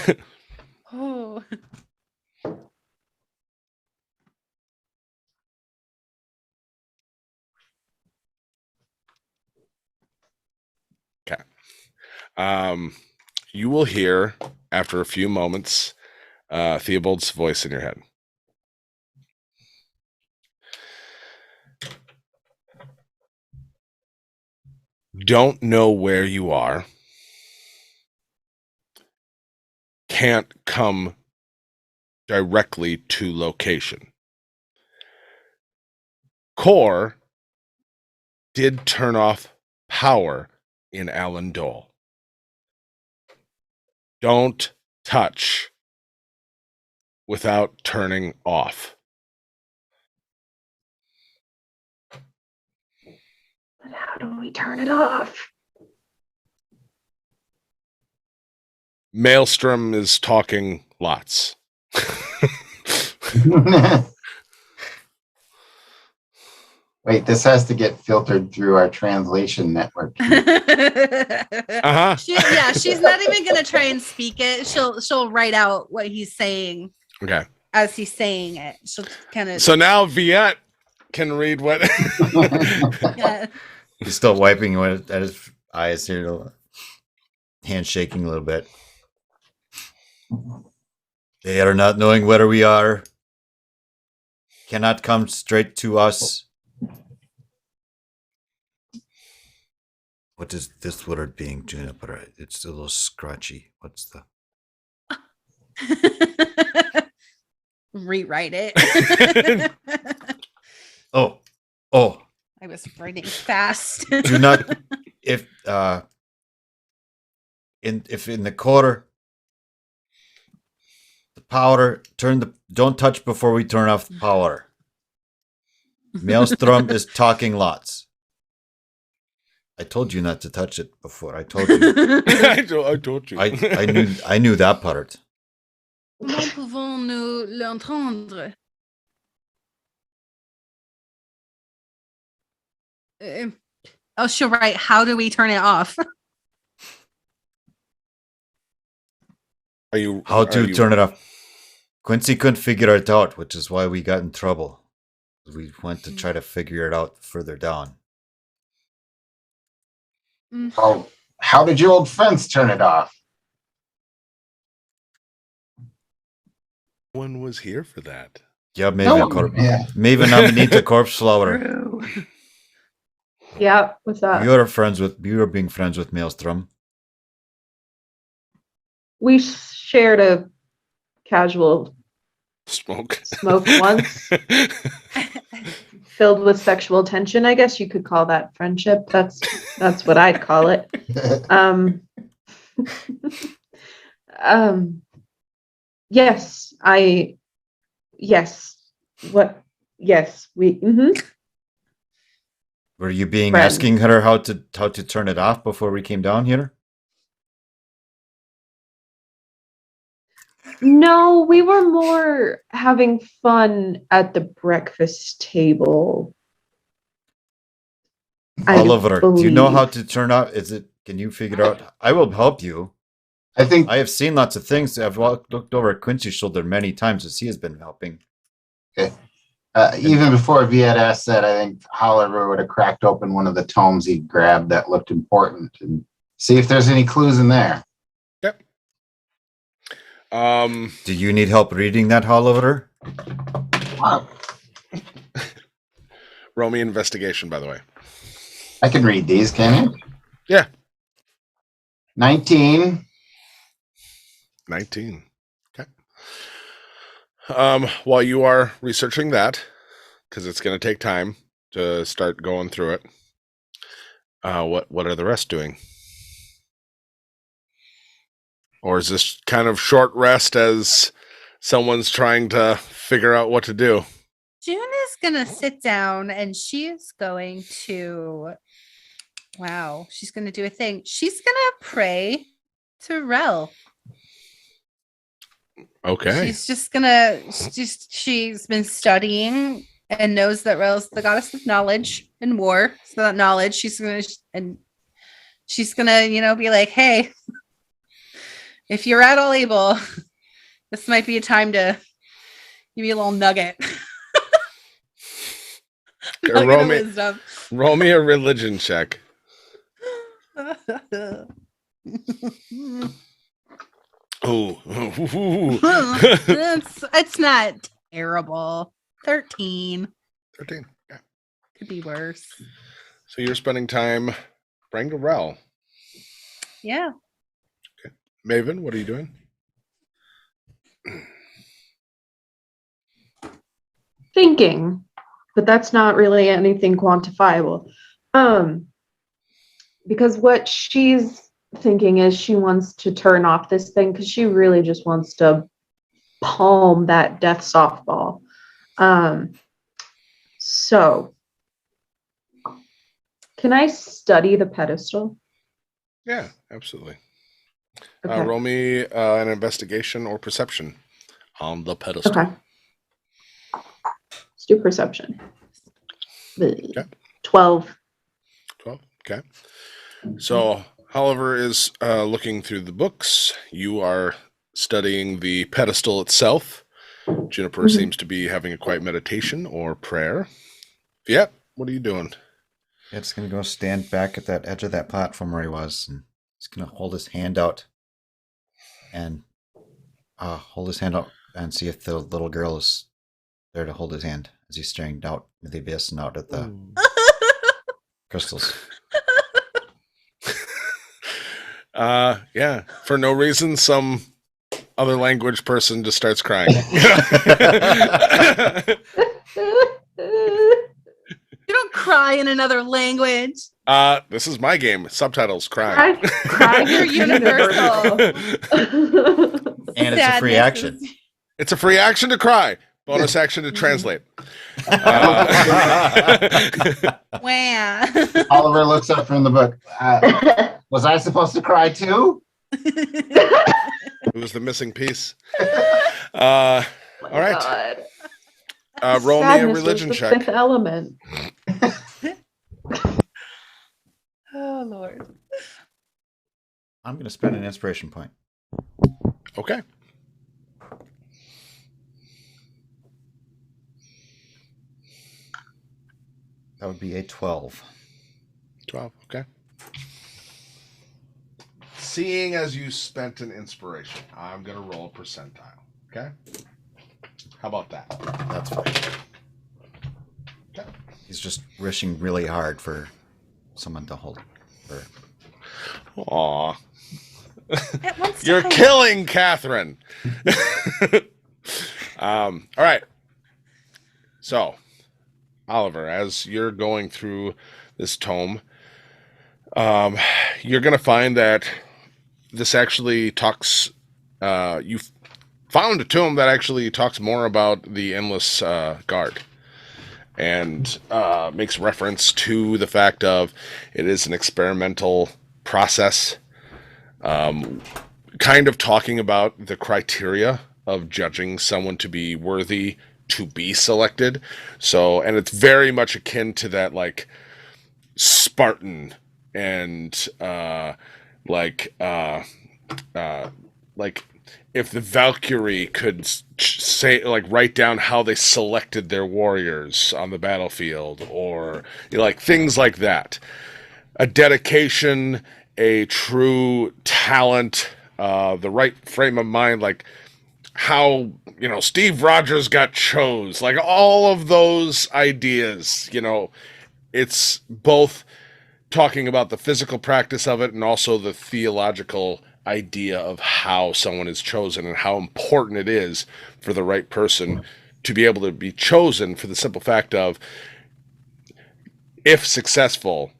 Oh. You will hear after a few moments Theobald's voice in your head. Don't know where you are. Can't come directly to location. Core did turn off power in Alan Dole. Don't touch without turning off. But how do we turn it off? Maelstrom is talking lots. Wait, this has to get filtered through our translation network. Uh-huh. She's not even gonna try and speak it. She'll write out what he's saying Okay. as he's saying it. She'll kind of. So now Viet can read what. Yeah. He's still wiping at his eyes here, hand shaking a little bit. They are not knowing where we are. Cannot come straight to us. What is this word being, Juniper? It's a little scratchy. What's the... Rewrite it. Oh. I was writing fast. Do not... If in the quarter, the power, don't touch before we turn off the power. Maelstrom is talking lots. I told you not to touch it before. I told you. I told you. I knew that part. Comment pouvons-nous l'entendre? She'll write, how do we turn it off? How to turn it off? Quincy couldn't figure it out, which is why we got in trouble. We went to try to figure it out further down. Oh, how did your old friends turn it off? No one was here for that. Yeah, maybe Yeah. maybe Namanita Corpse Flower. True. Yeah, what's that? You are being friends with Maelstrom. We shared a casual Smoke. once, filled with sexual tension. I guess you could call that friendship. That's what I'd call it. Yes, we. Were you being Friends. asking her how to turn it off before we came down here? No, we were more having fun at the breakfast table. I Oliver, do you know believe. how to turn off? Can you figure out? I will help you. I think I have seen lots of things. I've looked over at Quincy's shoulder many times as he has been helping. even before Viet asked that, I think Oliver would have cracked open one of the tomes he grabbed that looked important and see if there's any clues in there. Yep. Do you need help reading that, Oliver? Roll me investigation, by the way. I can read these, can you? Yeah. 19. 19. Okay. While you are researching that, because it's going to take time to start going through it, what are the rest doing? Or is this kind of short rest as someone's trying to figure out what to do? June is going to sit down and she is going to, she's going to do a thing. She's going to pray to Rel. Okay. She's just going to, she's been studying and knows that Rel's the goddess of knowledge and war. So that knowledge, she's going to, be like, hey, if you're at all able, this might be a time to give you a little nugget. Roll me a religion check. Oh, it's not terrible. 13. 13. Yeah. Could be worse. So you're spending time praying to Rel. Yeah. Maven, what are you doing? Thinking, but that's not really anything quantifiable. Because what she's thinking is she wants to turn off this thing because she really just wants to palm that death softball. So Can I study the pedestal? Yeah, absolutely. Okay. Roll me an investigation or perception on the pedestal. Okay. Let's do perception. Okay. 12. 12. Okay. So Oliver is looking through the books. You are studying the pedestal itself. Juniper Mhm. seems to be having a quiet meditation or prayer. Yep. What are you doing? It's going to go stand back at that edge of that platform where he was, and he's going to hold his hand out and see if the little girl is there to hold his hand as he's staring out into the abyss and out at the crystals. Yeah. For no reason, some other language person just starts crying. You don't cry in another language. This is my game. Subtitles crying. Crying You're is universal. And it's a free Sadness action. is- It's a free action to cry. Bonus action to translate. Wah. Oliver looks up from the book. Was I supposed to cry too? It was the missing piece. All right. Roll me a Sadness was religion the check. Fifth element. Oh Lord. I'm going to spend an inspiration point. Okay. That would be a 12. 12. Okay. Seeing as you spent an inspiration, I'm going to roll a percentile. Okay. How about that? That's fine. Okay. He's just wishing really hard for someone to hold her. Aw. It wants to You're hide. killing Catherine. All right. So, Oliver, as you're going through this tome, you're going to find that this actually talks. You found a tome that actually talks more about the Endless Guard, and makes reference to the fact of it is an experimental process. Kind of talking about the criteria of judging someone to be worthy to be selected. So, and it's very much akin to that, like Spartan and like if the Valkyrie could say, like, write down how they selected their warriors on the battlefield, or like things like that. A dedication, a true talent, the right frame of mind, like how, Steve Rogers got chose, like all of those ideas, it's both talking about the physical practice of it and also the theological idea of how someone is chosen and how important it is for the right person to be able to be chosen, for the simple fact of, if successful,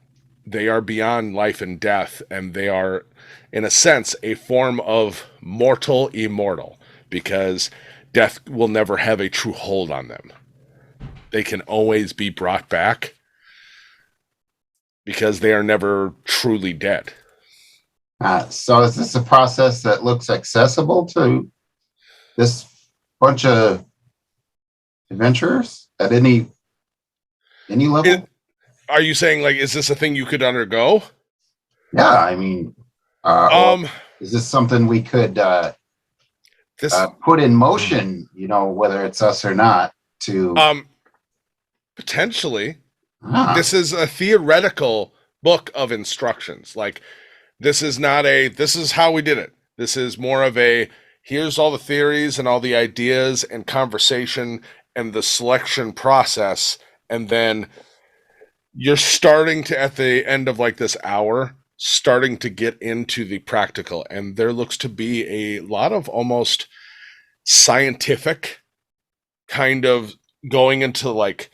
they are beyond life and death, and they are, in a sense, a form of mortal immortal, because death will never have a true hold on them. They can always be brought back because they are never truly dead. So is this a process that looks accessible to this bunch of adventurers at any level? Are you saying, like, is this a thing you could undergo? Yeah, I mean, or is this something we could put in motion? Whether it's us or not. To potentially, this is a theoretical book of instructions. Like, this is not this is how we did it. This is more of here's all the theories and all the ideas and conversation and the selection process, and then you're starting to, at the end of like this hour, starting to get into the practical, and there looks to be a lot of almost scientific kind of going into like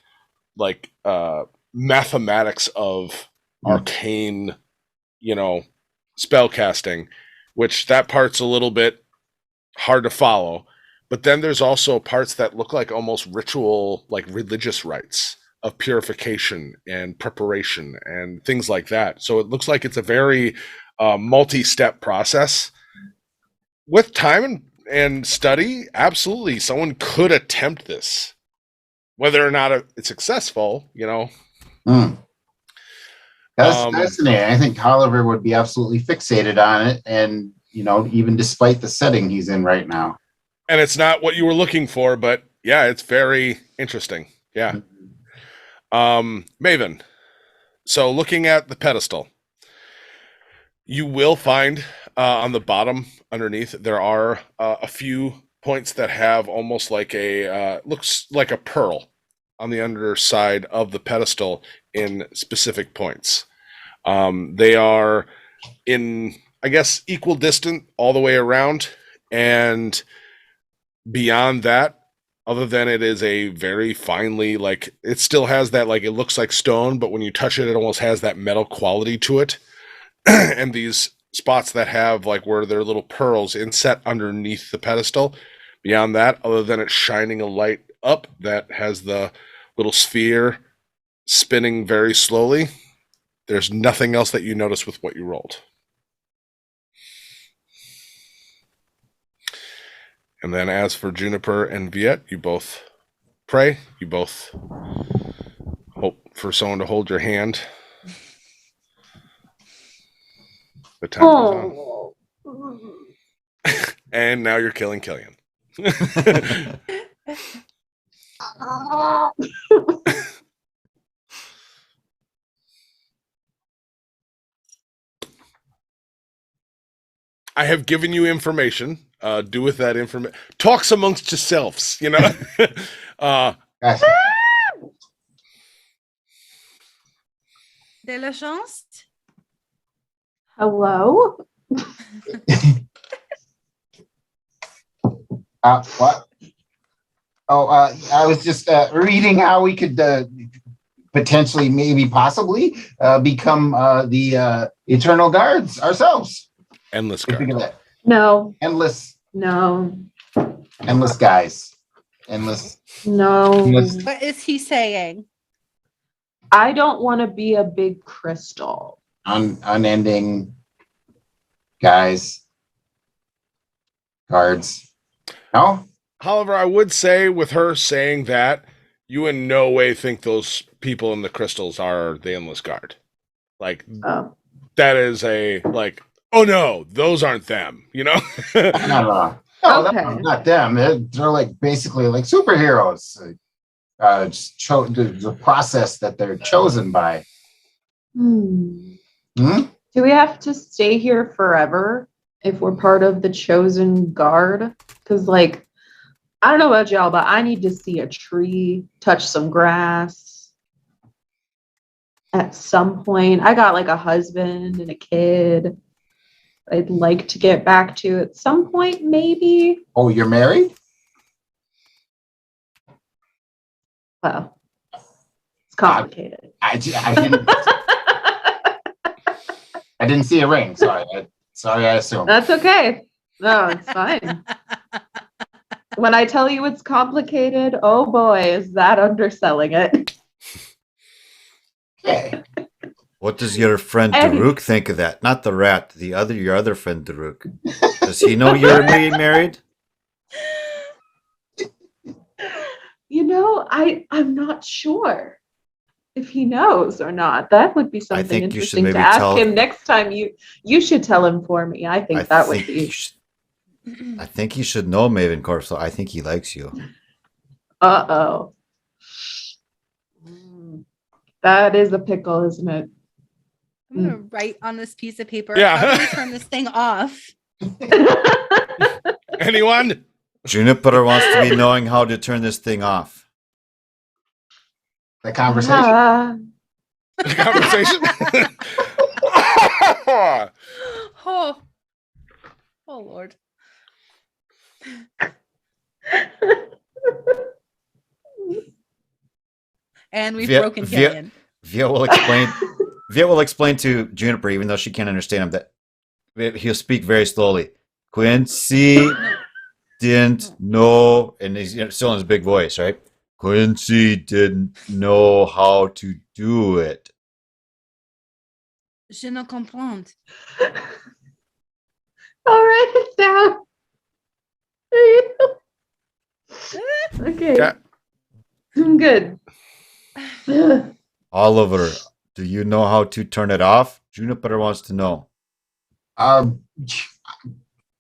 mathematics of arcane, spell casting, which that part's a little bit hard to follow. But then there's also parts that look like almost ritual, like religious rites, of purification and preparation and things like that. So it looks like it's a very multi-step process. With time and study, absolutely, someone could attempt this. Whether or not it's successful, That's fascinating. I think Oliver would be absolutely fixated on it, and even despite the setting he's in right now. And it's not what you were looking for, but yeah, it's very interesting. Yeah. Maven. So looking at the pedestal, you will find on the bottom underneath, there are a few points that have almost like looks like a pearl on the underside of the pedestal in specific points. They are in, I guess, equal distant all the way around, and beyond that, other than it is a very finely, it still has that, it looks like stone, but when you touch it, it almost has that metal quality to it. And these spots that have where they're little pearls inset underneath the pedestal, beyond that, other than it shining a light up that has the little sphere spinning very slowly, there's nothing else that you notice with what you rolled. And then as for Juniper and Viet, you both pray. You both hope for someone to hold your hand. The time goes on. And now you're killing Killian. I have given you information. Do with that information. Talks amongst yourselves, Yes. De la chance? Hello? What? Oh, I was just reading how we could potentially, maybe, possibly become the Eternal Guards ourselves. Endless What do you think guard. of that? No. Endless guys. Endless. No. Endless. What is he saying? I don't want to be a big crystal. Unending guys. Guards. No? However, I would say with her saying that, you in no way think those people in the crystals are the Endless Guard. Oh. That is oh no, those aren't them, No. Okay. Not them. They're basically superheroes. Just the process that they're chosen by. Hmm. Hmm? Do we have to stay here forever if we're part of the chosen guard? Because, I don't know about y'all, but I need to see a tree, touch some grass at some point. I got a husband and a kid I'd like to get back to at some point, maybe. Oh, you're married? Well, it's complicated. I didn't see a ring. Sorry, I assumed. That's okay. No, it's fine. When I tell you it's complicated, oh boy, is that underselling it. Okay. What does your friend And- Daruk think of that? Not the rat, your other friend Daruk. Does he know you're married? I'm not sure if he knows or not. That would be something think you should interesting to maybe ask tell- him next time. You should tell him for me. I think that would be. I think he should know Maven Corpso. I think he likes you. Uh-oh. That is a pickle, isn't it? I'm gonna write on this piece of paper. Yeah. How do we turn this thing off? Anyone? Juniper wants to be knowing how to turn this thing off. The conversation. The conversation? Oh, oh Lord. And we've broken Killian. Via will explain to Juniper, even though she can't understand him, that he'll speak very slowly. Quincy didn't know, and he's still in his big voice, right? Quincy didn't know how to do it. Je ne comprends. I'll write it down. Okay. Yeah. I'm good. Oliver, do you know how to turn it off? Juniper wants to know. I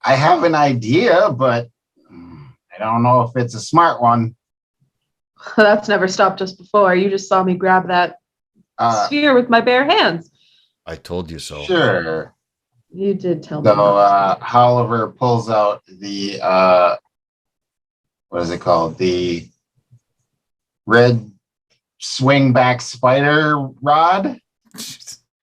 have an idea, but I don't know if it's a smart one. That's never stopped us before. You just saw me grab that sphere with my bare hands. I told you so. Sure. You did tell me. So Oliver pulls out the what is it called? The red swing back spider rod.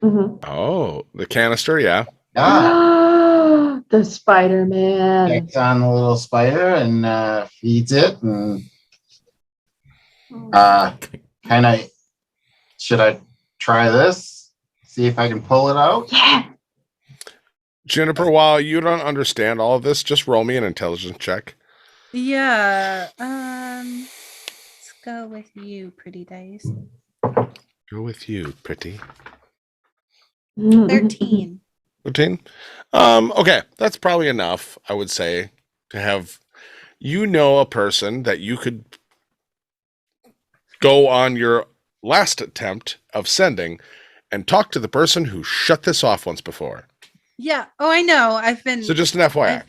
Mhm. Oh, the canister, yeah. The Spider-Man. Checks on the little spider and feeds it and kind of, should I try this? See if I can pull it out? Yeah. Juniper, while you don't understand all of this, just roll me an intelligence check. Yeah. Let's go with you, pretty dice. Go with you, pretty. 13. 13? Okay, that's probably enough, I would say, to have a person that you could go on your last attempt of sending and talk to the person who shut this off once before. Yeah. Oh, I know. I've been. So just an FYI.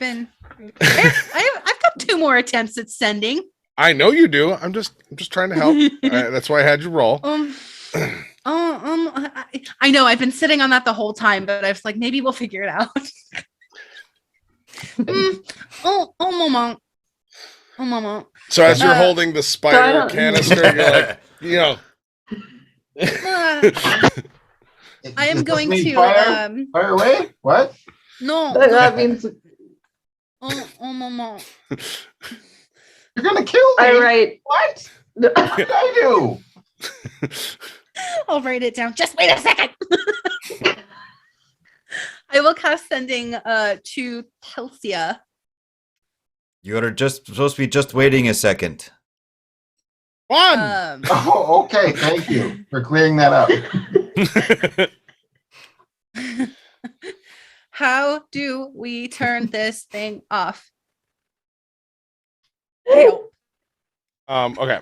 I've got 2 more attempts at sending. I know you do. I'm just trying to help. That's why I had you roll. I know. I've been sitting on that the whole time, but I was like, maybe we'll figure it out. Mama. Oh, mama. So as you're holding the spider canister, you're like, I am going to fire away. What? No. That means mama. You're gonna kill me. I write. What? What did I do? I'll write it down. Just wait a second. I will cast sending to Telsia. You're just supposed to be just waiting a second. One. Oh, okay. Thank you for clearing that up. How do we turn this thing off? Help. Okay.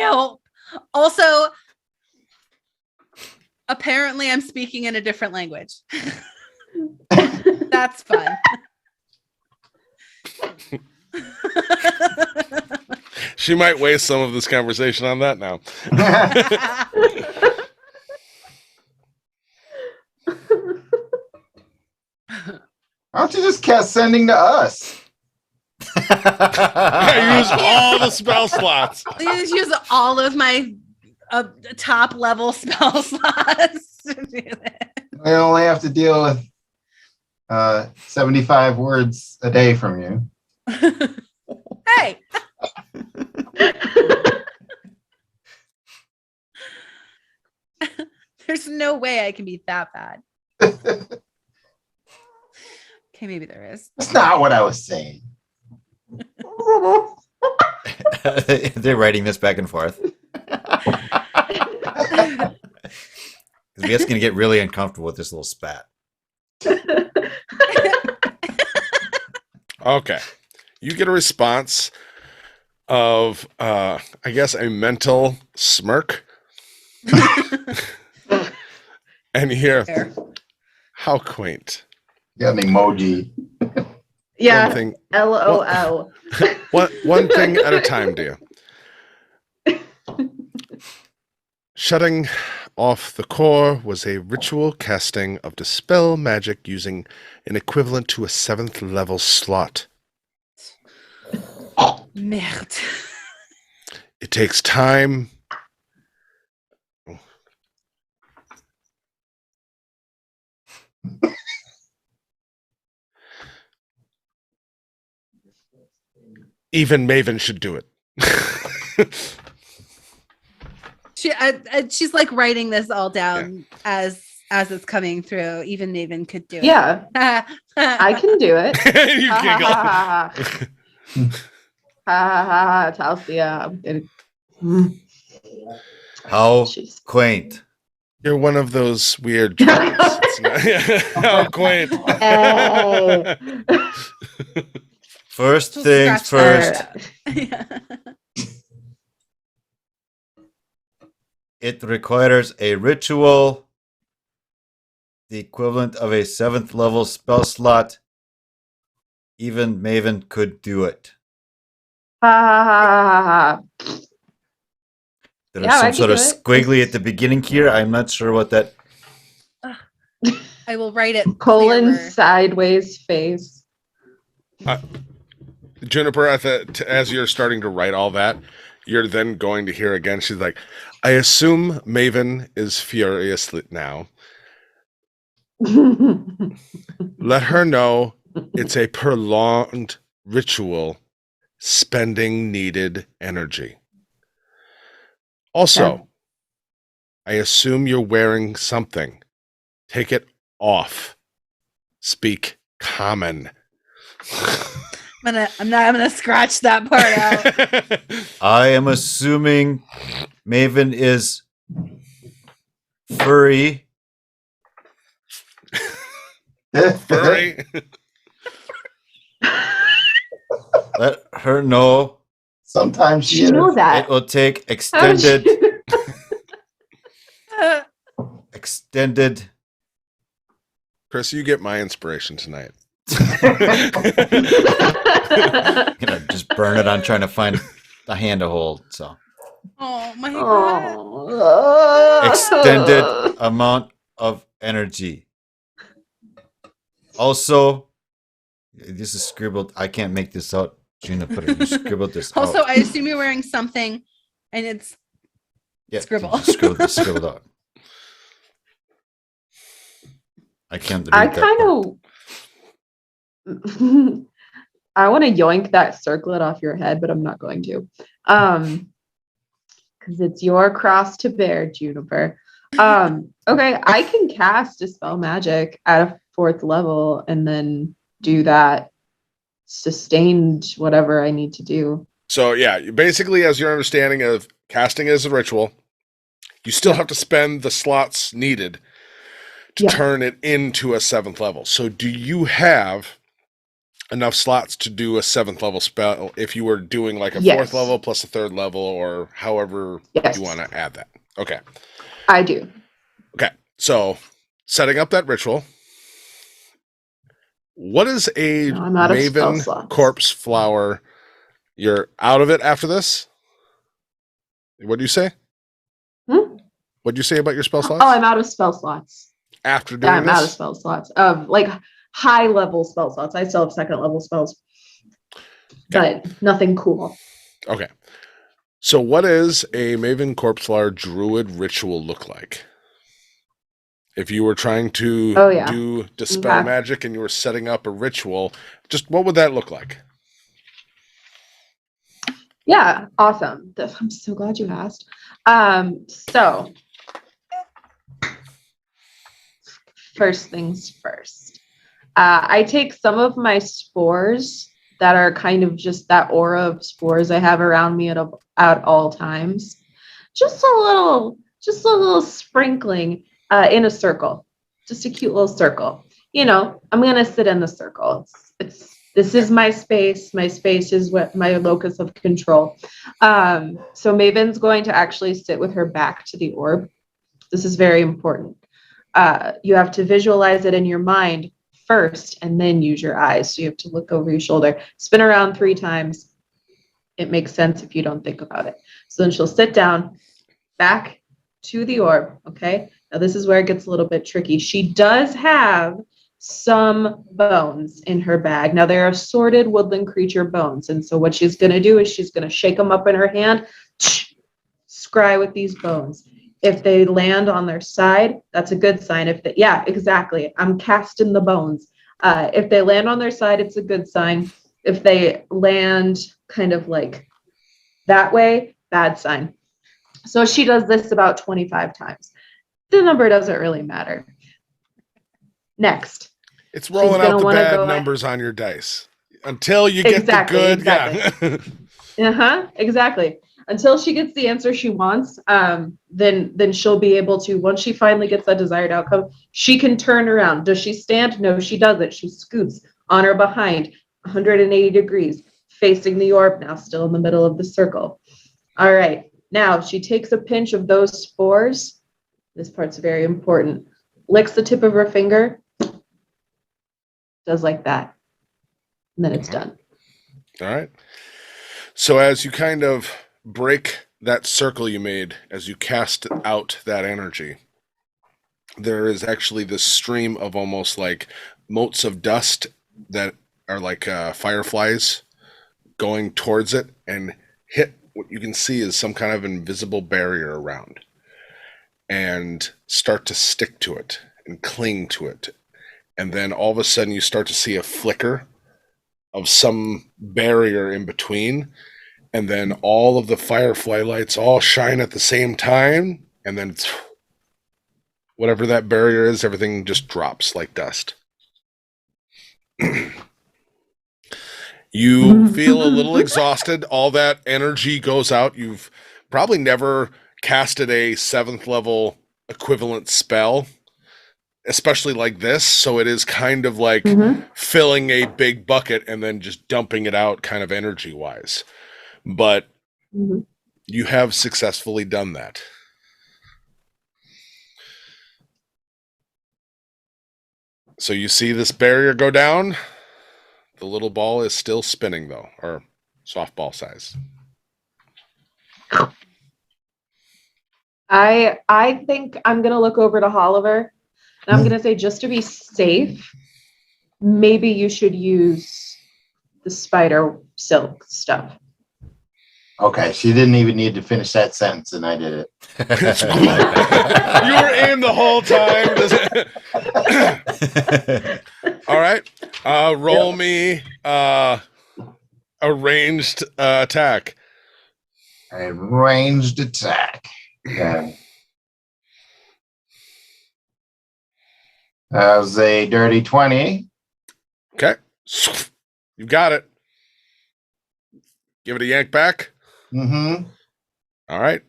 Help. Also, apparently I'm speaking in a different language. That's fun. She might waste some of this conversation on that now. Why don't you just cast sending to us? I use all the spell slots. Please use all of my top level spell slots to do that. We only have to deal with 75 words a day from you. Hey. There's no way I can be that bad. Okay, maybe there is. That's not what I was saying. They're writing this back and forth. We're just going to get really uncomfortable with this little spat. Okay. You get a response of, I guess, a mental smirk. And you hear, Fair. how quaint. You got an emoji. Yeah. One thing, LOL. one thing at a time, dear. Shutting off the core was a ritual casting of dispel magic using an equivalent to a 7th level slot. Merde. It takes time. Even Maven should do it. She's like writing this all down as it's coming through. Even Maven could do it. Yeah, I can do it. You giggle. ha, Talcia. How She's quaint. You're one of those weird trolls. How quaint. Hey. First So things scratch first, Yeah. it requires a ritual, the equivalent of a 7th level spell slot. Even Maven could do it. Ha. There's Yeah, I some can sort of do it. squiggly at the beginning here. I'm not sure what that. I will write it Colon clearer. sideways face. Juniper, as you're starting to write all that, you're then going to hear again. She's like, I assume Maven is furious now. Let her know it's a prolonged ritual spending needed energy. Also, Yeah. I assume you're wearing something. Take it off. Speak common. I'm gonna scratch that part out. I am assuming Maven is furry. Furry. Let her know Sometimes she You know is. that. it will take How would extended you- Chris, you get my inspiration tonight. just burn it on trying to find a hand to hold. So Oh my god. Oh. extended amount of energy. Also, this is scribbled. I can't make this out. Gina put it. You scribbled this Also, out. I assume you're wearing something, and it's Yeah, scribble. scribbled out. I can't read I that kind part. of I want to yoink that circlet off your head, but I'm not going to. Because it's your cross to bear, Juniper. Okay, I can cast Dispel Magic at a 4th level and then do that sustained whatever I need to do. So yeah, basically, as your understanding of casting as a ritual, you still have to spend the slots needed to turn it into a 7th level. So do you have enough slots to do a 7th level spell if you were doing like a 4th level plus a 3rd level or however you want to add that? Okay. I do. Okay. So setting up that ritual. What is a No, I'm out of spell Maven slots. corpse flower? You're out of it after this? What do you say? What do you say about your spell slots? Oh, I'm out of spell slots. After doing I'm this? out of spell slots. Like high level spell slots. I still have 2nd level spells. Okay. But nothing cool. Okay. So what does a Maven Corpse Flower Druid ritual look like? If you were trying to do Dispel Magic and you were setting up a ritual, just what would that look like? Yeah, awesome. I'm so glad you asked. So first things first. I take some of my spores that are kind of just that aura of spores I have around me at all times. Just a little sprinkling in a circle. Just a cute little circle. You know, I'm gonna sit in the circle. This is my space. My space is what my locus of control. So Maven's going to actually sit with her back to the orb. This is very important. You have to visualize it in your mind first and then use your eyes. So you have to look over your shoulder, spin around 3 times. It makes sense if you don't think about it. So then she'll sit down, back to the orb. Okay. Now this is where it gets a little bit tricky. She does have some bones in her bag. Now they're assorted woodland creature bones. And so what she's going to do is she's going to shake them up in her hand, scry with these bones. If they land on their side, that's a good sign. Yeah, exactly. I'm casting the bones. If they land on their side, it's a good sign. If they land kind of like that way, bad sign. So she does this about 25 times. The number doesn't really matter. Next. It's rolling out the bad numbers on your dice until you get the good. Exactly. Yeah. Exactly. Until she gets the answer she wants, then she'll be able to, once she finally gets that desired outcome, she can turn around. Does she stand? No, she doesn't. She scoots on her behind 180 degrees, facing the orb now, still in the middle of the circle. All right. Now she takes a pinch of those spores. This part's very important. Licks the tip of her finger. Does like that. And then it's done. All right. So as you kind of break that circle you made, as you cast out that energy, there is actually this stream of almost like motes of dust that are like fireflies going towards it and hit what you can see is some kind of invisible barrier around and start to stick to it and cling to it. And then all of a sudden you start to see a flicker of some barrier in between, and then all of the firefly lights all shine at the same time, and then whatever that barrier is, everything just drops like dust. You feel a little exhausted. All that energy goes out. You've probably never casted a 7th level equivalent spell, especially like this. So it is kind of like filling a big bucket and then just dumping it out kind of energy wise. But you have successfully done that. So you see this barrier go down. The little ball is still spinning though, or softball size. I think I'm gonna look over to Oliver and I'm gonna say, just to be safe, maybe you should use the spider silk stuff. Okay, she didn't even need to finish that sentence, and I did it. You were in the whole time. All right. Roll me a ranged attack. A ranged attack. Okay. That was a dirty 20. Okay. You got it. Give it a yank back. Mm-hmm. All right.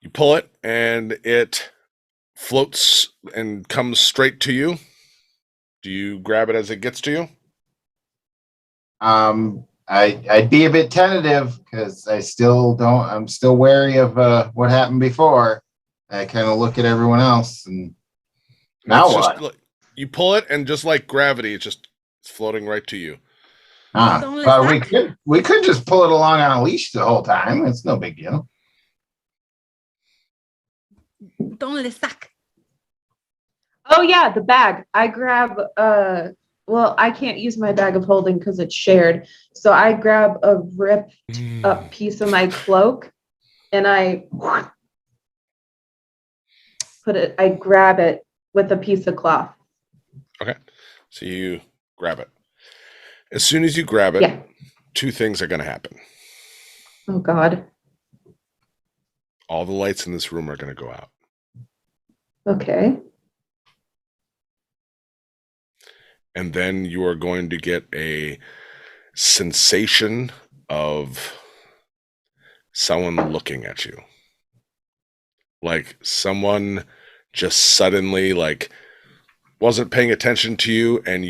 You pull it, and it floats and comes straight to you. Do you grab it as it gets to you? I'd be a bit tentative because I'm still wary of what happened before. I kind of look at everyone else, and now It's what? just, you pull it, and just like gravity, it's floating right to you. But we could just pull it along on a leash the whole time. It's no big deal. Don't let it suck. Oh yeah, the bag. I grab well, I can't use my bag of holding because it's shared. So I grab a ripped up piece of my cloak and I grab it with a piece of cloth. Okay. So you grab it. As soon as you grab it, two things are going to happen. Oh God. All the lights in this room are going to go out. Okay. And then you are going to get a sensation of someone looking at you. Like someone just suddenly wasn't paying attention to you, and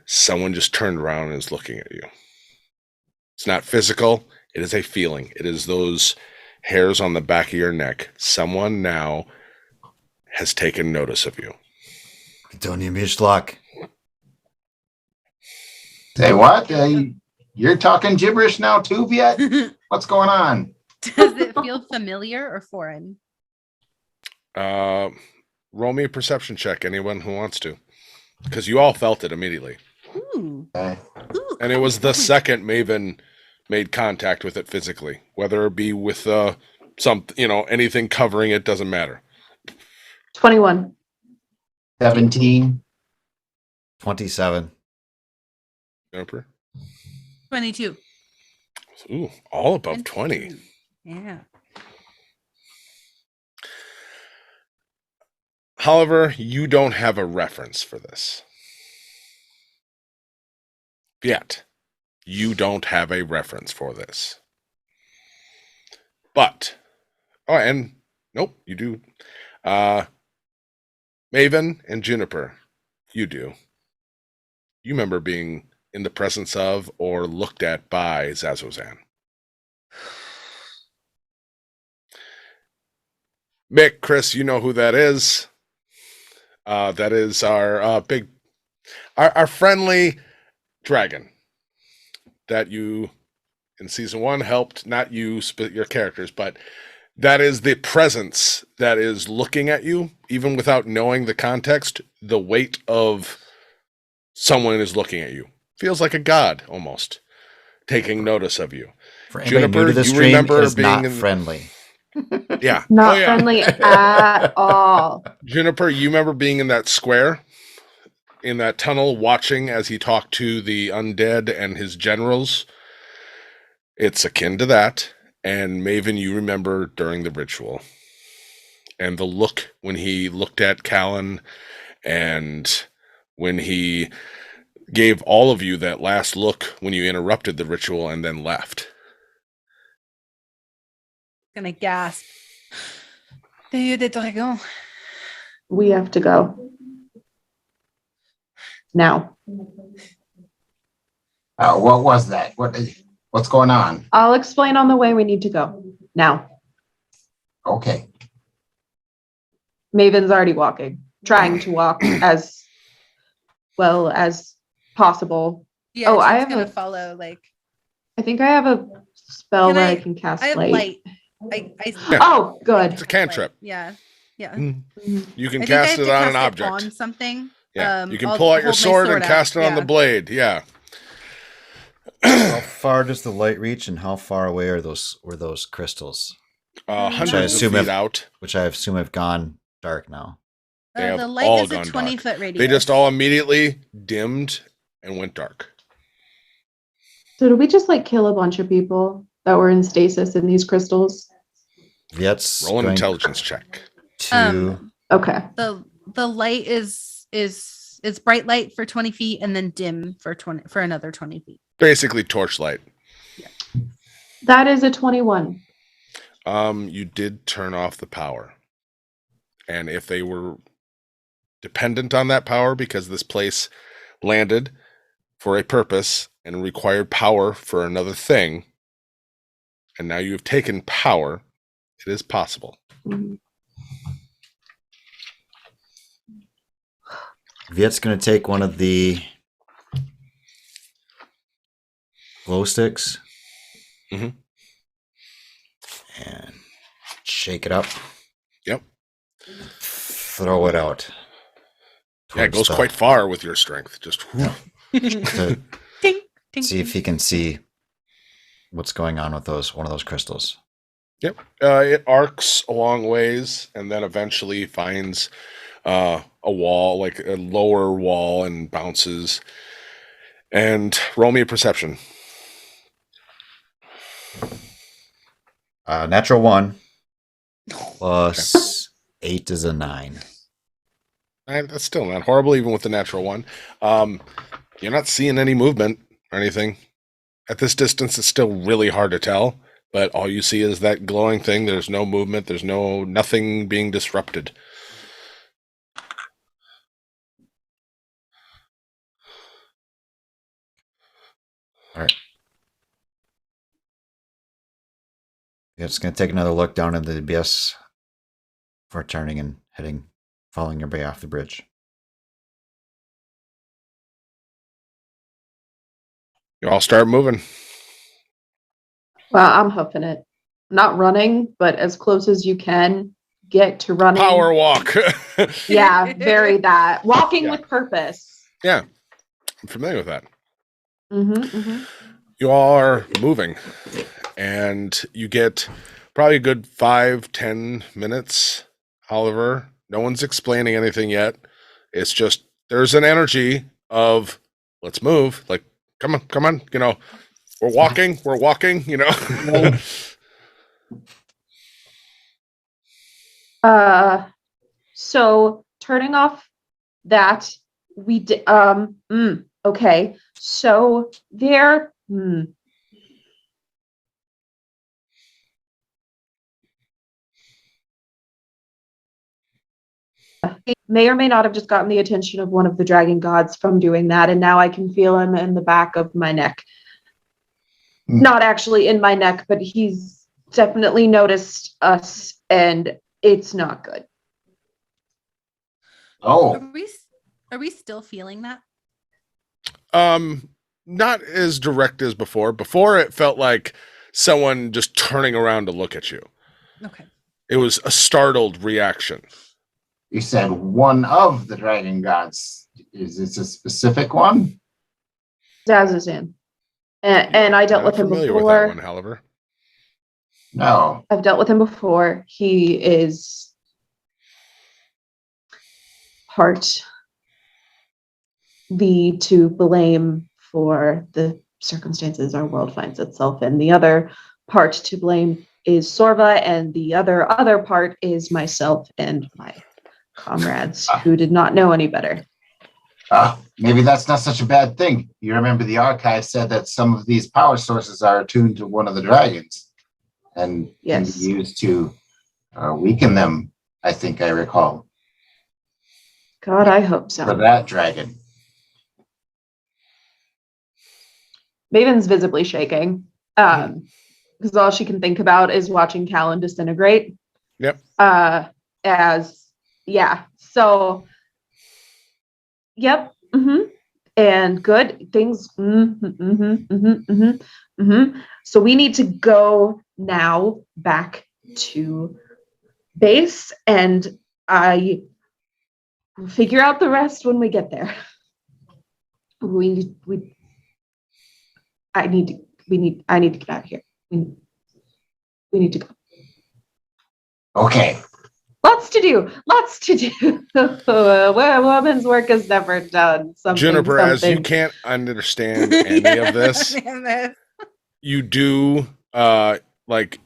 someone just turned around and is looking at you. It's not physical. It is a feeling. It is those hairs on the back of your neck. Someone now has taken notice of you. Don't you Mishlock? Say what? You're talking gibberish now too, Viet? What's going on? Does it feel familiar or foreign? Roll me a perception check, anyone who wants to. Because you all felt it immediately. Ooh. Okay. Ooh. And it was the second Maven made contact with it physically. Whether it be with anything covering it, doesn't matter. 21. 17. 27. Jumper? 22. Ooh, all above 20. Yeah. However, you don't have a reference for this. Yet. You don't have a reference for this. But, nope, you do. Maven and Juniper, you do. You remember being in the presence of or looked at by Zazozan. Mick, Chris, you know who that is. That is our our friendly dragon that you in season 1 helped, not you, your characters, but that is the presence that is looking at you, even without knowing the context. The weight of someone is looking at you. Feels like a god almost taking notice of you. For anybody Juniper, new to the you stream, remember is being not friendly. Yeah. Not friendly at all. Juniper, you remember being in that square, in that tunnel, watching as he talked to the undead and his generals? It's akin to that. And Maven, you remember during the ritual. And the look when he looked at Callan, and when he gave all of you that last look when you interrupted the ritual and then left. Gonna gasp. Dieu de dragon. We have to go. Now. What was that? What's going on? I'll explain on the way we need to go. Now. Okay. Maven's already walking. Trying to walk as well as possible. Yeah, Oh, I Jen's have gonna a- follow. Like, I think I have a spell Can that I- I can cast I have light. light. Yeah. Oh, good. It's a cantrip. Yeah, yeah. You can I think I cast have it to on cast an it object. on something. Yeah. You can I'll pull out your hold my sword and out. cast it on the Yeah. blade. Yeah. How far does the light reach, and how far away were those crystals? Hundreds I of assume feet if- out. Which I assume have gone dark now. They have The light all is a gone 20-foot radius. They just all immediately dimmed and went dark. So did we just like kill a bunch of people that were in stasis in these crystals? That's Roll an going intelligence check. to Okay. The light is bright light for 20 feet and then dim for another 20 feet. Basically torchlight. That is a 21. You did turn off the power. And if they were dependent on that power because this place landed for a purpose and required power for another thing, and now you have taken power, it is possible. Viet's going to take one of the glow sticks Mhm. and shake it up. Yep. Throw it out. Yeah, it towards goes the- quite far with your strength. Just to Tink, tink, see if tink. he can see what's going on with one of those crystals. Yep. It arcs a long ways and then eventually finds a wall, like a lower wall, and bounces. And roll me a perception. Natural 1 plus 8 is a 9. That's still not horrible, even with the natural one. You're not seeing any movement or anything. At this distance, it's still really hard to tell, but all you see is that glowing thing. There's no movement. There's nothing being disrupted. All right. Yeah, just going to take another look down into the abyss before turning and following your way off the bridge. You all start moving. Well, I'm hoofing it. Not running, but as close as you can get to running. Power walk. Yeah, very that. Walking Yeah. with purpose. Yeah, I'm familiar with that. Mm-hmm. You all are moving, and you get probably a good 5-10 minutes. However, no one's explaining anything yet. It's just there's an energy of let's move. Like, come on. You know, we're walking. You know. So turning off that we did. Okay. So there Hmm. He may or may not have just gotten the attention of one of the dragon gods from doing that, and now I can feel him in the back of my neck. Not actually in my neck, but he's definitely noticed us, and it's not good. Oh, Are we still feeling that? Not as direct as before. Before it felt like someone just turning around to look at you. Okay. It was a startled reaction. you said one of the dragon gods. Is this a specific one? Zazazan. And I dealt Not with him familiar before. with that one, however. No. I've dealt with him before. He is part to blame for the circumstances our world finds itself in. The other part to blame is Sorva, and the other part is myself and my comrades who did not know any better. Maybe that's not such a bad thing. You remember the archive said that some of these power sources are attuned to one of the dragons and can be used to weaken them, I think I recall. God, I hope so. For that dragon. Maven's visibly shaking because all she can think about is watching Callan disintegrate. Yep. So, yep. Mm-hmm. And good things. So we need to go now back to base, and I will figure out the rest when we get there. I need to get out of here. We need to go. Okay. Lots to do. Woman's work is never done. Juniper, as you can't understand any of this, you do get like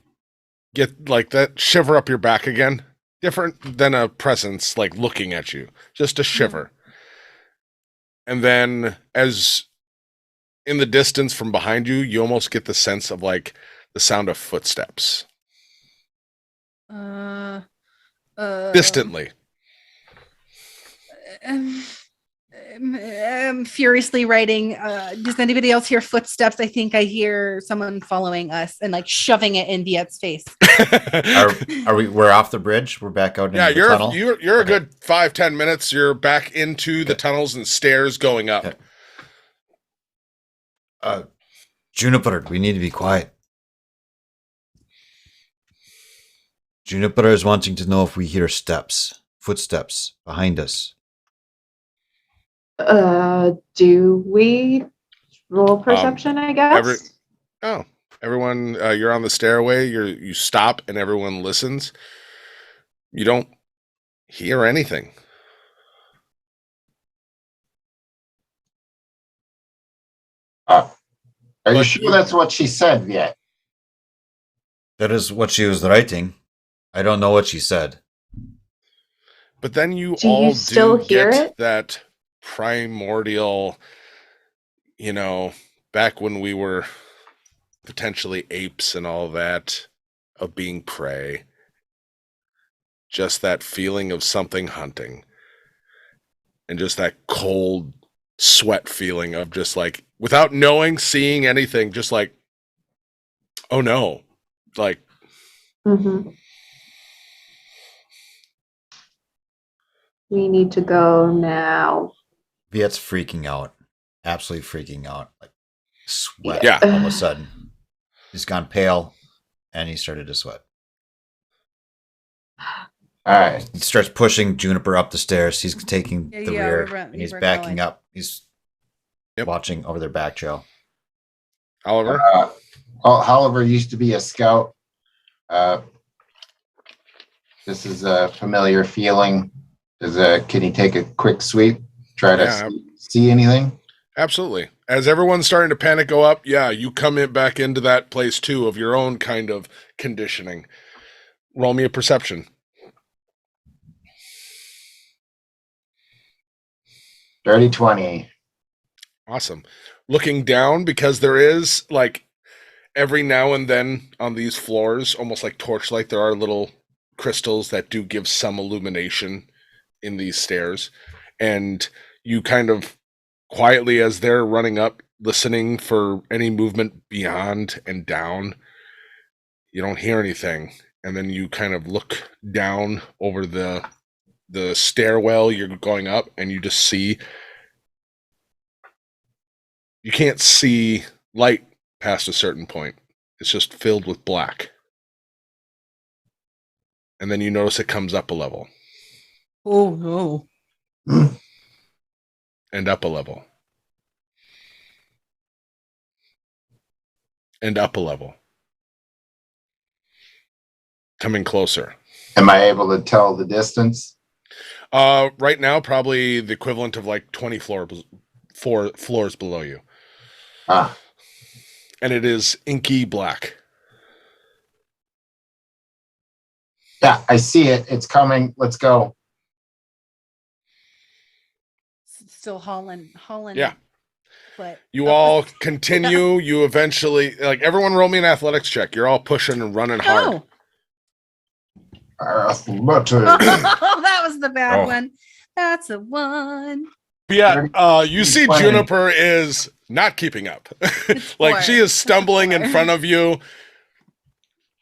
that shiver up your back again. Different than a presence like looking at you. Just a shiver. And then as in the distance from behind you, you almost get the sense of like the sound of footsteps. Distantly. I'm furiously writing. Does anybody else hear footsteps? I think I hear someone following us and like shoving it in Viet's face. We're off the bridge? We're back out in the tunnel? You're a good 5-10 minutes. You're back into the tunnels and stairs going up. Okay. Juniper, we need to be quiet. Juniper is wanting to know if we hear footsteps behind us. Do we roll perception? I guess. Everyone, you're on the stairway. You stop and everyone listens. You don't hear anything. Are you sure that's what she said yet? That is what she was writing. I don't know what she said. But then you Do all you still hear get it? that primordial, back when we were potentially apes and all that, of being prey. Just that feeling of something hunting. And just that cold sweat feeling of just like, without knowing, seeing anything, just like, oh no. Like, we need to go now. Viet's freaking out. Absolutely freaking out. Like sweat Yeah. all of a sudden. He's gone pale and he started to sweat. All right. He starts pushing Juniper up the stairs. He's taking the rear and he's backing going up. He's watching over their back trail. Oliver? Oliver used to be a scout. This is a familiar feeling. Can he take a quick sweep? Try to see anything? Absolutely. As everyone's starting to panic go up, you come back into that place too of your own kind of conditioning. Roll me a perception. Dirty 20. Awesome. Looking down, because there is like every now and then on these floors, almost like torchlight, there are little crystals that do give some illumination in these stairs. And you kind of quietly, as they're running up, listening for any movement beyond and down, you don't hear anything. And then you kind of look down over the stairwell you're going up, and you just see, you can't see light past a certain point. It's just filled with black. And then you notice it comes up a level. Oh no. And up a level. And up a level. Coming closer. Am I able to tell the distance? Right now, probably the equivalent of like 20 floors below you. Ah, And it is inky black. yeah, I see it. It's coming. Let's go. Still hauling. Yeah. But You all continue. You eventually, like, everyone roll me an athletics check. You're all pushing and running hard. Athletics. Oh, that was the bad Oh. one. That's a one. But yeah, you see 20. Juniper is not keeping up. Like, four. she is stumbling in Four. front of you.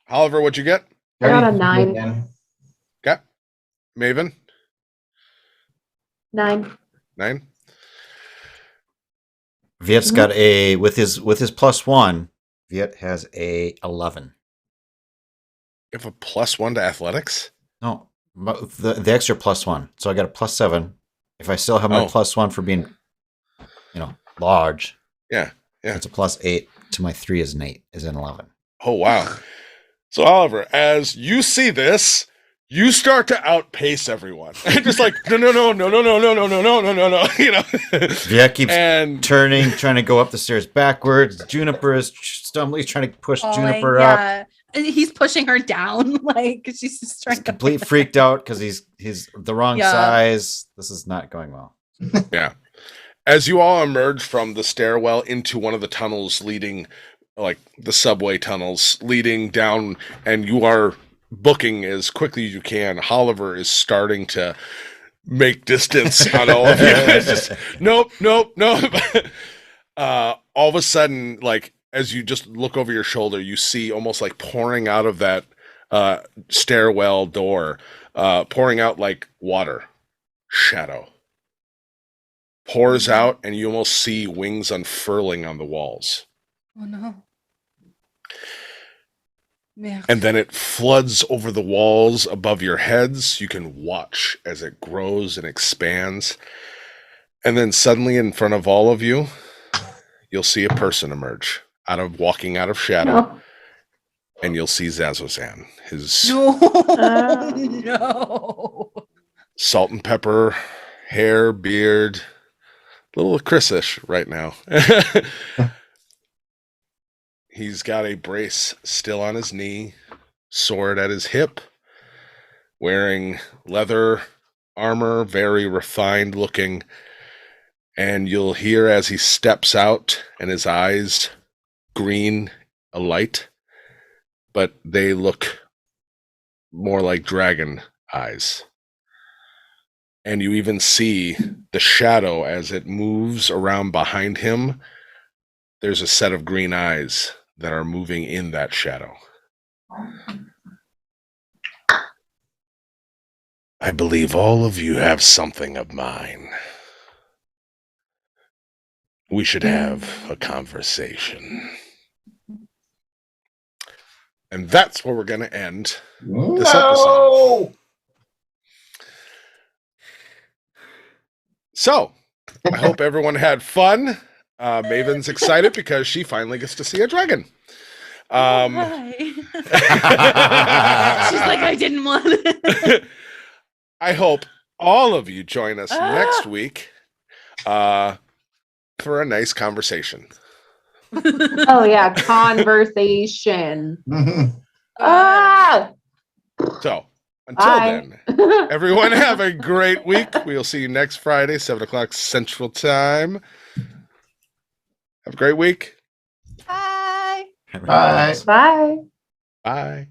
Oliver, what'd you get? I got a 9. Okay. Maven? 9. 9? Viet's got a with his +1. Viet has a 11. You have a +1 to athletics? No, the extra +1. So I got a +7. If I still have my Oh. +1 for being, large. Yeah. It's a +8 to my 3 is an 8 is an 11. Oh, wow. So, Oliver, as you see this, you start to outpace everyone. Just like, no, Viet keeps and turning, trying to go up the stairs backwards. Juniper is stumbling, trying to push Oh, Juniper up. yeah. And he's pushing her down, like she's just trying He's to complete freaked out because he's the wrong Yeah. size. This is not going well. yeah. As you all emerge from the stairwell into one of the tunnels leading, like the subway tunnels leading down, and you are booking as quickly as you can, Oliver is starting to make distance on all of you. It's just, nope. All of a sudden, like, as you just look over your shoulder, you see almost like pouring out of that stairwell door, pouring out like water, shadow. Pours out, and you almost see wings unfurling on the walls. Oh no. Yeah. And then it floods over the walls above your heads. You can watch as it grows and expands. And then suddenly in front of all of you, you'll see a person emerge walking out of shadow. No. And you'll see Zazozan, his No. Oh. No. salt and pepper, hair, beard, a little Chris-ish right now. He's got a brace still on his knee, sword at his hip, wearing leather armor, very refined looking. And you'll hear as he steps out and his eyes green a light, but they look more like dragon eyes. And you even see the shadow as it moves around behind him. There's a set of green eyes that are moving in that shadow. I believe all of you have something of mine. We should have a conversation. And that's where we're going to end this episode. So, I hope everyone had fun. Maven's excited because she finally gets to see a dragon. Why? She's like, I didn't want it. I hope all of you join us next week for a nice conversation. Oh yeah, conversation. Ah! So, until Bye. then, everyone have a great week. We'll see you next Friday, 7 o'clock Central Time. Have a great week. Bye. Everyone Bye. else. Bye. Bye.